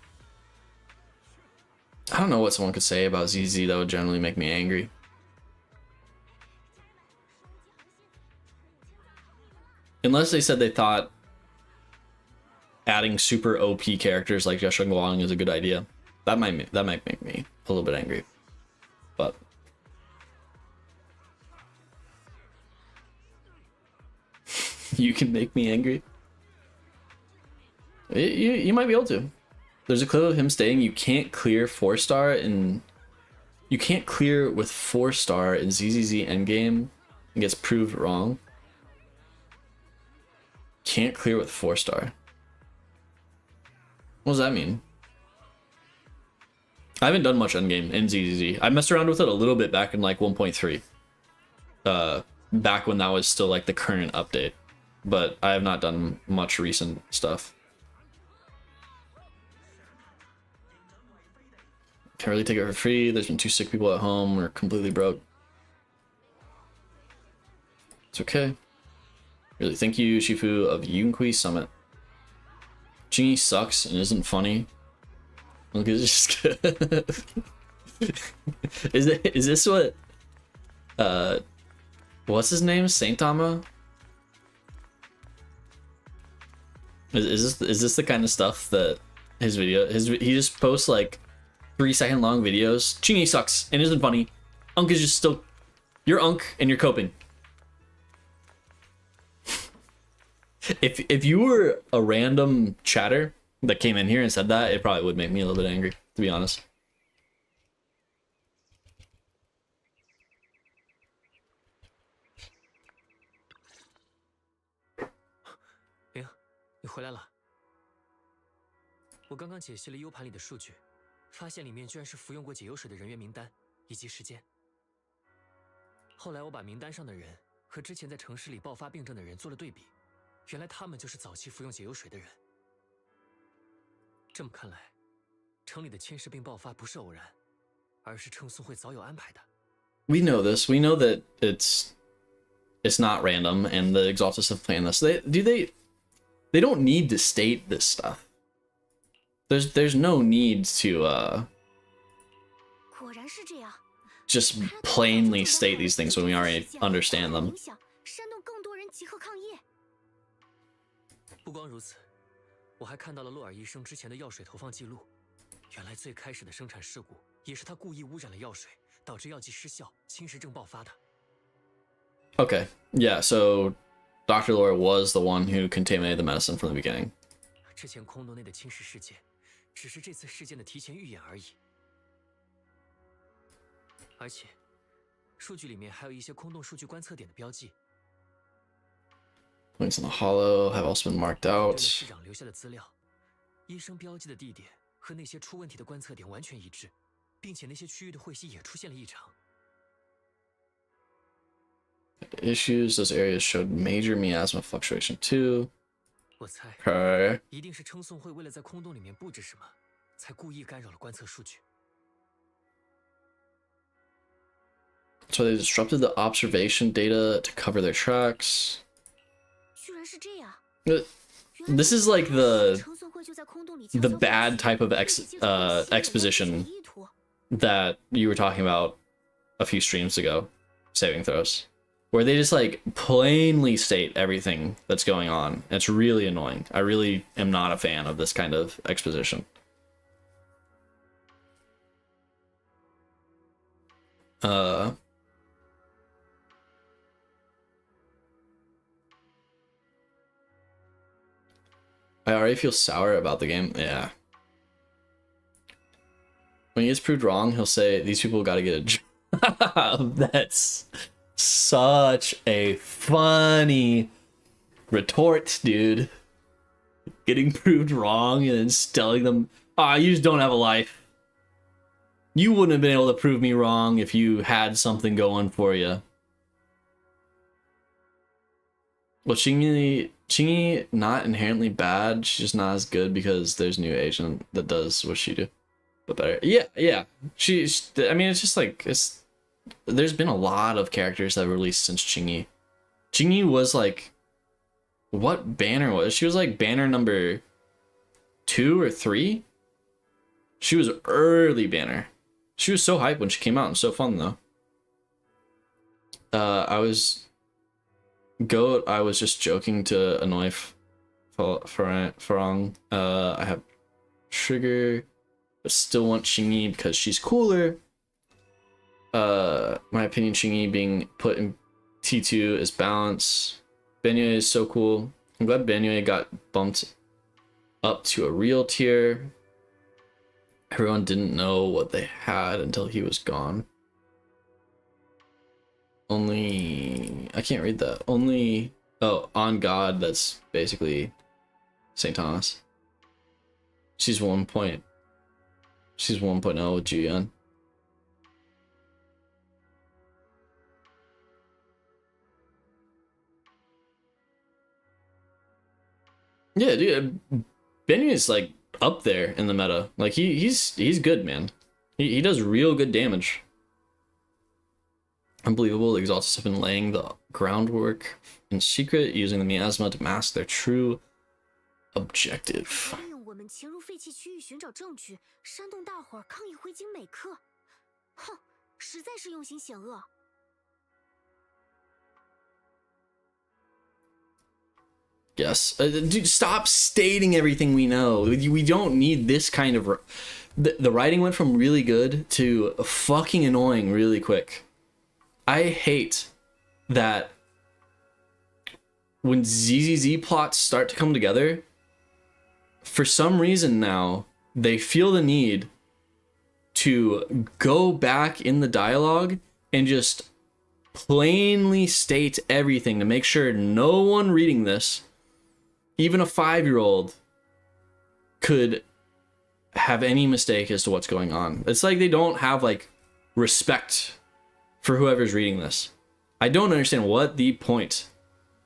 I don't know what someone could say about ZZ that would generally make me angry. Unless they said they thought adding super OP characters like Zheshang Guang is a good idea. That might make me a little bit angry. But you can make me angry. You might be able to. There's a clip of him stating you can't clear 4-star and you can't clear with 4-star in ZZZ Endgame and gets proved wrong. Can't clear with 4-star. What does that mean? I haven't done much endgame in ZZZ. I messed around with it a little bit back in like 1.3. Back when that was still like the current update. But I have not done much recent stuff. Can't really take it for free. There's been 2 sick people at home. We're completely broke. It's okay. Really, thank you, Shifu of Yonkui Summit. Jingy sucks and isn't funny. Look, it's just is this what what's his name? Saint Tama? Is this the kind of stuff that he just posts like 3-second long videos? Chingy sucks and isn't funny. Unk is just still, you're Unk and you're coping. If you were a random chatter that came in here and said that, it probably would make me a little bit angry, to be honest. 灵，你回来了。我刚刚解析了 U 盘里的数据，发现里面居然是服用过解忧水的人员名单以及时间。后来我把名单上的人和之前在城市里爆发病症的人做了对比，原来他们就是早期服用解忧水的人。这么看来，城里的侵蚀病爆发不是偶然，而是称颂会早有安排的。We know this. We know that it's not random, and the Exaltus have planned this. They don't need to state this stuff. There's no need to 果然是这样。 just plainly state these things when we already understand them. 煽动更多人集合抗议。不光如此，我还看到了洛尔医生之前的药水投放记录。原来最开始的生产事故也是他故意污染了药水，导致药剂失效、侵蚀症爆发的。Okay, yeah. So Dr. Lore was the one who contaminated the medicine from the beginning. 之前空洞内的侵蚀事件，只是这次事件的提前预演而已。而且，数据里面还有一些空洞数据观测点的标记。 Points in the hollow have also been marked 对了 out. 市长留下的资料，医生标记的地点和那些出问题的观测点完全一致，并且那些区域的汇息也出现了异常。 Issues, those areas showed major miasma fluctuation too. 我猜， Okay. 一定是称颂会为了在空洞里面布置什么，才故意干扰了观测数据。 So they disrupted the observation data to cover their tracks. 居然是这样。 This is like the bad type of exposition that you were talking about a few streams ago, Saving Throws, where they just like plainly state everything that's going on. It's really annoying. I really am not a fan of this kind of exposition. I already feel sour about the game. Yeah. When he gets proved wrong, he'll say, "These people got to get a job." That's such a funny retort, dude. Getting proved wrong and then telling them, you just don't have a life. You wouldn't have been able to prove me wrong if you had something going for you." Well, Chingy not inherently bad. She's just not as good because there's a new agent that does what she do, but better. Yeah. I mean, it's just like there's been a lot of characters that were released since Chingy. Chingy was like, what banner was she? Was like banner number 2 or 3. She was early banner. She was so hyped when she came out and so fun though. I was just joking to annoy Farang. I have Trigger, but still want Chingy because she's cooler. My opinion, Chingy being put in T2 is balance. Benyue is so cool. I'm glad Benyue got bumped up to a real tier. Everyone didn't know what they had until he was gone. I can't read that. On God, that's basically St. Thomas. She's 1.0 with Juyeon. Yeah, dude, Benyue is like up there in the meta. Like he's good, man. He does real good damage. Unbelievable. The Exaltus have been laying the groundwork in secret, using the miasma to mask their true objective. 利用我们潜入废弃区域寻找证据，煽动大伙儿抗议回京美克。哼，实在是用心险恶。Yes. Dude, stop stating everything we know. We don't need this kind of... The writing went from really good to fucking annoying really quick. I hate that when ZZZ plots start to come together, for some reason now, they feel the need to go back in the dialogue and just plainly state everything to make sure no one reading this, even a 5-year-old, could have any mistake as to what's going on. It's like they don't have like respect for whoever's reading this. I don't understand what the point.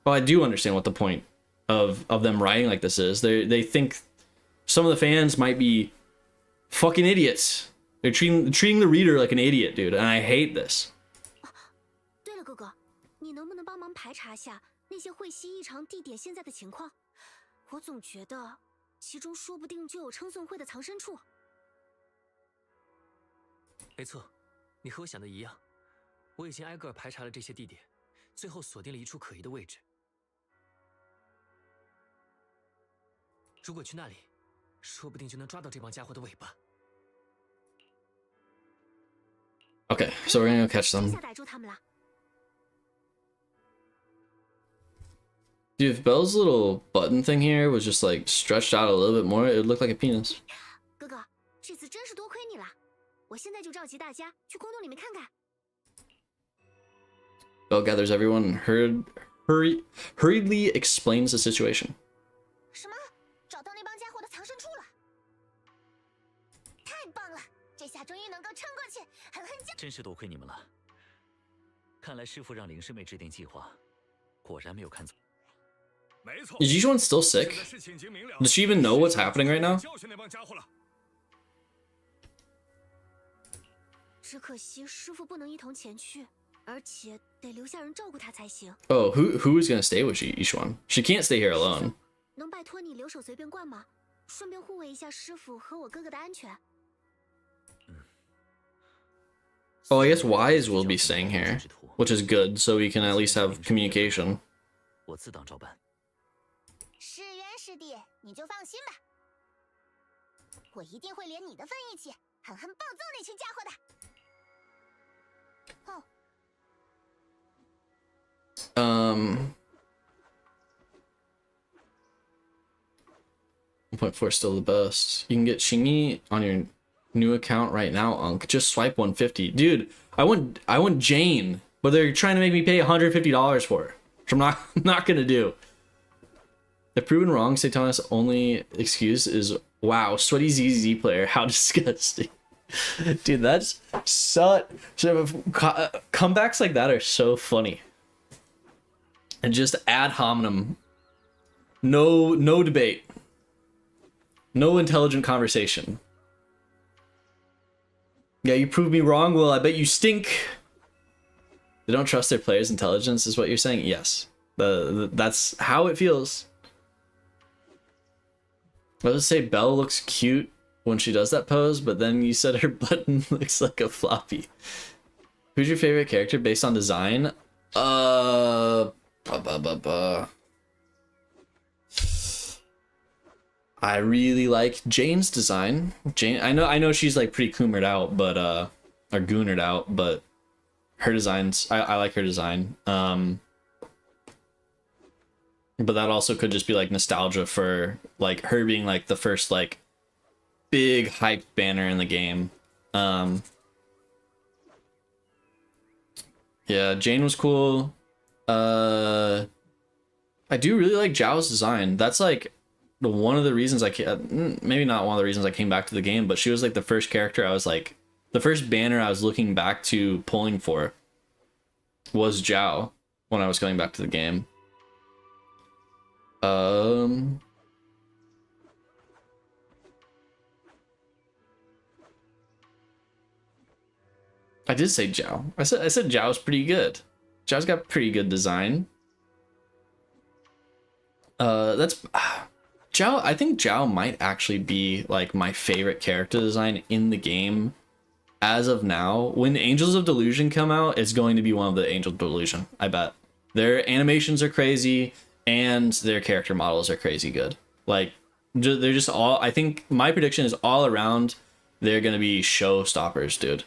Well, I do understand what the point of them writing like this is. They think some of the fans might be fucking idiots. They're treating the reader like an idiot, dude, and I hate this. 对了，哥哥，你能不能帮忙排查下那些会息异常地点现在的情况？我总觉得其中说不定就有称颂会的藏身处。没错，你和我想的一样，我已经挨个排查了这些地点，最后锁定了一处可疑的位置。如果去那里，说不定就能抓到这帮家伙的尾巴。 Okay, so we're gonna go catch 这 them. 下逮住他们了。 Dude, if Belle's little button thing here was just like stretched out a little bit more, it would look like a penis. 哥哥，这次真是多亏你了。我现在就召集大家去空洞里面看看。 Belle gathers everyone and hurriedly explains the situation. 什么？找到那帮家伙的藏身处了？太棒了！这下终于能够撑过去，狠狠将。真是多亏你们了。看来师傅让林师妹制定计划，果然没有看错。 Is Yishuan still sick? Does she even know what's happening right now? 只可惜师傅不能一同前去，而且得留下人照顾他才行。 Oh, who is gonna stay with Yishuan? She can't stay here alone. 能拜托你留守随便观吗？顺便护卫一下师傅和我哥哥的安全。 Oh, I guess Wise will be staying here, which is good, so we can at least have communication. 我自当照办。 是缘师弟，你就放心吧，我一定会连你的份一起，狠狠暴揍那群家伙的。哦。 1.4 is still the best. You can get Shingy on your new account right now, Unk. Just swipe 150. Dude, I want Jane, but they're trying to make me pay $150 for her, which I'm not gonna do. If proven wrong, Satana's only excuse is, wow, sweaty ZZ player, how disgusting. Dude, that's such... comebacks like that are so funny. And just ad hominem. No debate. No intelligent conversation. Yeah, you proved me wrong, well, I bet you stink. They don't trust their players' intelligence, is what you're saying? Yes. That's how it feels. I was say Belle looks cute when she does that pose, but then you said her button looks like a floppy. Who's your favorite character based on design? I really like Jane's design. Jane, I know she's like pretty coomered out, but or goonered out, but her designs, I like her design. But that also could just be like nostalgia for like her being like the first like big hype banner in the game. Yeah, Jane was cool. I do really like Zhao's design. That's like one of the reasons maybe not one of the reasons I came back to the game, but she was like the first character I was like, the first banner I was looking back to pulling for was Zhao when I was going back to the game. I did say Zhao. I said Zhao's pretty good. Zhao's got pretty good design. That's Zhao. I think Zhao might actually be like my favorite character design in the game as of now. When Angels of Delusion come out, it's going to be one of the Angels of Delusion. I bet their animations are crazy. and their character models are crazy good. Like, they're just all, I think my prediction is all around, they're going to be showstoppers, dude.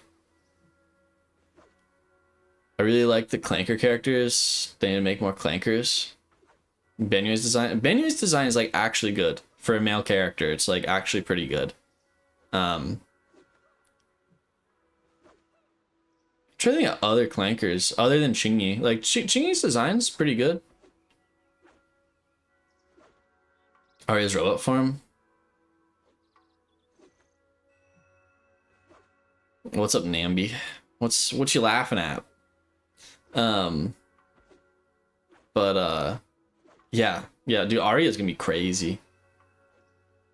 I really like the Clanker characters. They need to make more Clankers. Benyue's design is like actually good for a male character. It's like actually pretty good. I'm trying to think of other Clankers other than Chingy. Like Chingy's design's pretty good. Arya's robot form. What's up, Nambi? What you laughing at? Yeah, dude, Arya's gonna be crazy.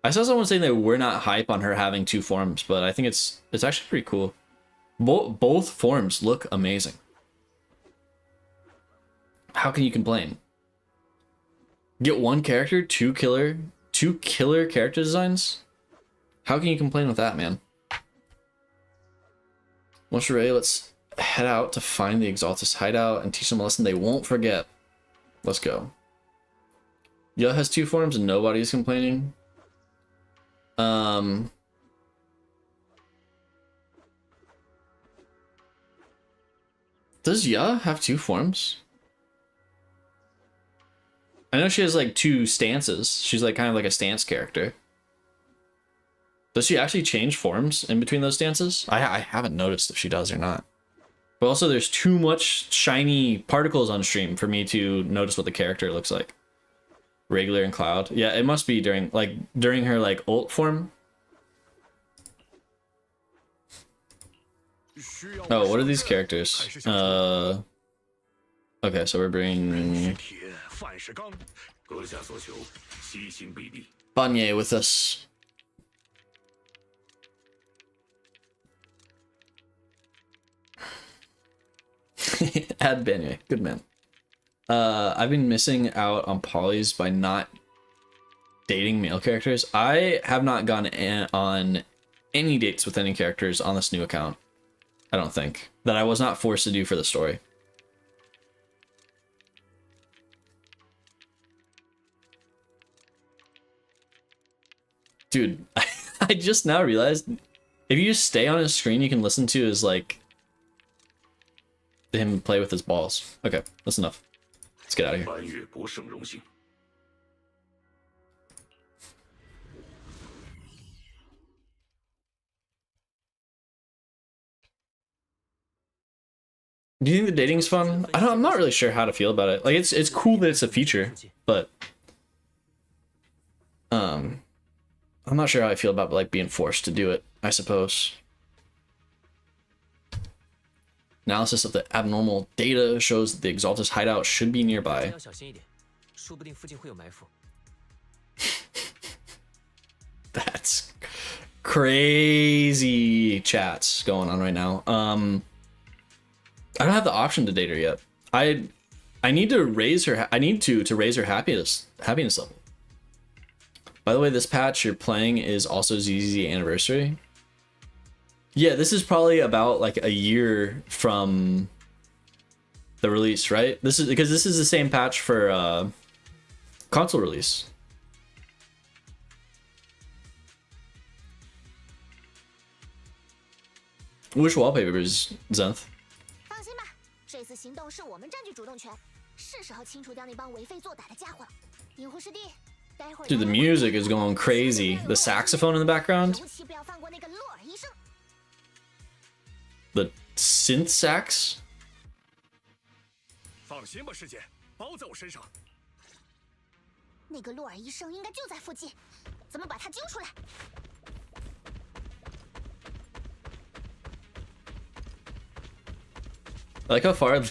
I saw someone saying that we're not hype on her having 2 forms, but I think it's actually pretty cool. Both forms look amazing. How can you complain? Get 1 character, 2 killer character designs? How can you complain with that, man? Once we're ready, let's head out to find the Exaltus hideout and teach them a lesson they won't forget. Let's go. Yaw has 2 forms and nobody's complaining. Does Yaw have 2 forms? I know she has like 2 stances. She's like kind of like a stance character. Does she actually change forms in between those stances? I haven't noticed if she does or not. But also there's too much shiny particles on stream for me to notice what the character looks like. Regular and Cloud. Yeah, it must be during her like ult form. Oh, what are these characters? Okay, so we're bringing Banye with us. Add Banye. Good man. I've been missing out on polys by not dating male characters. I have not gone on any dates with any characters on this new account. I don't think. That I was not forced to do for the story. Dude, I just now realized if you just stay on his screen, you can listen to his like him play with his balls. Okay, that's enough. Let's get out of here. Do you think the dating's fun? I'm not really sure how to feel about it. Like it's cool that it's a feature, but I'm not sure how I feel about like being forced to do it, I suppose. Analysis of the abnormal data shows that the Exaltus hideout should be nearby. That's crazy chats going on right now. I don't have the option to date her yet. I need to raise her. I need to raise her happiness level. By the way, this patch you're playing is also ZZ Anniversary. Yeah, this is probably about like a year from the release, right? This is because this is the same patch for console release. Which wallpapers, Zenth? 放心吧，这次行动是我们占据主动权，是时候清除掉那帮为非作歹的家伙了。银护师弟，待会儿 Dude, the music is going crazy. The saxophone in the background. 尤其不要放过那个洛尔医生。 The synth sax. 放心吧，师姐，包在我身上。那个洛尔医生应该就在附近，咱们把他揪出来。 I like how far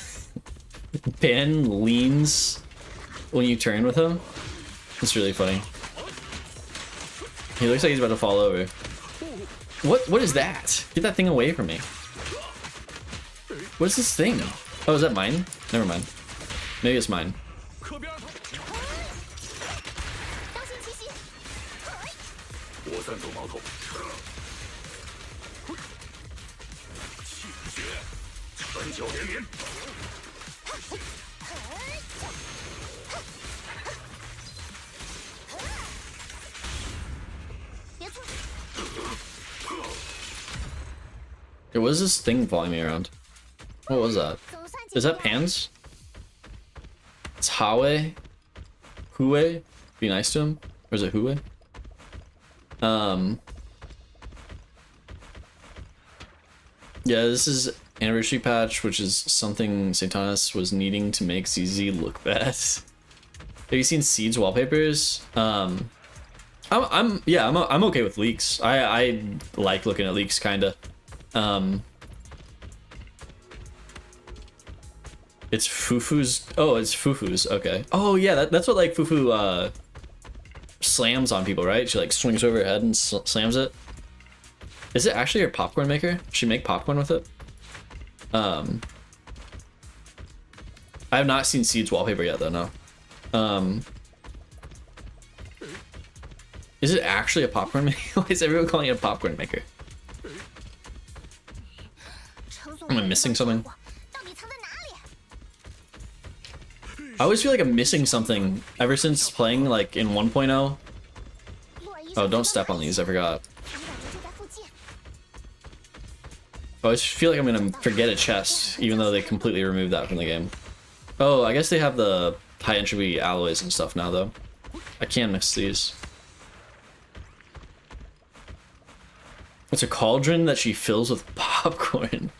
Ben leans when you turn with him. It's really funny. He looks like he's about to fall over. What is that? Get that thing away from me. What is this thing? Oh, is that mine? Never mind. Maybe it's mine. 当心奇袭！我暂走矛头。气绝，三角连绵。There was this thing following me around. What was that? 总算 Is that Pans? It's Hue? Hue? Be nice to him? Or is it Hue? Yeah, this is anniversary patch, which is something Satanus was needing to make ZZ look bad. Have you seen Seed's wallpapers? I'm okay with leaks. I like looking at leaks kinda. It's Fufu's. Oh, it's Fufu's. Okay. Oh yeah, that's what like Fufu slams on people, right? She like swings over her head and slams it. Is it actually her popcorn maker? She make popcorn with it? I have not seen Seed's wallpaper yet though, no. Is it actually a popcorn maker? Why is everyone calling it a popcorn maker? 程总 Am I missing something? 到底藏在哪里？ I always feel like I'm missing something ever since playing like in 1.0. 洛尔医生 Oh, don't step on these, I forgot. 我感觉就在附近。 I always feel like I'm gonna forget a chest, even though they completely removed that from the game. Oh, I guess they have the high entropy alloys and stuff now though. I can't miss these. It's a cauldron that she fills with popcorn.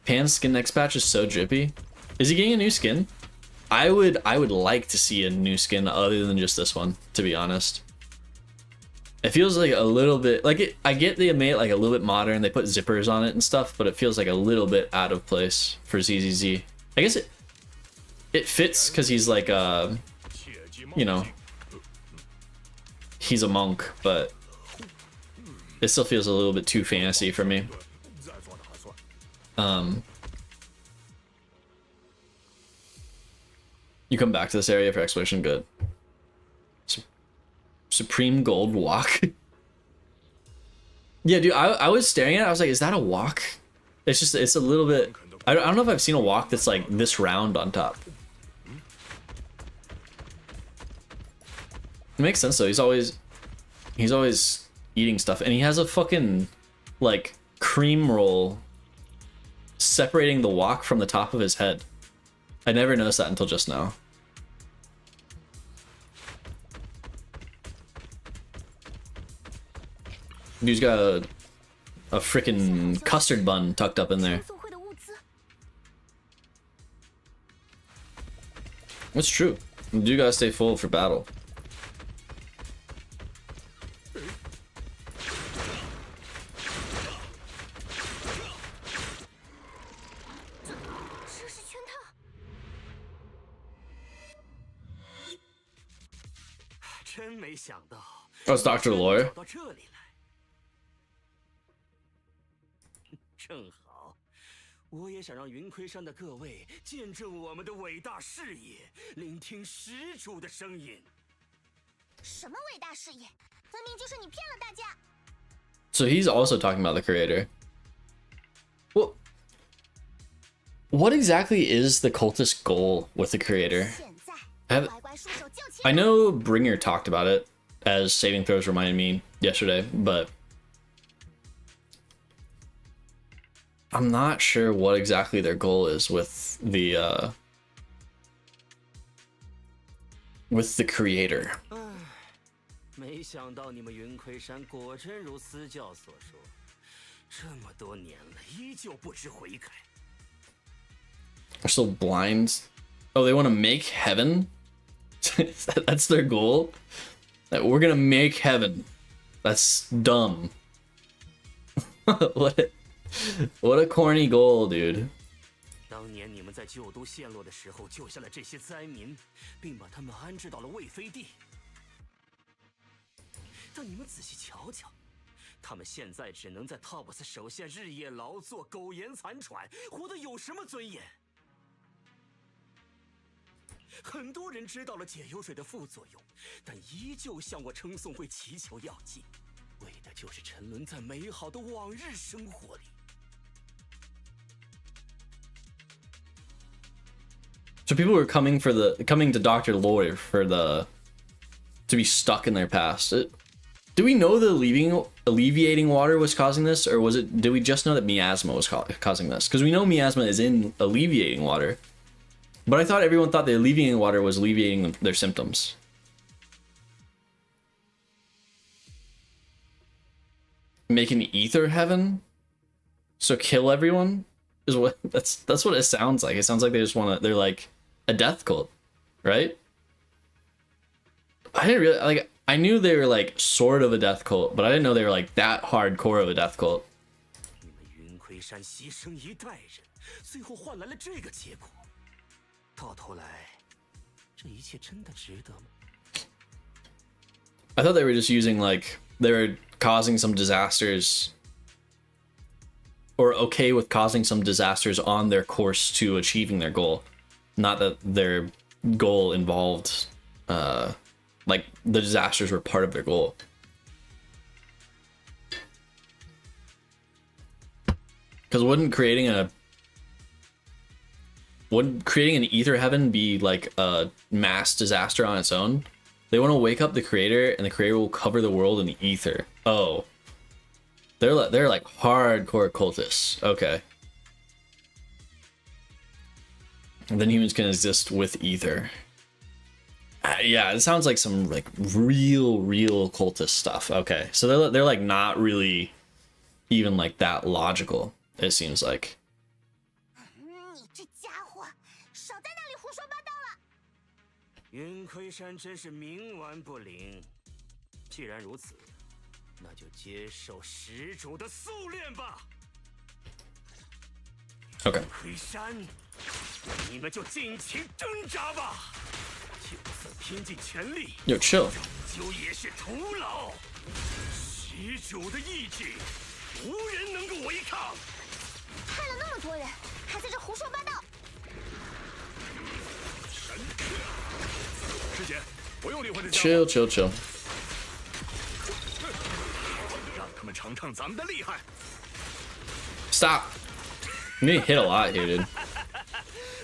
Pan's skin next patch is so drippy. Is he getting a new skin? I would like to see a new skin other than just this one, to be honest. It feels like a little bit like it. I get they made it like a little bit modern. They put zippers on it and stuff, but it feels like a little bit out of place for ZZZ. I guess it fits because he's like you know, he's a monk, but it still feels a little bit too fantasy for me. You come back to this area for exploration, good. Supreme gold walk. Yeah, dude, I was staring at it, I was like, is that a walk? It's just, it's a little bit, I don't know if I've seen a walk that's like this round on top. It makes sense though, he's always eating stuff, and he has a fucking like cream roll separating the walk from the top of his head. I never noticed that until just now. Dude's got a freaking custard bun tucked up in there. 送会的物资， That's true. You do gotta stay full for battle. 这是圈套。 真没想到 Oh, it's Dr. Lawyer. 到这里来。正好，我也想让云盔山的各位见证我们的伟大事业，聆听始祖的声音。什么伟大事业？分明就是你骗了大家。 So he's also talking about the creator. Well, what exactly is the cultist goal with the creator? 现在， I have- 乖乖束手就擒。 I know Bringer talked about it, as saving throws reminded me yesterday, but I'm not sure what exactly their goal is with the creator. 没想到你们云盔山果真如私教所说，这么多年了，依旧不知悔改。 They're still blind. Oh, they want to make heaven? That's their goal? That we're gonna make heaven. That's dumb. What a corny goal, dude. 当年你们在旧都陷落的时候，救下了这些灾民，并把他们安置到了魏飞地。但你们仔细瞧瞧，他们现在只能在 TOPS 手下日夜劳作，苟延残喘，活得有什么尊严？很多人知道了解忧水的副作用，但依旧向我称颂会祈求药剂，为的就是沉沦在美好的往日生活里。 So people were coming to Dr. Lawyer to be stuck in their past. Do we know the alleviating water was causing this, or was it? Did we just know that miasma was causing this? Because we know miasma is in alleviating water, but I thought everyone thought the alleviating water was alleviating their symptoms. Make an ether heaven, so kill everyone is what that's what it sounds like. It sounds like they just want to. They're like a death cult, right? I didn't really like. I knew they were like sort of a death cult, but I didn't know they were like that hardcore of a death cult. 你们云魁山牺牲一代人，最后换来了这个结果。到头来，这一切真的值得吗？ I thought they were just using like they were causing some disasters, or okay with causing some disasters on their course to achieving their goal, not that their goal involved like the disasters were part of their goal. Because wouldn't creating an ether heaven be like a mass disaster on its own? They want to wake up the creator, and the creator will cover the world in the ether. Oh, they're like hardcore cultists. Okay. And then humans can exist with ether. Yeah, it sounds like some like real cultist stuff. Okay, so they're like not really even like that logical. It seems like. 你这家伙，少在那里胡说八道了！云魁山真是冥顽不灵。既然如此，那就接受始祖的宿炼吧。 Okay. 魁山，你们就尽情挣扎吧。就算拼尽全力， Yo, chill. 就也是徒劳。始祖的意志，无人能够违抗。 害了那么多人，还在这胡说八道！师姐，不用理会这家伙， Chill. 让他们尝尝咱们的厉害。 Stop. You need to hit a lot here, dude.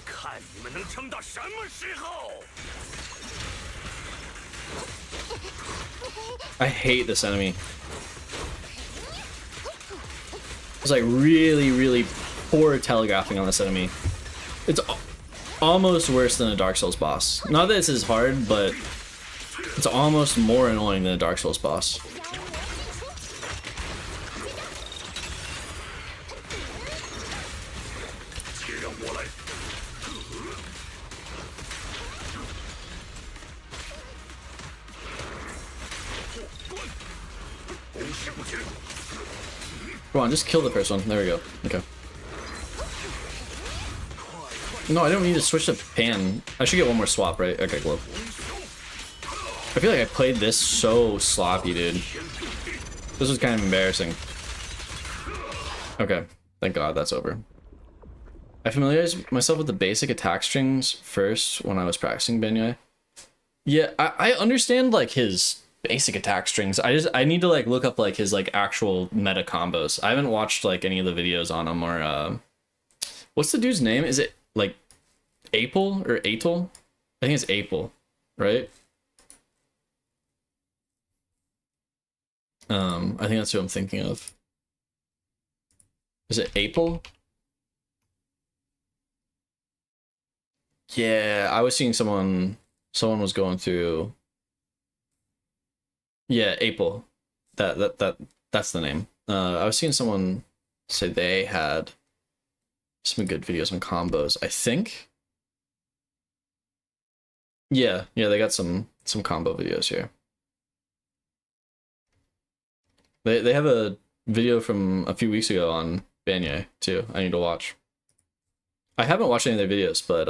看你们能撑到什么时候！ I hate this enemy. It's like really poor telegraphing on this enemy. It's almost worse than a Dark Souls boss. Not that this is hard, but it's almost more annoying than a Dark Souls boss. 且让我来。攻势不减。 Come on, just kill the first one. There we go. Okay. No, I don't need to switch to Pan. I should get one more swap, right? Okay, cool. I feel like I played this so sloppy, dude. This was kind of embarrassing. Okay, thank God that's over. I familiarized myself with the basic attack strings first when I was practicing Benyai. Yeah, I understand like his basic attack strings. I need to like look up like his like actual meta combos. I haven't watched like any of the videos on him or what's the dude's name? Is it like Apel or Atel? I think it's Apel, right? I think that's who I'm thinking of. Is it Apel? Yeah, I was seeing someone was going through. Yeah, Apel. That's the name. I was seeing someone say they had some good videos on combos, I think. Yeah, they got some combo videos here. They have a video from a few weeks ago on Benyai too. I need to watch. I haven't watched any of their videos, but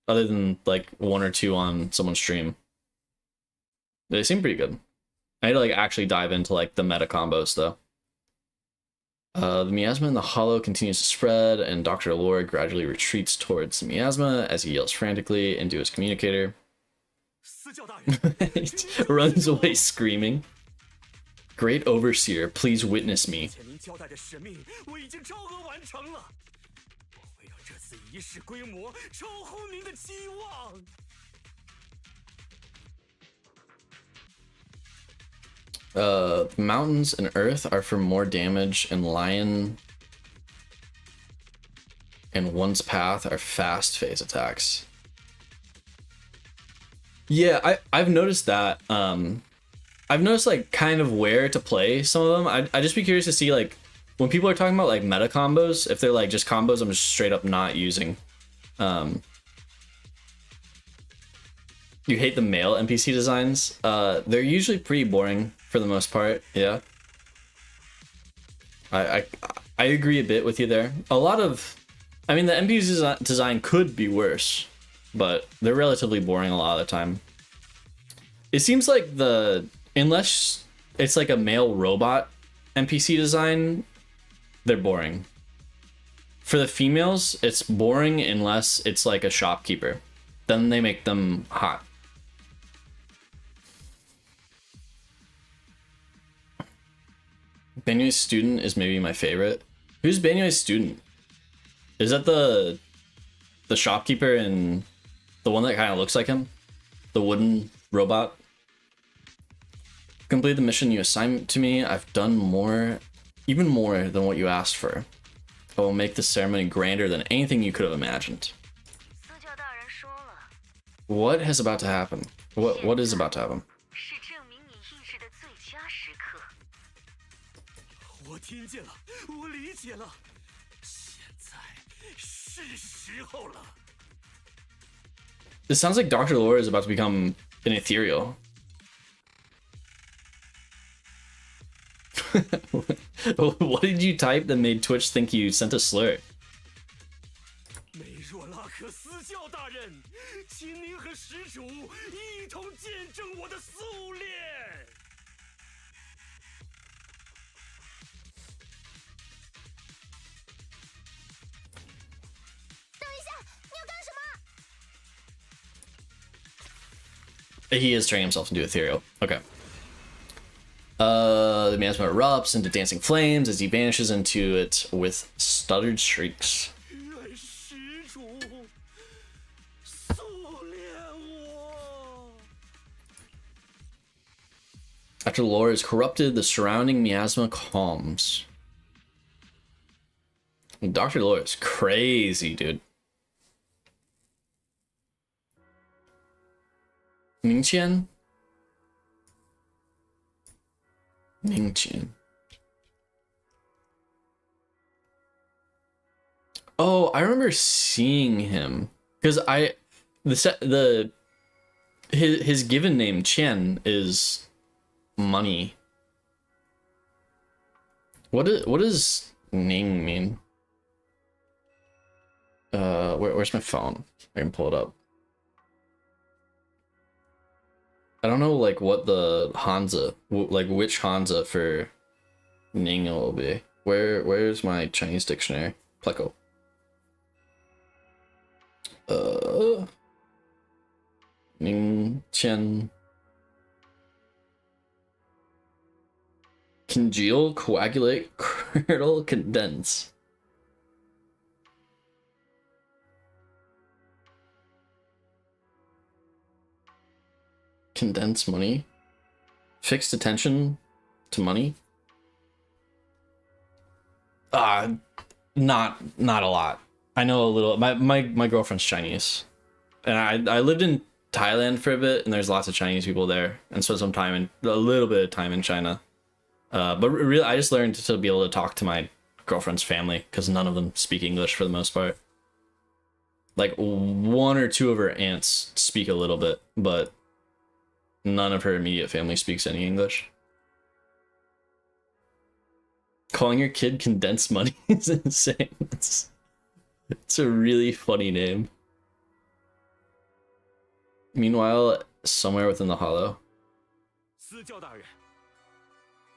other than like one or two on someone's stream, they seem pretty good. I need to like actually dive into like the meta combos though. The miasma in the hollow continues to spread, and Dr. Lord gradually retreats towards the miasma as he yells frantically into his communicator. He runs away screaming. Great Overseer, please witness me. 前您交代的使命，我已经超额完成了。我会让这次仪式规模超乎您的期望。 I Mountains and earth are for more damage, and lion and one's path are fast phase attacks. Yeah, I've noticed that. I've noticed like kind of where to play some of them. I'd just be curious to see like when people are talking about like meta combos, if they're like just combos I'm just straight up not using. You hate the male NPC designs? They're usually pretty boring for the most part. Yeah. I agree a bit with you there. A lot of, I mean, the NPC design could be worse, but they're relatively boring a lot of the time. It seems like unless it's like a male robot NPC design, they're boring. For the females, it's boring unless it's like a shopkeeper. Then they make them hot. Banyue's student is maybe my favorite. Who's Banyue's student? Is that the shopkeeper and the one that kind of looks like him? The wooden robot? Complete the mission you assigned to me. I've done more, even more than what you asked for. I will make this ceremony grander than anything you could have imagined. What is about to happen? What is about to happen? 我听见了，我理解了，现在是时候了。 It sounds like Dr. Lore is about to become an ethereal. What did you type that made Twitch think you sent a slur? 梅若拉克私教大人，请您和施主一同见证我的苏炼。 He is turning himself into ethereal. Okay. The miasma erupts into dancing flames as he vanishes into it with stuttered shrieks. After the lore is corrupted, the surrounding miasma calms. Dr. Lore is crazy, dude. Mingqian? Mingqian. Oh, I remember seeing him because his given name Qian is money. What does Ning mean? Where's my phone? I can pull it up. I don't know like what the Hanza, like which Hanza for Ning will be. Where's my Chinese dictionary? Pleco. Ning Qian. Congeal, coagulate, curdle, condense. Condense money. Fixed attention to money. Not a lot. I know a little. My girlfriend's Chinese, and I lived in Thailand for a bit, and there's lots of Chinese people there, and spent some time in a little bit of time in China. But really, I just learned to be able to talk to my girlfriend's family because none of them speak English for the most part. Like one or two of her aunts speak a little bit, but none of her immediate family speaks any English. Calling your kid condensed money is insane. It's a really funny name. Meanwhile, somewhere within the hollow. 私教大人，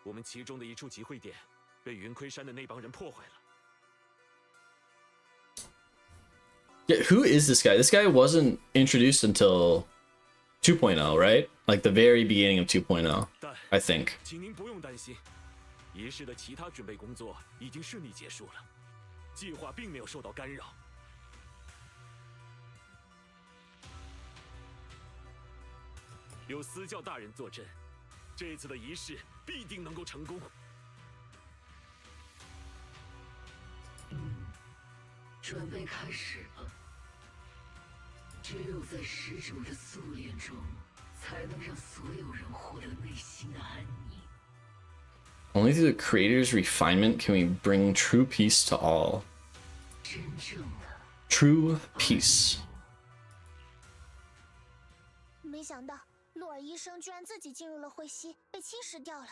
我们其中的一处集会点被云盔山的那帮人破坏了。 Yeah, who is this guy? This guy wasn't introduced until 2.0, right? Like the very beginning of 2.0, I think. 请您不用担心，仪式的其他准备工作已经顺利结束了，计划并没有受到干扰。有私教大人坐镇，这次的仪式必定能够成功。准备开始了。只有在使者的宿练中，才能让所有人获得内心的安宁。 Only through the creator's refinement can we bring true peace to all. 真正的 True peace. 没想到洛尔医生居然自己进入了会息，被侵蚀掉了。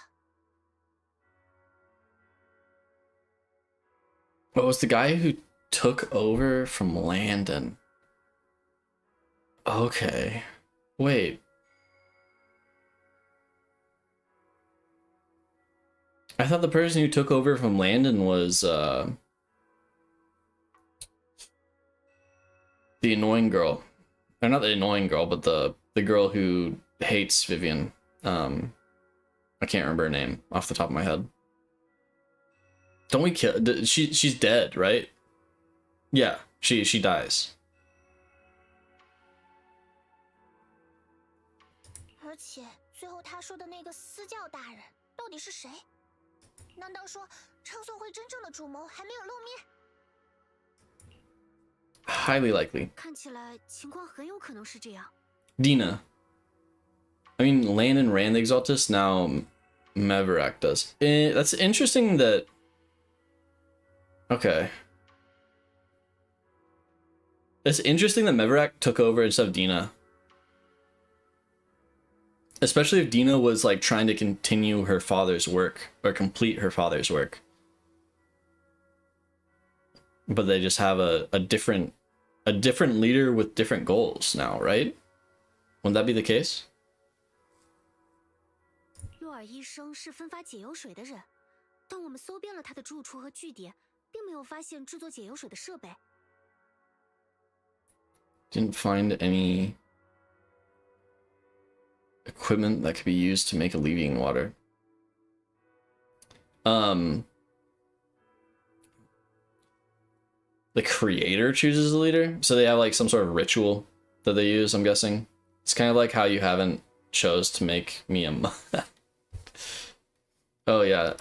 What was the guy who took over from Landon? Okay. Wait. I thought the person who took over from Landon was the annoying girl. Or not the annoying girl, but the girl who hates Vivian. I can't remember her name off the top of my head. Don't we kill? She's dead, right? Yeah, she dies. 而且最后他说的那个私教大人到底是谁？难道说称颂会真正的主谋还没有露面？ Highly likely. 看起来情况很有可能是这样。 Dina. I mean, Landon ran the Exaltus, now Meverack does. That's interesting that... Okay. It's interesting that Meverack took over instead of Dina. Especially if Dina was like trying to continue her father's work or complete her father's work. But they just have a different leader with different goals now, right? Wouldn't that be the case? 洛尔医生是分发解油水的人，但我们搜遍了他的住处和据点，并没有发现制作解油水的设备。 Didn't find any equipment that could be used to make alleviating water. The creator chooses the leader, so they have like some sort of ritual that they use, I'm guessing. It's kind of like how you haven't chose to make me a Oh yeah,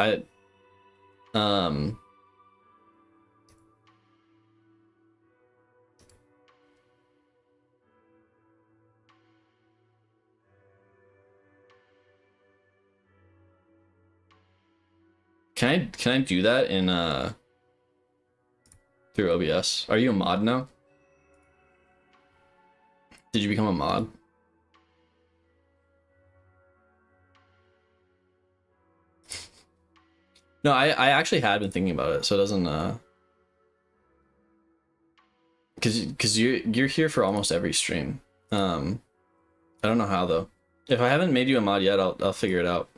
Can I do that in through OBS? Are you a mod now? Did you become a mod? No, I actually had been thinking about it, so it doesn't cause you're here for almost every stream. I don't know how though. If I haven't made you a mod yet, I'll figure it out.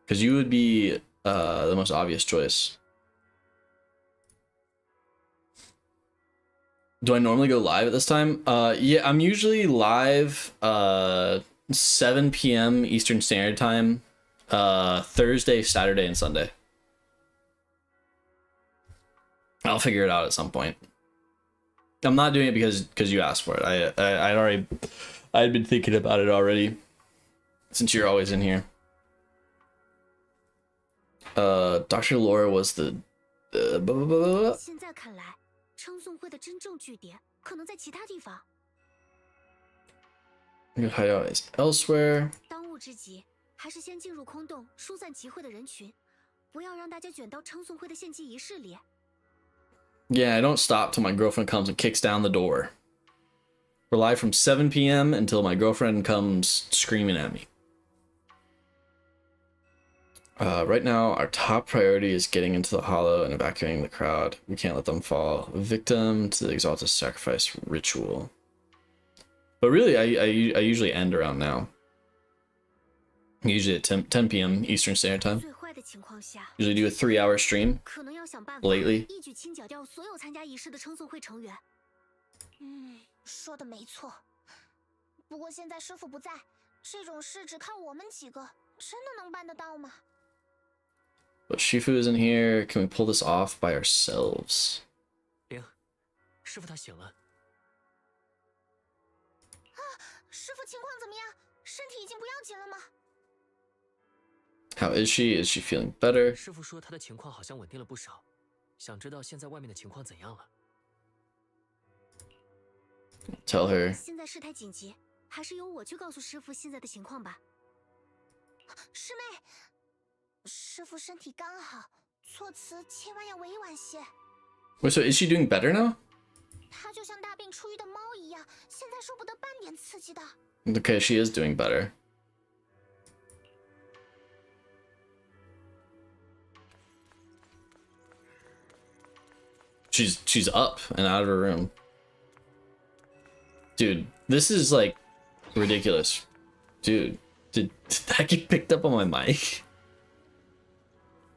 Because you would be the most obvious choice. Do I normally go live at this time? Yeah, I'm usually live 7 p.m. Eastern Standard Time, Thursday, Saturday, and Sunday. I'll figure it out at some point. I'm not doing it because you asked for it. I had been thinking about it already, since you're always in here. Dr. Laura was the 现在看来，称颂会的真正据点可能在其他地方。 hideout is elsewhere. 当务之急还是先进入空洞，疏散集会的人群，不要让大家卷到称颂会的献祭仪式里。 Yeah, I don't stop till my girlfriend comes and kicks down the door. We're live from 7 p.m. until my girlfriend comes screaming at me. Right now, our top priority is getting into the hollow and evacuating the crowd. We can't let them fall victim to the Exalted Sacrifice ritual. But really, I usually end around now. Usually at 10 p.m. Eastern Standard Time. 最坏的情况下， Usually do a 3-hour stream. 可能要想办法 Lately. 一举清剿掉所有参加仪式的称颂会成员。说的没错。不过现在师傅不在，这种事只靠我们几个，真的能办得到吗？ But Shifu isn't here. Can we pull this off by ourselves? 灵，师傅他醒了。师傅情况怎么样？身体已经不要紧了吗？ How is she? Is she feeling better? 师傅说他的情况好像稳定了不少，想知道现在外面的情况怎样了。Tell her. 现在事态紧急，还是由我去告诉师傅现在的情况吧。师妹，师傅身体刚好，措辞千万要委婉些。Wait, so is she doing better now? 他就像大病初愈的猫一样，现在受不得半点刺激的。Okay, she is doing better. She's up and out of her room. Dude, this is like ridiculous. Dude, did that get picked up on my mic?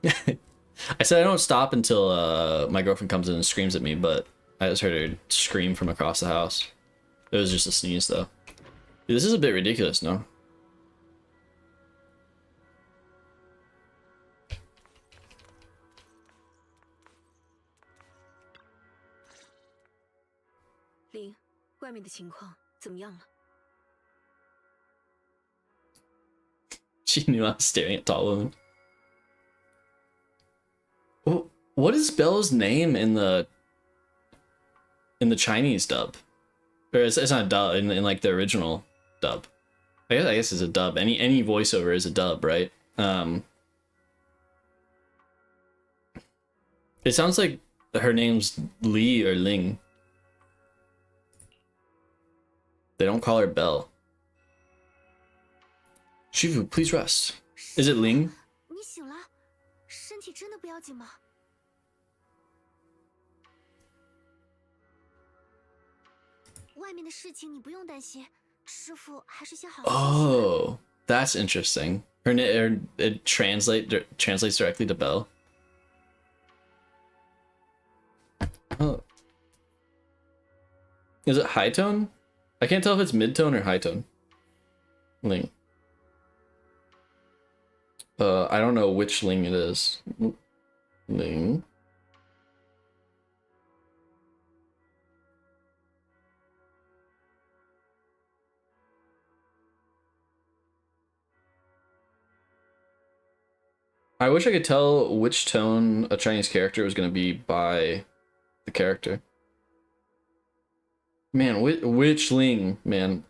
I said I don't stop until my girlfriend comes in and screams at me, but I just heard her scream from across the house. It was just a sneeze though. Dude, this is a bit ridiculous, no? 林，外面的情况怎么样了？ She knew I was staring at tall woman. What is Belle's name in the Chinese dub? Or it's not a dub in like the original dub. I guess it's a dub. Any voiceover is a dub, right? It sounds like her name's Li or Ling. They don't call her Belle. Shifu, please rest. Is it Ling? 你醒了，身体真的不要紧吗？外面的事情你不用担心，师傅还是先好好休息吧。 Oh, that's interesting. It translates directly to Belle. Oh. Is it high tone? I can't tell if it's mid tone or high tone. Ling. I don't know which Ling it is. Ling. I wish I could tell which tone a Chinese character was going to be by the character. Man, which Ling, man?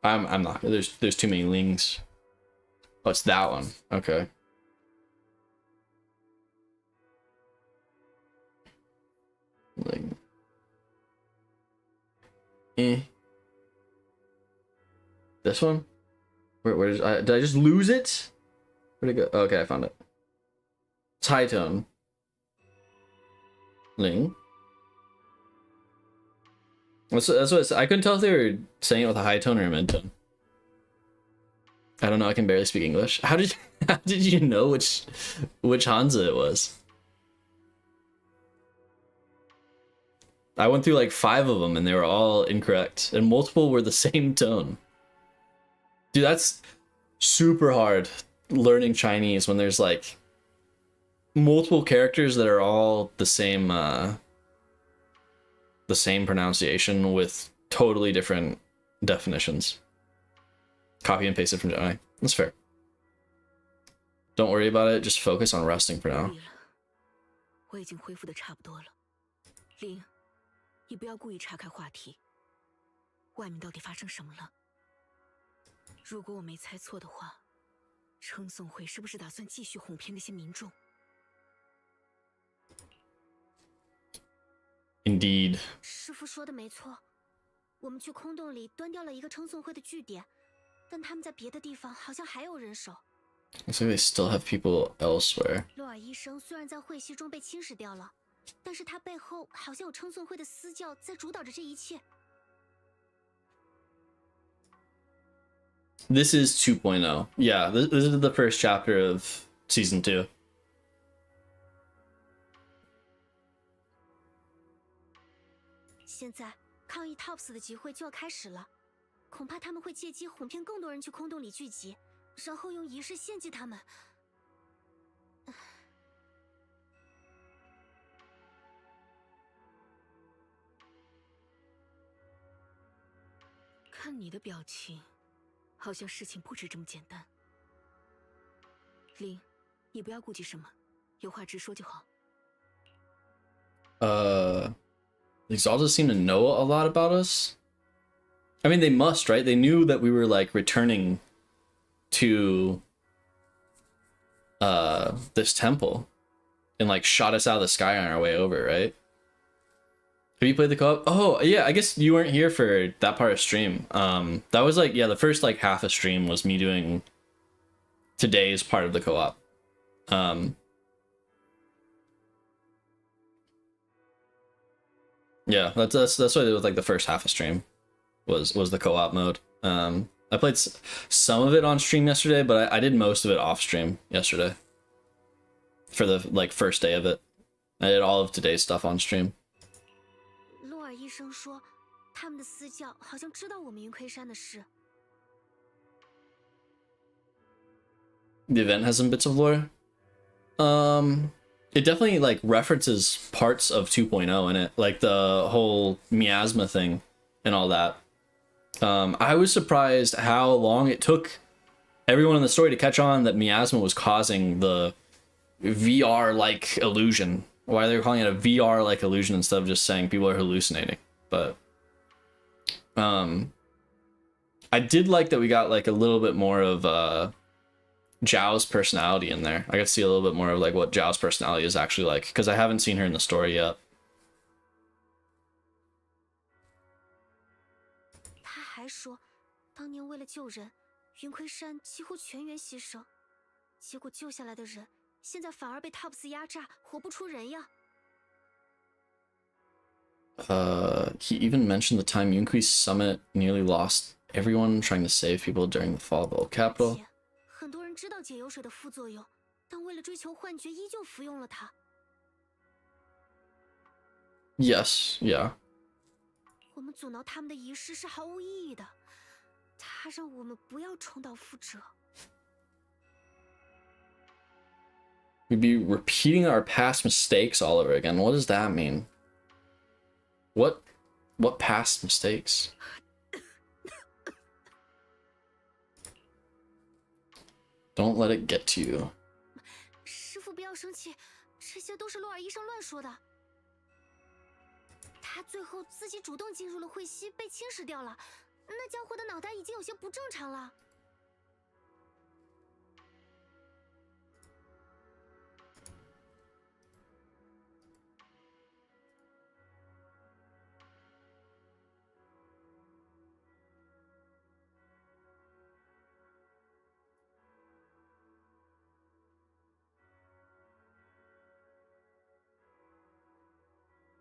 I'm not. There's too many Lings. Oh, it's that one. Okay. Ling. This one? Where did I just lose it? Where'd it go? Okay, I found it. It's high tone. Ling. That's what it's, I couldn't tell if they were saying it with a high tone or a mid tone. I don't know. I can barely speak English. How did you know which Hansa it was? I went through like 5 of them and they were all incorrect, and multiple were the same tone. Dude, that's super hard learning Chinese when there's like multiple characters that are all the same pronunciation with totally different definitions. Copy and paste it from Gemini. That's fair. Don't worry about it. Just focus on resting for now. 我已经恢复的差不多了。林，你不要故意岔开话题。外面到底发生什么了？如果我没猜错的话，称颂会是不是打算继续哄骗那些民众？ Indeed. 师傅说的没错，我们去空洞里端掉了一个称颂会的据点，但他们在别的地方好像还有人手。 Looks like they still have people elsewhere. 洛尔医生虽然在会息中被侵蚀掉了，但是他背后好像有称颂会的私教在主导着这一切。 This is 2.0. Yeah, this is the first chapter of season 2. 现在抗议 TOPS 的集会就要开始了，恐怕他们会借机哄骗更多人去空洞里聚集，然后用仪式献祭他们。看你的表情，好像事情不止这么简单。林，你不要顾忌什么，有话直说就好。The Exalted seem to know a lot about us. I mean, they must, right? They knew that we were like returning to this temple and like shot us out of the sky on our way over, right? Have you played the co-op? Oh yeah, I guess you weren't here for that part of stream. That was like, yeah, the first like half of stream was me doing today's part of the co-op. Yeah, that's what I did with like the first half of stream was the co-op mode. I played some of it on stream yesterday, but I did most of it off stream yesterday for the like first day of it. I did all of today's stuff on stream. 洛尔医生说，他们的私教好像知道我们云窥山的事。The event has some bits of lore. It definitely like references parts of 2.0 in it, like the whole miasma thing and all that. I was surprised how long it took everyone in the story to catch on that miasma was causing the VR-like illusion. Why they're calling it a VR-like illusion instead of just saying people are hallucinating. But I did like that we got like a little bit more of Zhao's personality in there. I got to see a little bit more of like what Zhao's personality is actually like, because I haven't seen her in the story yet. 他还说，当年为了救人，云窥山几乎全员牺牲，结果救下来的人，现在反而被 TOPS 压榨，活不出人呀。He even mentioned the time Yunqui Summit nearly lost everyone trying to save people during the fall of Old Capital. 很多人知道解油水的副作用，但为了追求幻觉，依旧服用了它。Yes, yeah. 我们阻挠他们的仪式是毫无意义的，它让我们不要重蹈覆辙。 We'd be repeating our past mistakes all over again. What does that mean? What past mistakes? Don't let it get to you. 师父不要生气，这些都是洛尔医生乱说的。他最后自己主动进入了会息，被侵蚀掉了。那家伙的脑袋已经有些不正常了。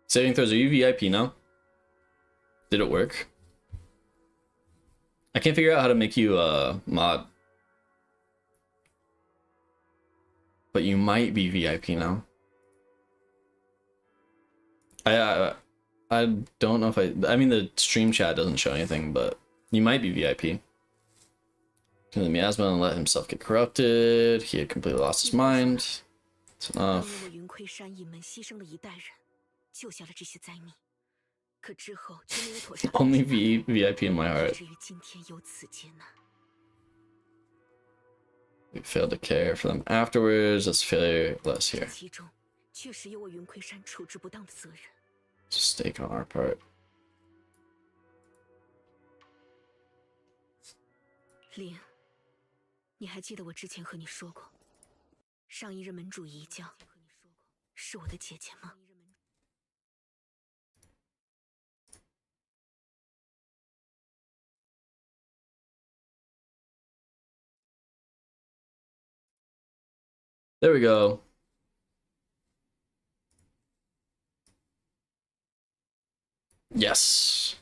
Saving throws, are you VIP now? Did it work? I can't figure out how to make you a mod. But you might be VIP now. I don't know if I mean the stream chat doesn't show anything, but you might be VIP. The miasma and let himself get corrupted. He had completely lost his mind. It's enough. 救下了这些灾民，可之后却没有妥善。Only VIP in my heart. 至于今天有此劫难。We failed to care for them afterwards. Let's failure less here. 其中确实有我云窥山处置不当的责任。Mistake on our part. 林，你还记得我之前和你说过，上一任门主遗将是我的姐姐吗？ There we go. Yes.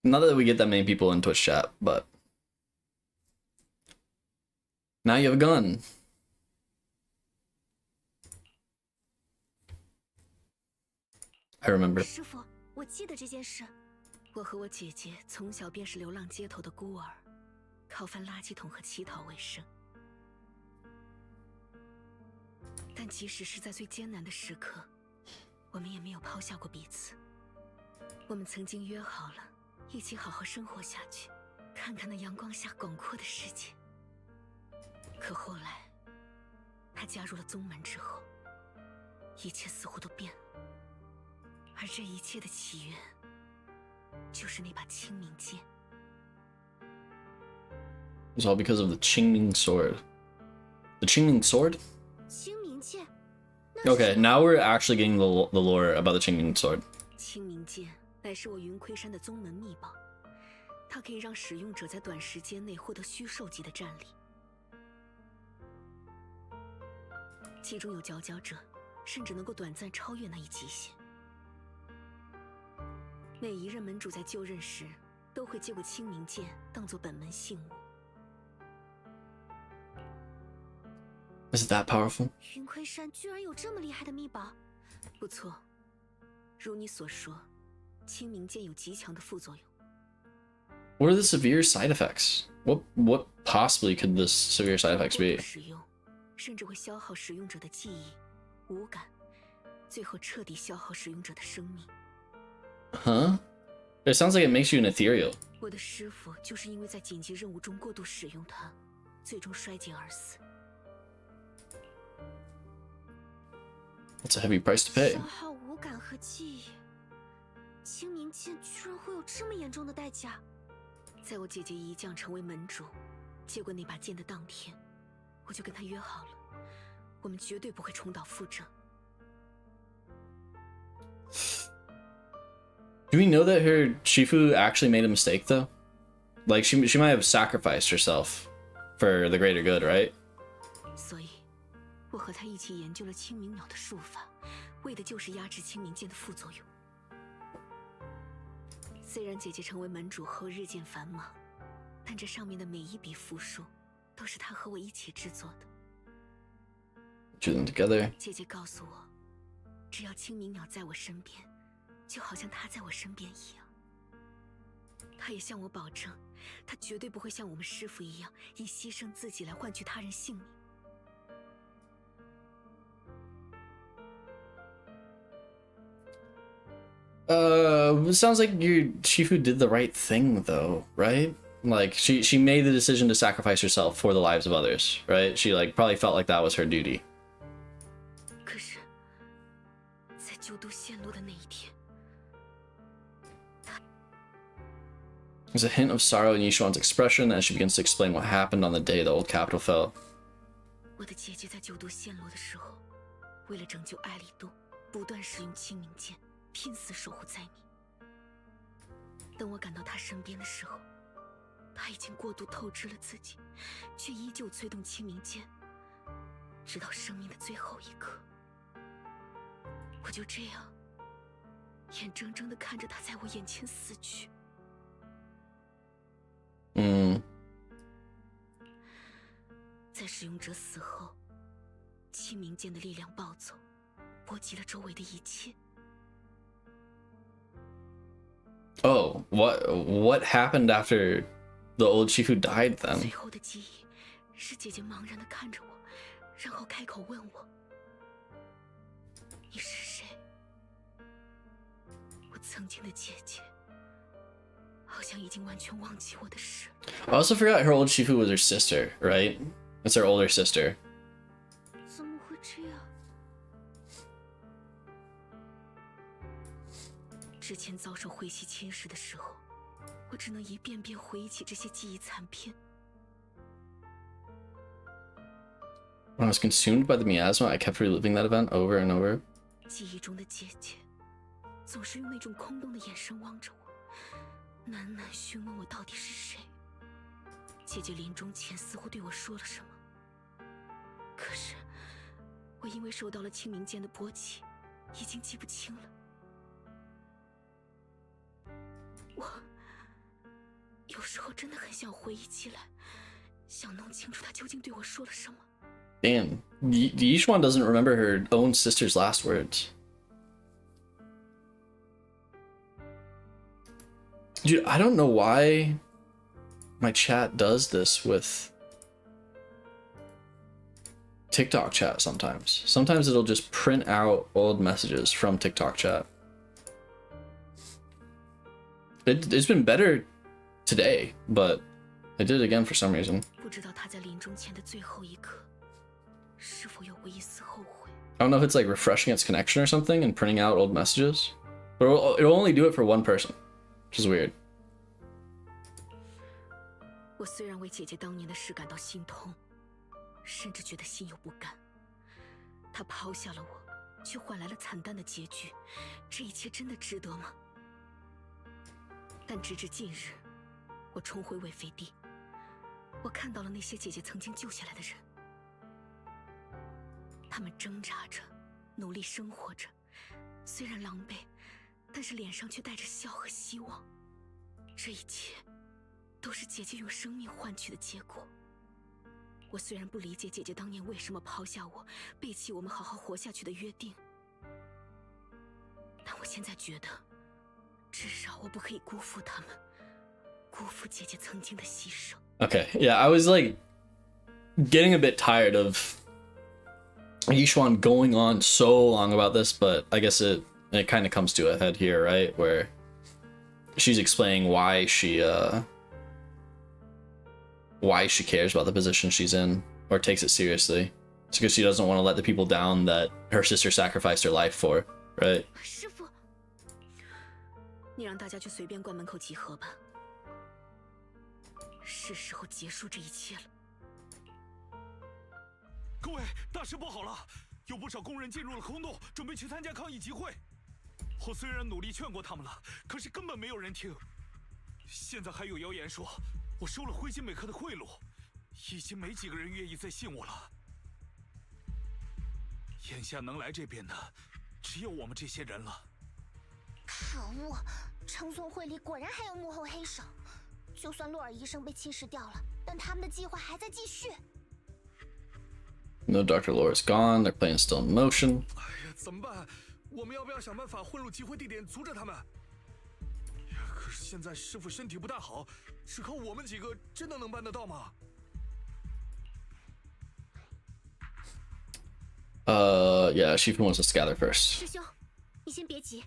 Not that we get that many people in Twitch chat, but now you have a gun. I remember. 师父，我记得这件事。我和我姐姐从小便是流浪街头的孤儿，靠翻垃圾桶和乞讨为生。 但即使是在最艰难的时刻，我们也没有抛下过彼此。我们曾经约好了，一起好好生活下去，看看那阳光下广阔的世界。可后来，他加入了宗门之后，一切似乎都变了。而这一切的起源，就是那把清明剑。 It's all because of the Qingming sword. The Qingming sword? 清明剑。那是 Okay, 什么 now we're actually getting the lore about the Qingming sword. 清明剑乃是我云魁山的宗门秘宝，它可以让使用者在短时间内获得虚兽级的战力。其中有佼佼者，甚至能够短暂超越那一极限。每一任门主在就任时，都会接过清明剑当做本门信物。 Is it that powerful? 云魁山居然有这么厉害的秘宝，不错，如你所说，清明剑有极强的副作用。 What are the severe side effects? What possibly could the severe side effects 过度 be? 使用，甚至会消耗使用者的记忆、五感，最后彻底消耗使用者的生命。 Huh? It sounds like it makes you an ethereal. 我的师傅就是因为在紧急任务中过度使用它，最终衰竭而死。 That's a heavy price to pay. 消耗五感和记忆，清明剑居然会有这么严重的代价。在我姐姐一将成为门主，接过那把剑的当天，我就跟她约好了，我们绝对不会重蹈覆辙。 Do we know that her Shifu actually made a mistake though? Like she might have sacrificed herself for the greater good, right? 所以，我和她一起研究了清明鸟的术法，为的就是压制清明剑的副作用。虽然姐姐成为门主后日渐繁忙，但这上面的每一笔符术，都是她和我一起制作的。 Do them together. 姐姐告诉我，只要清明鸟在我身边，就好像她在我身边一样。她也向我保证，她绝对不会像我们师父一样，以牺牲自己来换取他人性命。 It sounds like your Shifu did the right thing though, right? Like she made the decision to sacrifice herself for the lives of others, right? She like probably felt like that was her duty. 可是，在旧都陷落的那一天， There's a hint of sorrow in Yishuan's expression as she begins to explain what happened on the day the old capital fell. 我的姐姐在旧都陷落的时候，为了拯救艾里都，不断使用清明剑，拼死守护灾民。等我赶到她身边的时候，她已经过度透支了自己，却依旧催动清明剑，直到生命的最后一刻。我就这样，眼睁睁地看着她在我眼前死去。 在使用者死后，清明剑的力量暴走，波及了周围的一切。 Oh, what happened after the old Shifu died 最 then? 后的记忆是姐姐茫然地看着我，然后开口问我：“你是谁？”我曾经的姐姐，好像已经完全忘记我的事。 I also forgot her old Shifu was her sister, right? It's her older sister. 怎么会这样？ 之前遭受晦气侵蚀的时候，我只能一遍遍回忆起这些记忆残片。 When I was consumed by the miasma, I kept reliving that event over and over. 记忆中的姐姐，总是用那种空洞的眼神望着我，喃喃询问我到底是谁。姐姐临终前似乎对我说了什么，可是我因为受到了清明剑的波及，已经记不清了。我有时候真的很想回忆起来，想弄清楚她究竟对我说了什么。 Damn, Yishuan doesn't remember her own sister's last words. Dude, I don't know why my chat does this with TikTok chat sometimes. Sometimes it'll just print out old messages from TikTok chat. It's been better today, but it did it again for some reason. 不不知道他在临终前的最后一刻，是否有过一丝后悔。 I don't know if it's like refreshing its connection or something and printing out old messages. But it'll only do it for one person, which is weird. 我虽然为姐姐当年的事感到心痛，甚至觉得心有不甘。她抛下了我，却换来了惨淡的结局，这一切真的值得吗？但直至近日，我重回韦菲蒂，我看到了那些姐姐曾经救下来的人，他们挣扎着，努力生活着，虽然狼狈，但是脸上却带着笑和希望。这一切都是姐姐用生命换取的结果。我虽然不理解姐姐当年为什么抛下我，背弃我们好好活下去的约定，但我现在觉得，至少我不可以辜负他们，辜负姐姐曾经的牺牲。 Okay, yeah, I was like getting a bit tired of Yishuan going on so long about this, but I guess it kind of comes to a head here, right? Where she's explaining why she cares about the position she's in or takes it seriously. It's because she doesn't want to let the people down that her sister sacrificed her life for, right? 师父，你让大家去随便关门口集合吧，是时候结束这一切了。 各位，大事不好了！有不少工人进入了空洞，准备去参加抗议集会。我虽然努力劝过他们了，可是根本没有人听。现在还有谣言说，我收了灰心美克的贿赂，已经没几个人愿意再信我了。眼下能来这边的，只有我们这些人了。可恶，称颂会里果然还有幕后黑手。就算洛尔医生被侵蚀掉了，但他们的计划还在继续。 No, Dr. Laura's gone. Their plan's still in motion. 哎呀，怎么办？我们要不要想办法混入集会地点，阻止他们？可是现在师傅身体不大好，只靠我们几个，真的能办得到吗？ Yeah, Shifu wants us to gather first. 师兄，你先别急。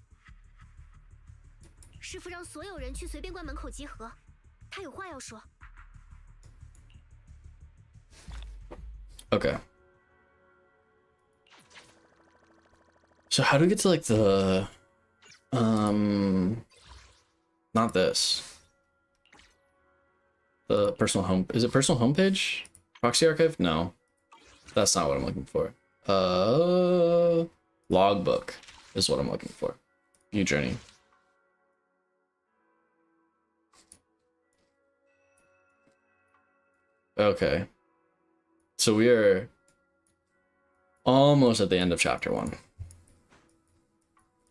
师傅让所有人去随便关门口集合，他有话要说。 Okay. So how do we get to like the not this. The personal home, is it personal homepage? Proxy archive? No. That's not what I'm looking for. Logbook is what I'm looking for. View journey. Okay. So we are almost at the end of chapter 1.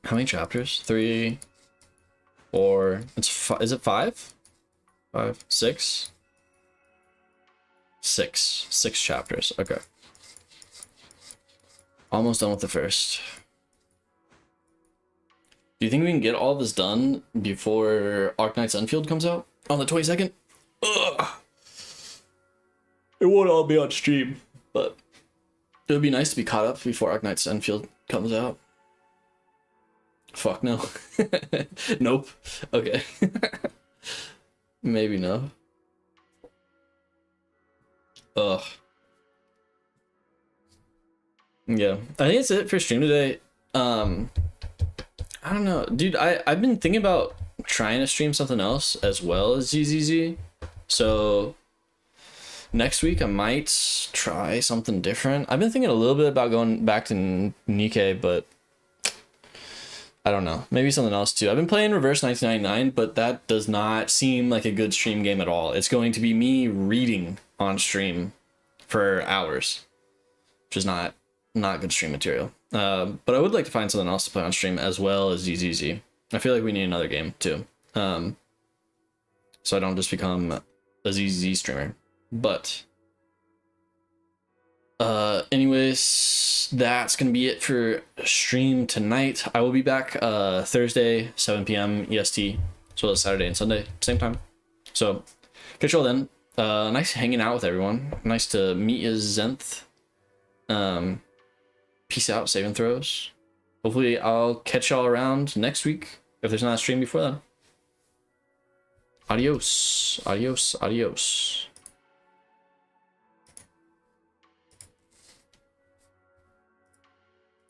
How many chapters? 3, 4. Is it 5? 5, 6? 6 chapters. Okay. Almost done with the first. Do you think we can get all this done before Arknight's Enfield comes out on the 22nd? Ugh. It won't all be on stream, but it would be nice to be caught up before Arknight's Enfield comes out. Fuck no. Nope. Okay. Maybe no. Ugh. Yeah, I think that's it for stream today. I don't know, dude. I've been thinking about trying to stream something else as well as ZZZ. So next week I might try something different. I've been thinking a little bit about going back to Nikkei, but I don't know. Maybe something else too. I've been playing Reverse 1999, but that does not seem like a good stream game at all. It's going to be me reading on stream for hours, which is not good stream material. But I would like to find something else to play on stream as well as ZZZ. I feel like we need another game too. So I don't just become a ZZZ streamer. But anyways, that's gonna be it for stream tonight. I will be back Thursday 7 p.m. EST, as well as Saturday and Sunday same time. So catch y'all then. Nice hanging out with everyone. Nice to meet you, Zenth. Peace out, save and throws. Hopefully I'll catch y'all around next week if there's not a stream before then. Adios, adios, adios.